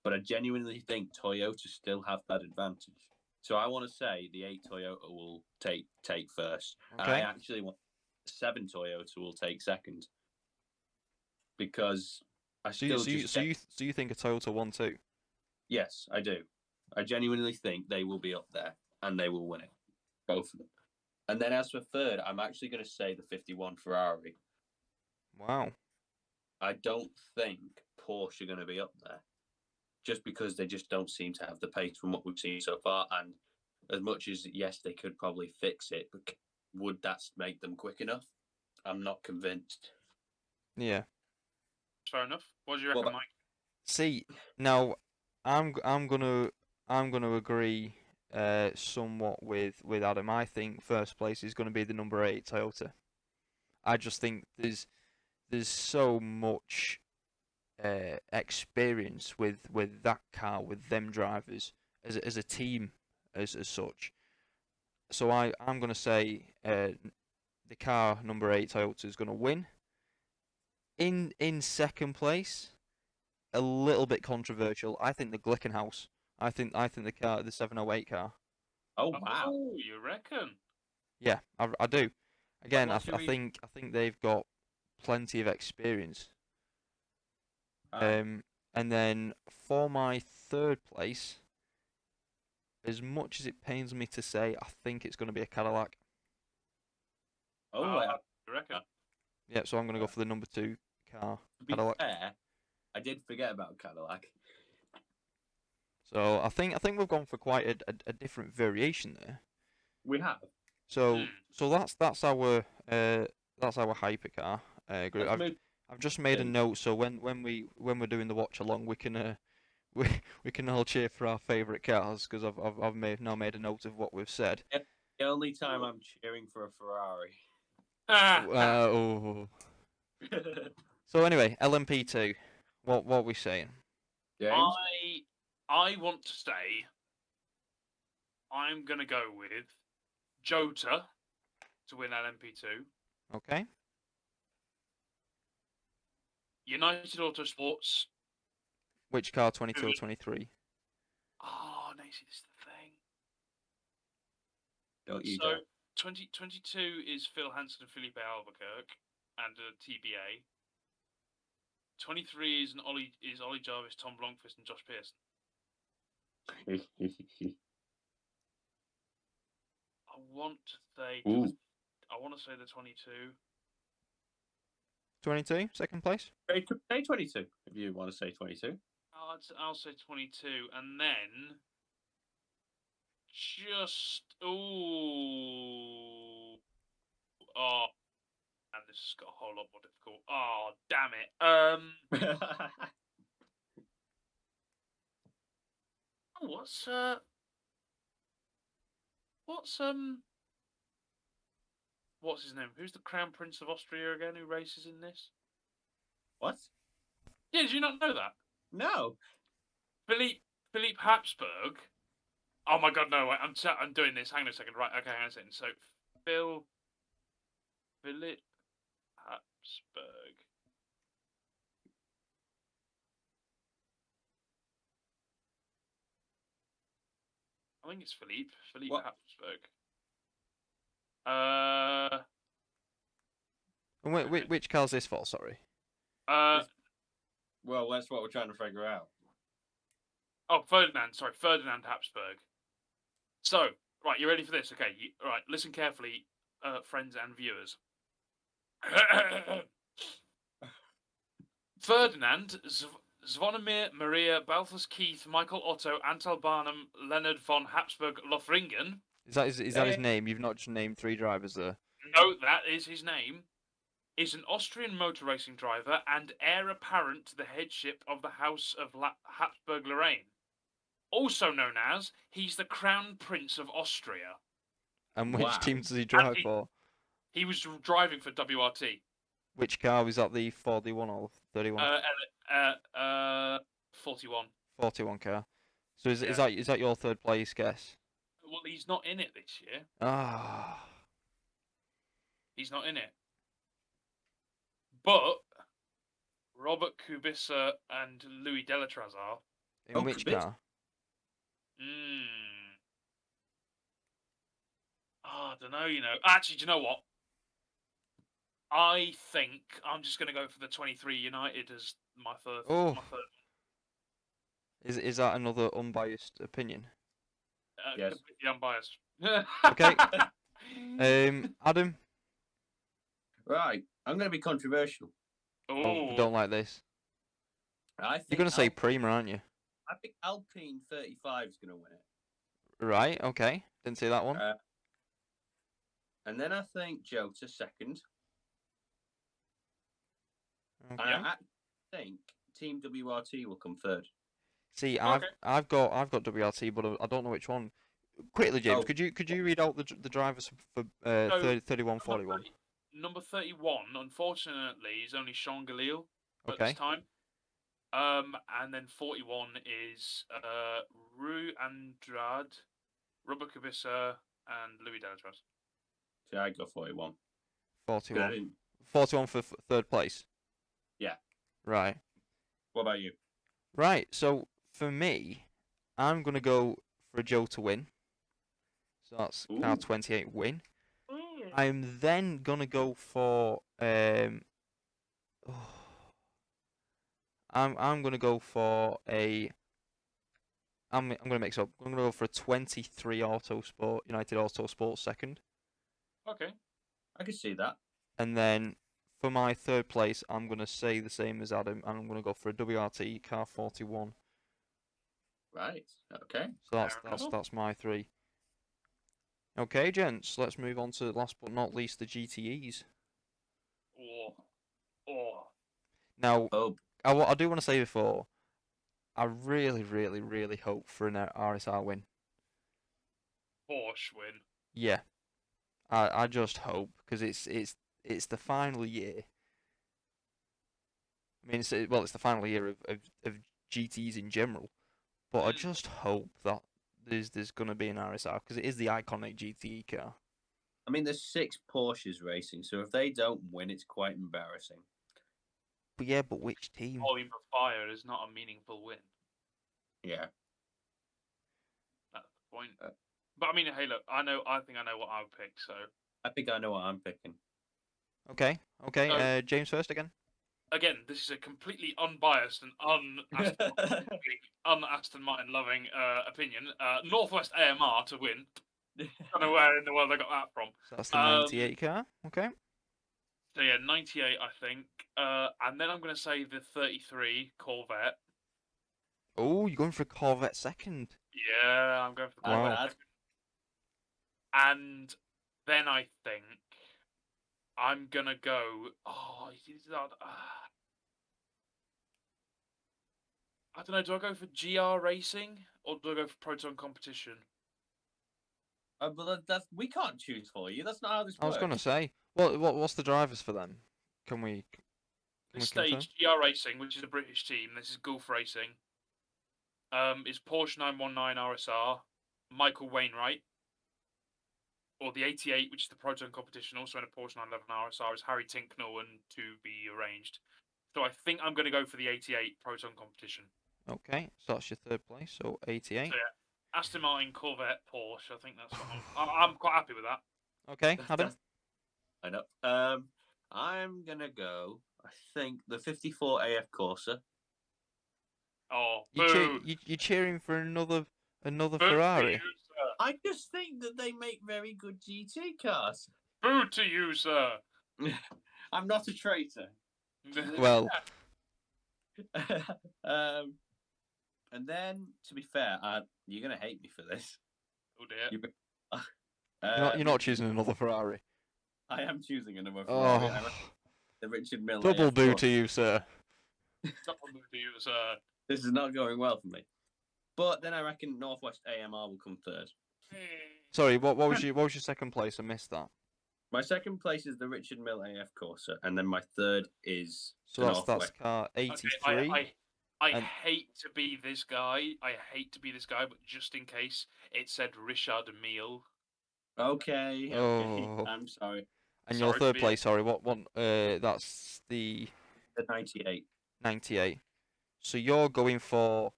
Speaker 2: but I genuinely think Toyota still have that advantage. So I want to say the 8 Toyota will take first, and I actually want 7 Toyota will take second, because I still
Speaker 1: So you think a Toyota 1-2?
Speaker 2: Yes, I do. I genuinely think they will be up there and they will win it, both of them. And then as for third, I'm actually going to say the 51 Ferrari.
Speaker 1: Wow.
Speaker 2: I don't think Porsche are going to be up there, just because they just don't seem to have the pace from what we've seen so far. And as much as, yes, they could probably fix it, but would that make them quick enough? I'm not convinced.
Speaker 1: Yeah.
Speaker 3: Fair enough. What do you reckon, Mike?
Speaker 1: See, now I'm gonna agree somewhat with Adam. I think first place is going to be the number 8 Toyota. I just think there's so much experience with that car, with them drivers as a team as such. So I'm going to say the car number 8 Toyota is going to win. In second place, a little bit controversial. I think the Glickenhaus. I think the 708 car.
Speaker 2: Oh wow!
Speaker 3: Oh, you reckon?
Speaker 1: Yeah, I do. Again, I
Speaker 2: What should we-
Speaker 1: think they've got plenty of experience. And then for my third place, as much as it pains me to say, I think it's going to be a Cadillac.
Speaker 3: You reckon?
Speaker 1: Yeah, so I'm going to go for the number 2 car,
Speaker 2: To be
Speaker 1: Cadillac.
Speaker 2: fair, I did forget about Cadillac.
Speaker 1: So I think we've gone for quite a different variation there.
Speaker 2: We have.
Speaker 1: So that's our that's our hypercar group.
Speaker 2: Let's move.
Speaker 1: I've just made a note, so when we're doing the watch along, we can we can all cheer for our favourite cars because I've now made a note of what we've said.
Speaker 2: The only time I'm cheering for a Ferrari.
Speaker 1: Oh. So anyway, LMP2, what are we saying?
Speaker 2: James?
Speaker 3: I want to say I'm gonna go with Jota to win LMP2.
Speaker 1: Okay.
Speaker 3: United Autosports.
Speaker 1: Which car, 22 or 23?
Speaker 3: Oh, no, see, this is the thing.
Speaker 2: Don't you
Speaker 3: So,
Speaker 2: dare.
Speaker 3: 2022 is Phil Hansen and Felipe Albuquerque and a TBA. 23 is Ollie Jarvis, Tom Blomqvist, and Josh Pearson. I want to say.
Speaker 2: Ooh.
Speaker 3: I want to say the 22.
Speaker 1: 22, second place?
Speaker 2: Say 22, if you want to say 22.
Speaker 3: I'll say 22, and then just oh, and this has got a whole lot more difficult. Oh, damn it. What's his name? Who's the Crown Prince of Austria again? Who races in this?
Speaker 2: What?
Speaker 3: Yeah, did you not know that?
Speaker 2: No.
Speaker 3: Philippe Habsburg. Oh my God, no! Wait, I'm doing this. Hang on a second. Right, okay, hang on a second. So Philippe Habsburg. I think it's Philippe
Speaker 2: What?
Speaker 3: Habsburg.
Speaker 1: And which car's this for, sorry?
Speaker 2: Well, that's what we're trying to figure out.
Speaker 3: Oh, Ferdinand Habsburg. So, right, you ready for this? Okay, right, listen carefully, friends and viewers. Ferdinand, Zvonimir, Maria, Balthus Keith, Michael Otto, Antal Barnum, Leonard von Habsburg Lothringen.
Speaker 1: Is that his name? You've not just named 3 drivers there.
Speaker 3: No, that is his name. Is an Austrian motor racing driver and heir apparent to the headship of the House of Habsburg-Lorraine. Also known as, he's the Crown Prince of Austria.
Speaker 1: And which team does he drive for?
Speaker 3: He was driving for WRT.
Speaker 1: Which car was that, the 41 or 31?
Speaker 3: 41.
Speaker 1: 41 car. So is
Speaker 3: Yeah.
Speaker 1: that your third place guess?
Speaker 3: Well, he's not in it this year.
Speaker 1: Ah.
Speaker 3: He's not in it. But Robert Kubica and Louis Delatraz are.
Speaker 1: In which car?
Speaker 3: I don't know, Actually, do you know what? I think I'm just going to go for the 23 United as my third.
Speaker 1: Oh. Is that another unbiased opinion?
Speaker 2: Yes.
Speaker 3: Completely unbiased.
Speaker 1: Okay. Adam?
Speaker 2: Right. I'm going to be controversial.
Speaker 1: Oh, I don't like this. You're going to say Prima, aren't you?
Speaker 2: I think Alpine 35 is going to win it.
Speaker 1: Right, okay. Didn't see that one.
Speaker 2: And then I think Jota second.
Speaker 1: Okay.
Speaker 2: And I think Team WRT will come third.
Speaker 1: See, I've got WRT, but I don't know which one. Quickly, James, could you read out the drivers for 31, 41?
Speaker 3: Number 31, unfortunately, is only Sean Galil at
Speaker 1: Okay.
Speaker 3: this time. And then 41 is Rue Andrade, Robert Kubica, and Louis Delatraz.
Speaker 2: So I go 41.
Speaker 1: 41. 41 for third place?
Speaker 2: Yeah.
Speaker 1: Right.
Speaker 2: What about you?
Speaker 1: Right, so for me, I'm going to go for a Joe to win. So that's car 28 win. I'm then going to go for... I'm going to go for a... I'm going to mix up. I'm going to go for a 23 United Autosport second.
Speaker 3: Okay.
Speaker 2: I can see that.
Speaker 1: And then for my third place, I'm going to say the same as Adam, and I'm going to go for a WRT car 41.
Speaker 2: Right. Okay.
Speaker 1: So that's my 3. Okay, gents, let's move on to last but not least the GTEs.
Speaker 3: Oh,
Speaker 1: Now,
Speaker 2: Oh,
Speaker 1: I do want to say before, I really, really, really hope for an RSR win.
Speaker 3: Porsche win.
Speaker 1: Yeah, I just hope because it's the final year. I mean, it's the final year of GTs in general, but I
Speaker 3: Mm.
Speaker 1: just hope that there's gonna be an RSR because it is the iconic GTE car.
Speaker 2: I mean, there's 6 Porsches racing, so if they don't win, it's quite embarrassing.
Speaker 1: But yeah, but which team?
Speaker 3: Volume of fire is not a meaningful win.
Speaker 2: Yeah.
Speaker 3: That's the point.
Speaker 2: Uh,
Speaker 3: But I mean, hey, look, I think I know what I would pick. So
Speaker 2: I think I know what I'm picking.
Speaker 1: Okay, okay.
Speaker 3: So-
Speaker 1: James first again.
Speaker 3: again, this is a completely unbiased and un-Aston Martin loving opinion. Northwest AMR to win. I don't know where in the world I got that from.
Speaker 1: So that's the 98 car. Okay.
Speaker 3: So yeah, 98, I think. And then I'm going to say the 33 Corvette.
Speaker 1: Oh, you're going for a Corvette second.
Speaker 3: Yeah, I'm going for the
Speaker 1: Wow.
Speaker 3: Corvette. And then I think I'm going to go. Oh, I don't know. Do I go for GR Racing or do I go for Proton Competition?
Speaker 2: But we can't choose for you. That's not how this
Speaker 1: I was
Speaker 2: works.
Speaker 1: gonna say, what's the drivers for them? Can we
Speaker 3: This
Speaker 1: confirm?
Speaker 3: stage, GR Racing, which is a British team, this is Gulf Racing, is Porsche 919 RSR, Michael Wainwright, or the 88, which is the Proton Competition, also in a Porsche 911 RSR, is Harry Tinknell and to be arranged. So I think I'm going to go for the 88 Proton Competition.
Speaker 1: Okay, so that's your third place. So 88.
Speaker 3: So yeah, Aston Martin, Corvette, Porsche. I think that's what I'm quite happy with that.
Speaker 1: Okay, Adam.
Speaker 2: I know. I'm gonna go. I think the 54 AF Corsa.
Speaker 3: Oh,
Speaker 1: You're cheering for another
Speaker 3: boo
Speaker 1: Ferrari.
Speaker 3: to you, sir.
Speaker 2: I just think that they make very good GT cars.
Speaker 3: Boo to you, sir.
Speaker 2: I'm not a traitor.
Speaker 1: Well,
Speaker 2: And then, to be fair, you're gonna hate me for this.
Speaker 3: Oh dear.
Speaker 1: you're not choosing another Ferrari.
Speaker 2: I am choosing another Ferrari.
Speaker 1: Oh,
Speaker 2: The Richard Mille.
Speaker 1: double
Speaker 2: AF
Speaker 1: boo
Speaker 2: Corsa.
Speaker 1: to you, sir.
Speaker 3: Double boo to you, sir.
Speaker 2: This is not going well for me. But then I reckon Northwest AMR will come third.
Speaker 1: Sorry, what was your second place? I missed that.
Speaker 2: My second place is the Richard Mille AF Corsa, and then my third is
Speaker 1: So
Speaker 2: the
Speaker 1: that's
Speaker 2: Northwest.
Speaker 1: car 83.
Speaker 3: I
Speaker 1: And-
Speaker 3: hate to be this guy. But just in case, it said Richard Mille.
Speaker 2: Okay.
Speaker 1: Oh.
Speaker 2: I'm sorry.
Speaker 1: And
Speaker 3: Sorry
Speaker 1: your
Speaker 3: to
Speaker 1: third
Speaker 3: be-
Speaker 1: place, sorry, what one? That's the
Speaker 2: The 98.
Speaker 1: 98. So you're going for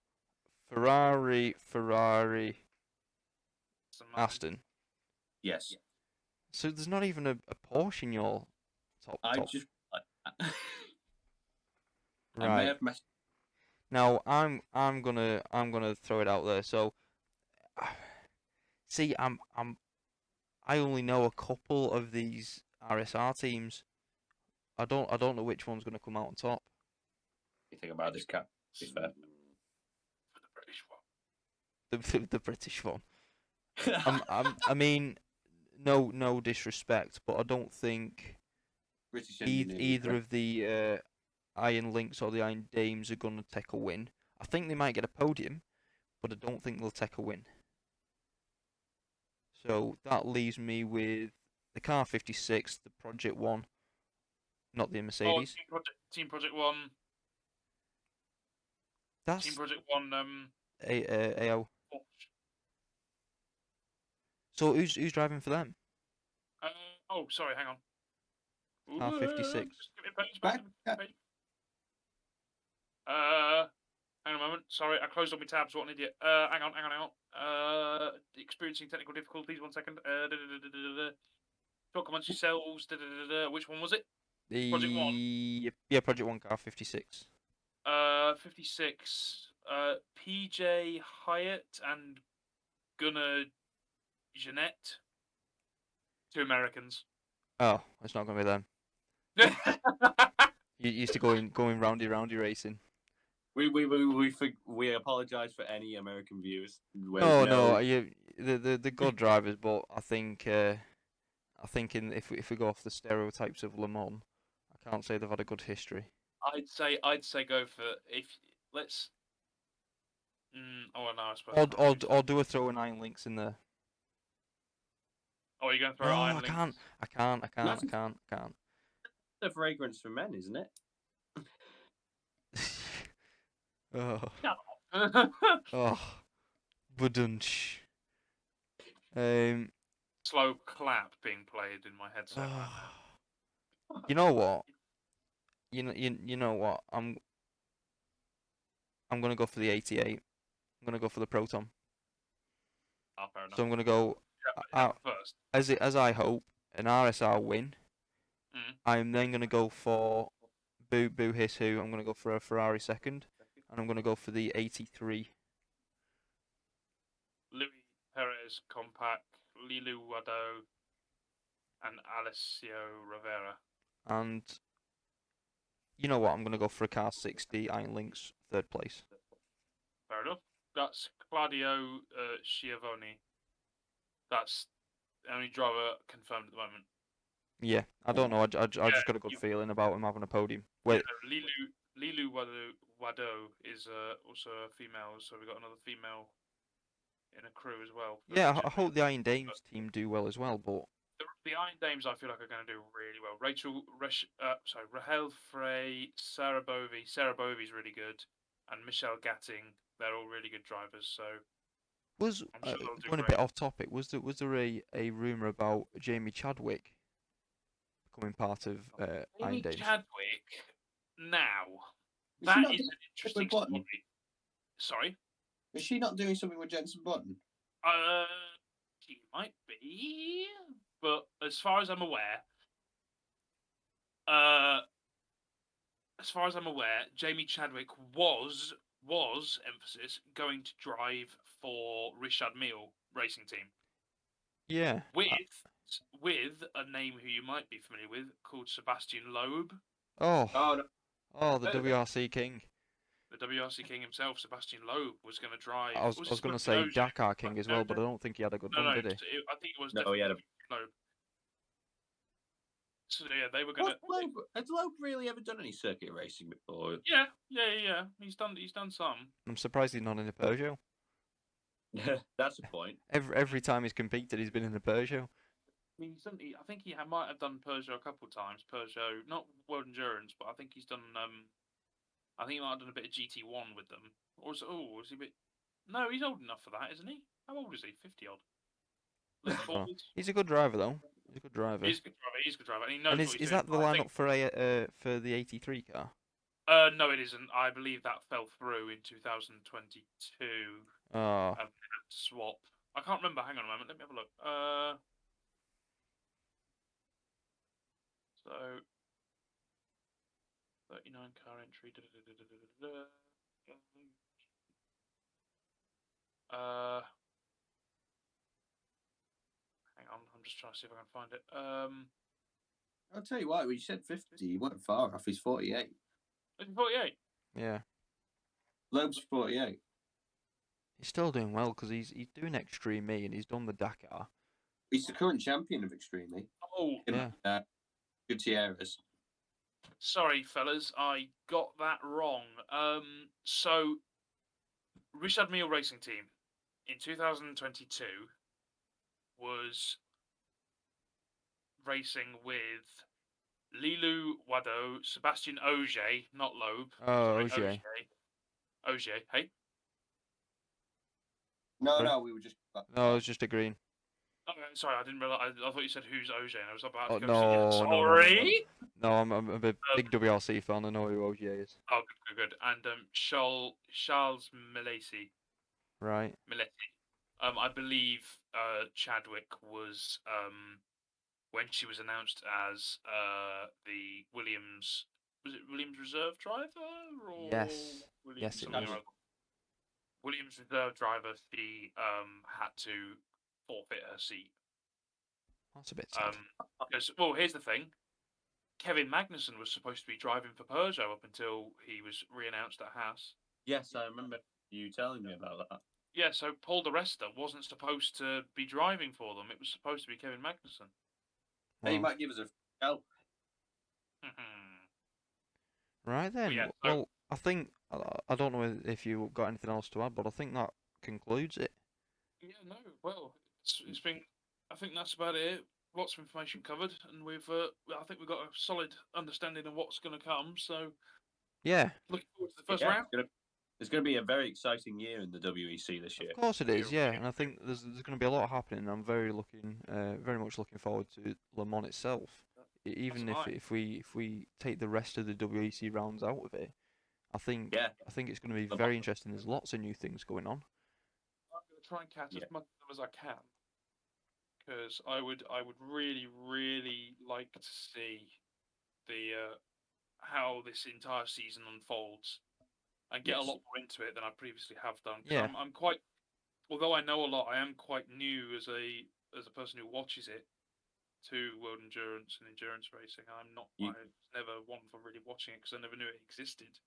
Speaker 1: Ferrari, Aston.
Speaker 2: Yes.
Speaker 1: So there's not even a Porsche in your top.
Speaker 2: I
Speaker 1: top.
Speaker 2: just. I may
Speaker 1: Right.
Speaker 2: have messed.
Speaker 1: Now I'm gonna throw it out there. So see, I only know a couple of these RSR teams. I don't know which one's gonna come out on top.
Speaker 2: You think about this cat. To be fair.
Speaker 3: For the British one.
Speaker 1: The British one. I mean, no disrespect, but I don't think
Speaker 2: British
Speaker 1: either of the Iron Lynx or the Iron Dames are gonna take a win. I think they might get a podium, but I don't think they'll take a win. So that leaves me with the car 56, the Project One, not the Mercedes.
Speaker 3: Team Project One.
Speaker 1: That's
Speaker 3: Team Project One.
Speaker 1: AO.
Speaker 3: Porsche.
Speaker 1: So who's driving for them?
Speaker 3: Oh, sorry. Hang on.
Speaker 1: R56.
Speaker 3: Just give me a page, give me a page. Hang on a moment. Sorry, I closed all my tabs. What an idiot. Hang on. Experiencing technical difficulties. 1 second. Talk amongst yourselves. Which one was it? Project One.
Speaker 1: Yeah, Project One car 56.
Speaker 3: 56. PJ Hyatt and Gunnar Jeanette. 2 Americans.
Speaker 1: Oh, it's not gonna be them. You used to going roundy racing.
Speaker 2: We apologize for any American viewers.
Speaker 1: No, the good drivers, but I think if we go off the stereotypes of Le Mans, I can't say they've had a good history.
Speaker 3: I'd say go for let's. Oh no, I suppose.
Speaker 1: Or do a throw in Iron Links in there.
Speaker 3: Oh, you're going to throw
Speaker 1: No,
Speaker 3: Iron
Speaker 1: I
Speaker 3: Links?
Speaker 1: can't.
Speaker 2: The fragrance for men, isn't it?
Speaker 1: Oh,
Speaker 3: No.
Speaker 1: oh, budunch.
Speaker 3: Slow clap being played in my headset right now.
Speaker 1: You know what? You know what? I'm gonna go for the 88. I'm gonna go for the Proton.
Speaker 3: Oh, fair enough.
Speaker 1: So I'm gonna go
Speaker 3: First.
Speaker 1: as I hope an RSR win.
Speaker 3: Mm.
Speaker 1: I'm then gonna go for Boo Boo Hiss Who. I'm gonna go for a Ferrari second, and I'm gonna go for the 83.
Speaker 3: Louis Perez, Compact, Lilu Wado, and Alessio Rivera.
Speaker 1: And you know what? I'm gonna go for a Car 60 Iron Links third place.
Speaker 3: Fair enough. That's Claudio Schiavone. That's the only driver confirmed at the moment.
Speaker 1: Yeah, I don't know. I just got a good feeling about him having a podium. Wait,
Speaker 3: Lilu Wado is also a female, so we've got another female in a crew as well.
Speaker 1: yeah, I hope the Iron Dames team do well as well. But
Speaker 3: the Iron Dames, I feel like, are going to do really well. Rahel Frey, Sarah Bovey. Sarah Bovey's really good, and Michelle Gatting. They're all really good drivers. So
Speaker 1: was
Speaker 3: I'm sure they'll do
Speaker 1: going a
Speaker 3: great.
Speaker 1: bit off topic. Was there a rumor about Jamie Chadwick becoming part of Iron Dames?
Speaker 3: Chadwick. Now
Speaker 2: Is she
Speaker 3: that
Speaker 2: not
Speaker 3: is
Speaker 2: doing
Speaker 3: an interesting
Speaker 2: with Button?
Speaker 3: story. Sorry.
Speaker 2: Is she not doing something with Jensen Button?
Speaker 3: She might be, but as far as I'm aware, Jamie Chadwick was emphasis going to drive for Richard Mille racing team.
Speaker 1: Yeah.
Speaker 3: With a name who you might be familiar with called Sebastian Loeb.
Speaker 1: Oh.
Speaker 2: Oh, no.
Speaker 1: Oh, the WRC King.
Speaker 3: The WRC King himself, Sebastian Loeb, was going to drive.
Speaker 1: I was going to say Dakar King as well, but I don't think he had a good run, did he?
Speaker 3: I think it was
Speaker 2: No,
Speaker 3: definitely
Speaker 2: he had a...
Speaker 3: Loeb. So yeah, they were going to.
Speaker 2: Has Loeb really ever done any circuit racing before?
Speaker 3: Yeah. He's done some.
Speaker 1: I'm surprised he's not in a Peugeot.
Speaker 2: That's the point.
Speaker 1: Every time he's competed, he's been in a Peugeot.
Speaker 3: I mean, I think he might have done Peugeot a couple of times. Peugeot, not World Endurance, but I think he's done. I think he might have done a bit of GT1 with them. Or is he a bit? No, he's old enough for that, isn't he? How old is he? 50 odd.
Speaker 1: Oh, he's a good driver though. He's a good driver.
Speaker 3: He's a good driver. And he knows
Speaker 1: And
Speaker 3: what he's
Speaker 1: is
Speaker 3: doing.
Speaker 1: that the lineup for the 83 car?
Speaker 3: No, it isn't. I believe that fell through in 2022.
Speaker 1: Oh.
Speaker 3: Had to swap. I can't remember. Hang on a moment. Let me have a look. So 39 car entry. Hang on. I'm just trying to see if I can find it.
Speaker 2: I'll tell you what, when you said 50, he went far off. He's 48.
Speaker 3: Is he 48?
Speaker 1: Yeah.
Speaker 2: Loeb's 48.
Speaker 1: He's still doing well because he's doing Extreme E and he's done the Dakar.
Speaker 2: He's the current champion of Extreme E.
Speaker 3: Oh,
Speaker 1: yeah.
Speaker 2: Gutierrez.
Speaker 3: Sorry, fellas, I got that wrong. So Richard Mille Racing Team in 2022 was racing with Lilu Wado, Sebastian Ogier, not Loeb.
Speaker 1: Oh,
Speaker 3: Ogier. Ogier, hey?
Speaker 2: No, we were just...
Speaker 1: No, it was just agreeing.
Speaker 3: Okay, sorry, I didn't realise. I thought you said who's Ogier, and I was about
Speaker 1: Oh,
Speaker 3: to go say, sorry.
Speaker 1: No, I'm a big WRC fan. I know who Ogier is.
Speaker 3: Oh, good. And Charles Milesi.
Speaker 1: Right.
Speaker 3: I believe Chadwick was when she was announced as the Williams. Was it Williams reserve driver or
Speaker 1: Yes.
Speaker 3: Williams
Speaker 1: Yes, it
Speaker 3: something
Speaker 1: was.
Speaker 3: or other? Williams reserve driver. She had to forfeit her seat.
Speaker 1: That's a bit sad.
Speaker 3: Because here's the thing. Kevin Magnussen was supposed to be driving for Peugeot up until he was re-announced at Haas.
Speaker 2: Yes, I remember you telling me about that.
Speaker 3: Yeah, so Paul di Resta wasn't supposed to be driving for them. It was supposed to be Kevin Magnussen.
Speaker 2: He might give us a help.
Speaker 1: Right then.
Speaker 3: yeah, so-
Speaker 1: Well, I think I don't know if you got anything else to add, but I think that concludes it.
Speaker 3: Yeah, no, well, it's been. I think that's about it. Lots of information covered, and I think we've got a solid understanding of what's going to come. So
Speaker 1: Yeah,
Speaker 3: looking forward to the first
Speaker 2: Yeah,
Speaker 3: round.
Speaker 2: it's going to be a very exciting year in the WEC this year.
Speaker 1: of course it
Speaker 3: Yeah,
Speaker 1: is. Yeah,
Speaker 3: really.
Speaker 1: and I think there's going to be a lot happening. I'm very much looking forward to Le Mans itself. Even
Speaker 3: That's
Speaker 1: if we take the rest of the WEC rounds out of it,
Speaker 2: Yeah,
Speaker 1: I think it's going to be
Speaker 2: Le
Speaker 1: very
Speaker 2: Mans.
Speaker 1: interesting. There's lots of new things going on.
Speaker 3: I'm going to try and catch
Speaker 2: Yeah.
Speaker 3: as much of them as I can, because I would really like to see the how this entire season unfolds and get a
Speaker 2: Yes.
Speaker 3: lot more into it than I previously have done. 'Cause
Speaker 1: Yeah.
Speaker 3: I'm quite, although I know a lot, I am quite new as a person who watches it to world endurance and endurance racing. I was never one for really watching it because I never knew it existed.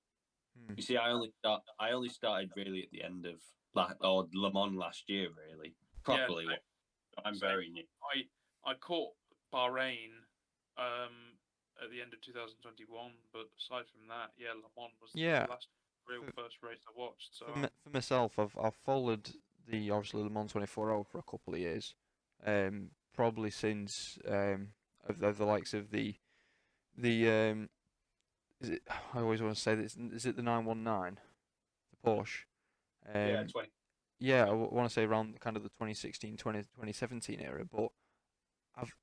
Speaker 2: You see, I only started really at the end of Le Mans last year, really properly.
Speaker 3: Yeah,
Speaker 2: I'm
Speaker 3: same.
Speaker 2: very new.
Speaker 3: I caught Bahrain at the end of 2021, but aside from that, yeah, Le Mans was
Speaker 1: Yeah.
Speaker 3: the last real first race I watched. So
Speaker 1: For myself, I've followed obviously Le Mans 24 for a couple of years, probably since of the likes of the is it, I always want to say this, is it the 919, the Porsche?
Speaker 2: Yeah, 20.
Speaker 1: Yeah, I want to say around kind of the 2016, 2017 era, but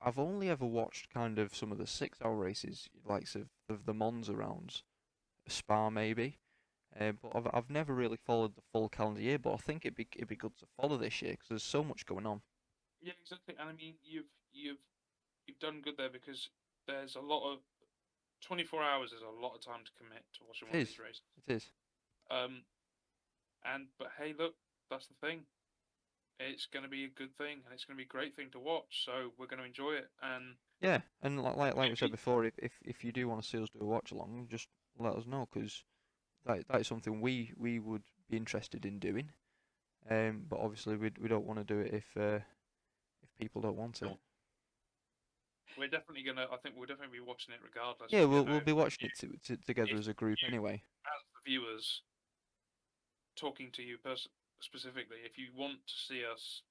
Speaker 1: I've only ever watched kind of some of the 6 hour races, likes of the Monza rounds, Spa maybe. But I've never really followed the full calendar year, but I think it'd be good to follow this year because there's so much going on.
Speaker 3: yeah, exactly. And I mean, you've done good there because there's a lot of 24 hours is a lot of time to commit to watching one of these races.
Speaker 1: It is.
Speaker 3: But hey, look, that's the thing. It's going to be a good thing, and it's going to be a great thing to watch. So we're going to enjoy it. And
Speaker 1: Yeah, and like we said before, if you do want to see us do a watch along, just let us know because that is something we would be interested in doing. But obviously we don't want to do it if people don't want to.
Speaker 3: we're definitely gonna. I think we'll definitely be watching it regardless.
Speaker 1: Yeah,
Speaker 3: but,
Speaker 1: we'll be watching it together
Speaker 3: if
Speaker 1: as a group
Speaker 3: you-
Speaker 1: anyway.
Speaker 3: as the viewers, talking to you specifically, if you want to see us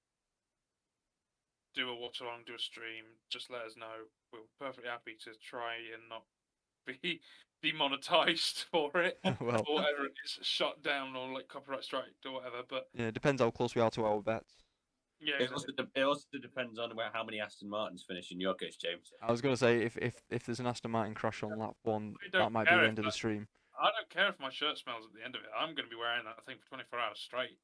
Speaker 3: do a watch along, do a stream, just let us know. We're perfectly happy to try and not be demonetized for it
Speaker 1: Well,
Speaker 3: or whatever it is, shut down or like copyright strike or whatever. But
Speaker 1: yeah, it depends how close we are to our bets.
Speaker 3: yeah,
Speaker 2: It
Speaker 3: exactly.
Speaker 2: also depends on how many Aston Martins finish in your case, James.
Speaker 1: I was gonna say if there's an Aston Martin crash on lap one,
Speaker 3: I don't
Speaker 1: that might be
Speaker 3: care
Speaker 1: the
Speaker 3: if
Speaker 1: end of the stream.
Speaker 3: I don't care if my shirt smells at the end of it. I'm going to be wearing that thing for 24 hours straight.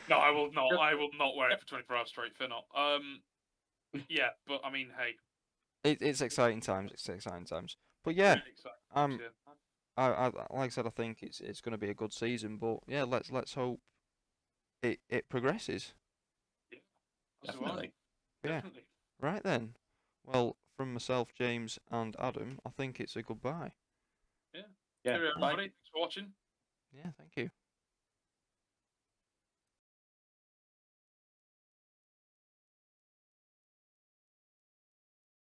Speaker 3: No, I will not. I will not wear it for 24 hours straight. Fear not. Yeah, but I mean, hey,
Speaker 1: It's exciting times. It's exciting times. But yeah,
Speaker 3: really exciting. Yeah.
Speaker 1: I like I said, I think it's going to be a good season. But yeah, let's hope it progresses.
Speaker 3: Yeah, that's the one.
Speaker 2: Definitely.
Speaker 1: Yeah.
Speaker 3: Definitely.
Speaker 1: Right then. Well, from myself, James, and Adam, I think it's a goodbye.
Speaker 3: Yeah.
Speaker 2: Yeah.
Speaker 3: Cheerio,
Speaker 2: Bye.
Speaker 3: everybody. Thanks for watching.
Speaker 1: Yeah, thank you.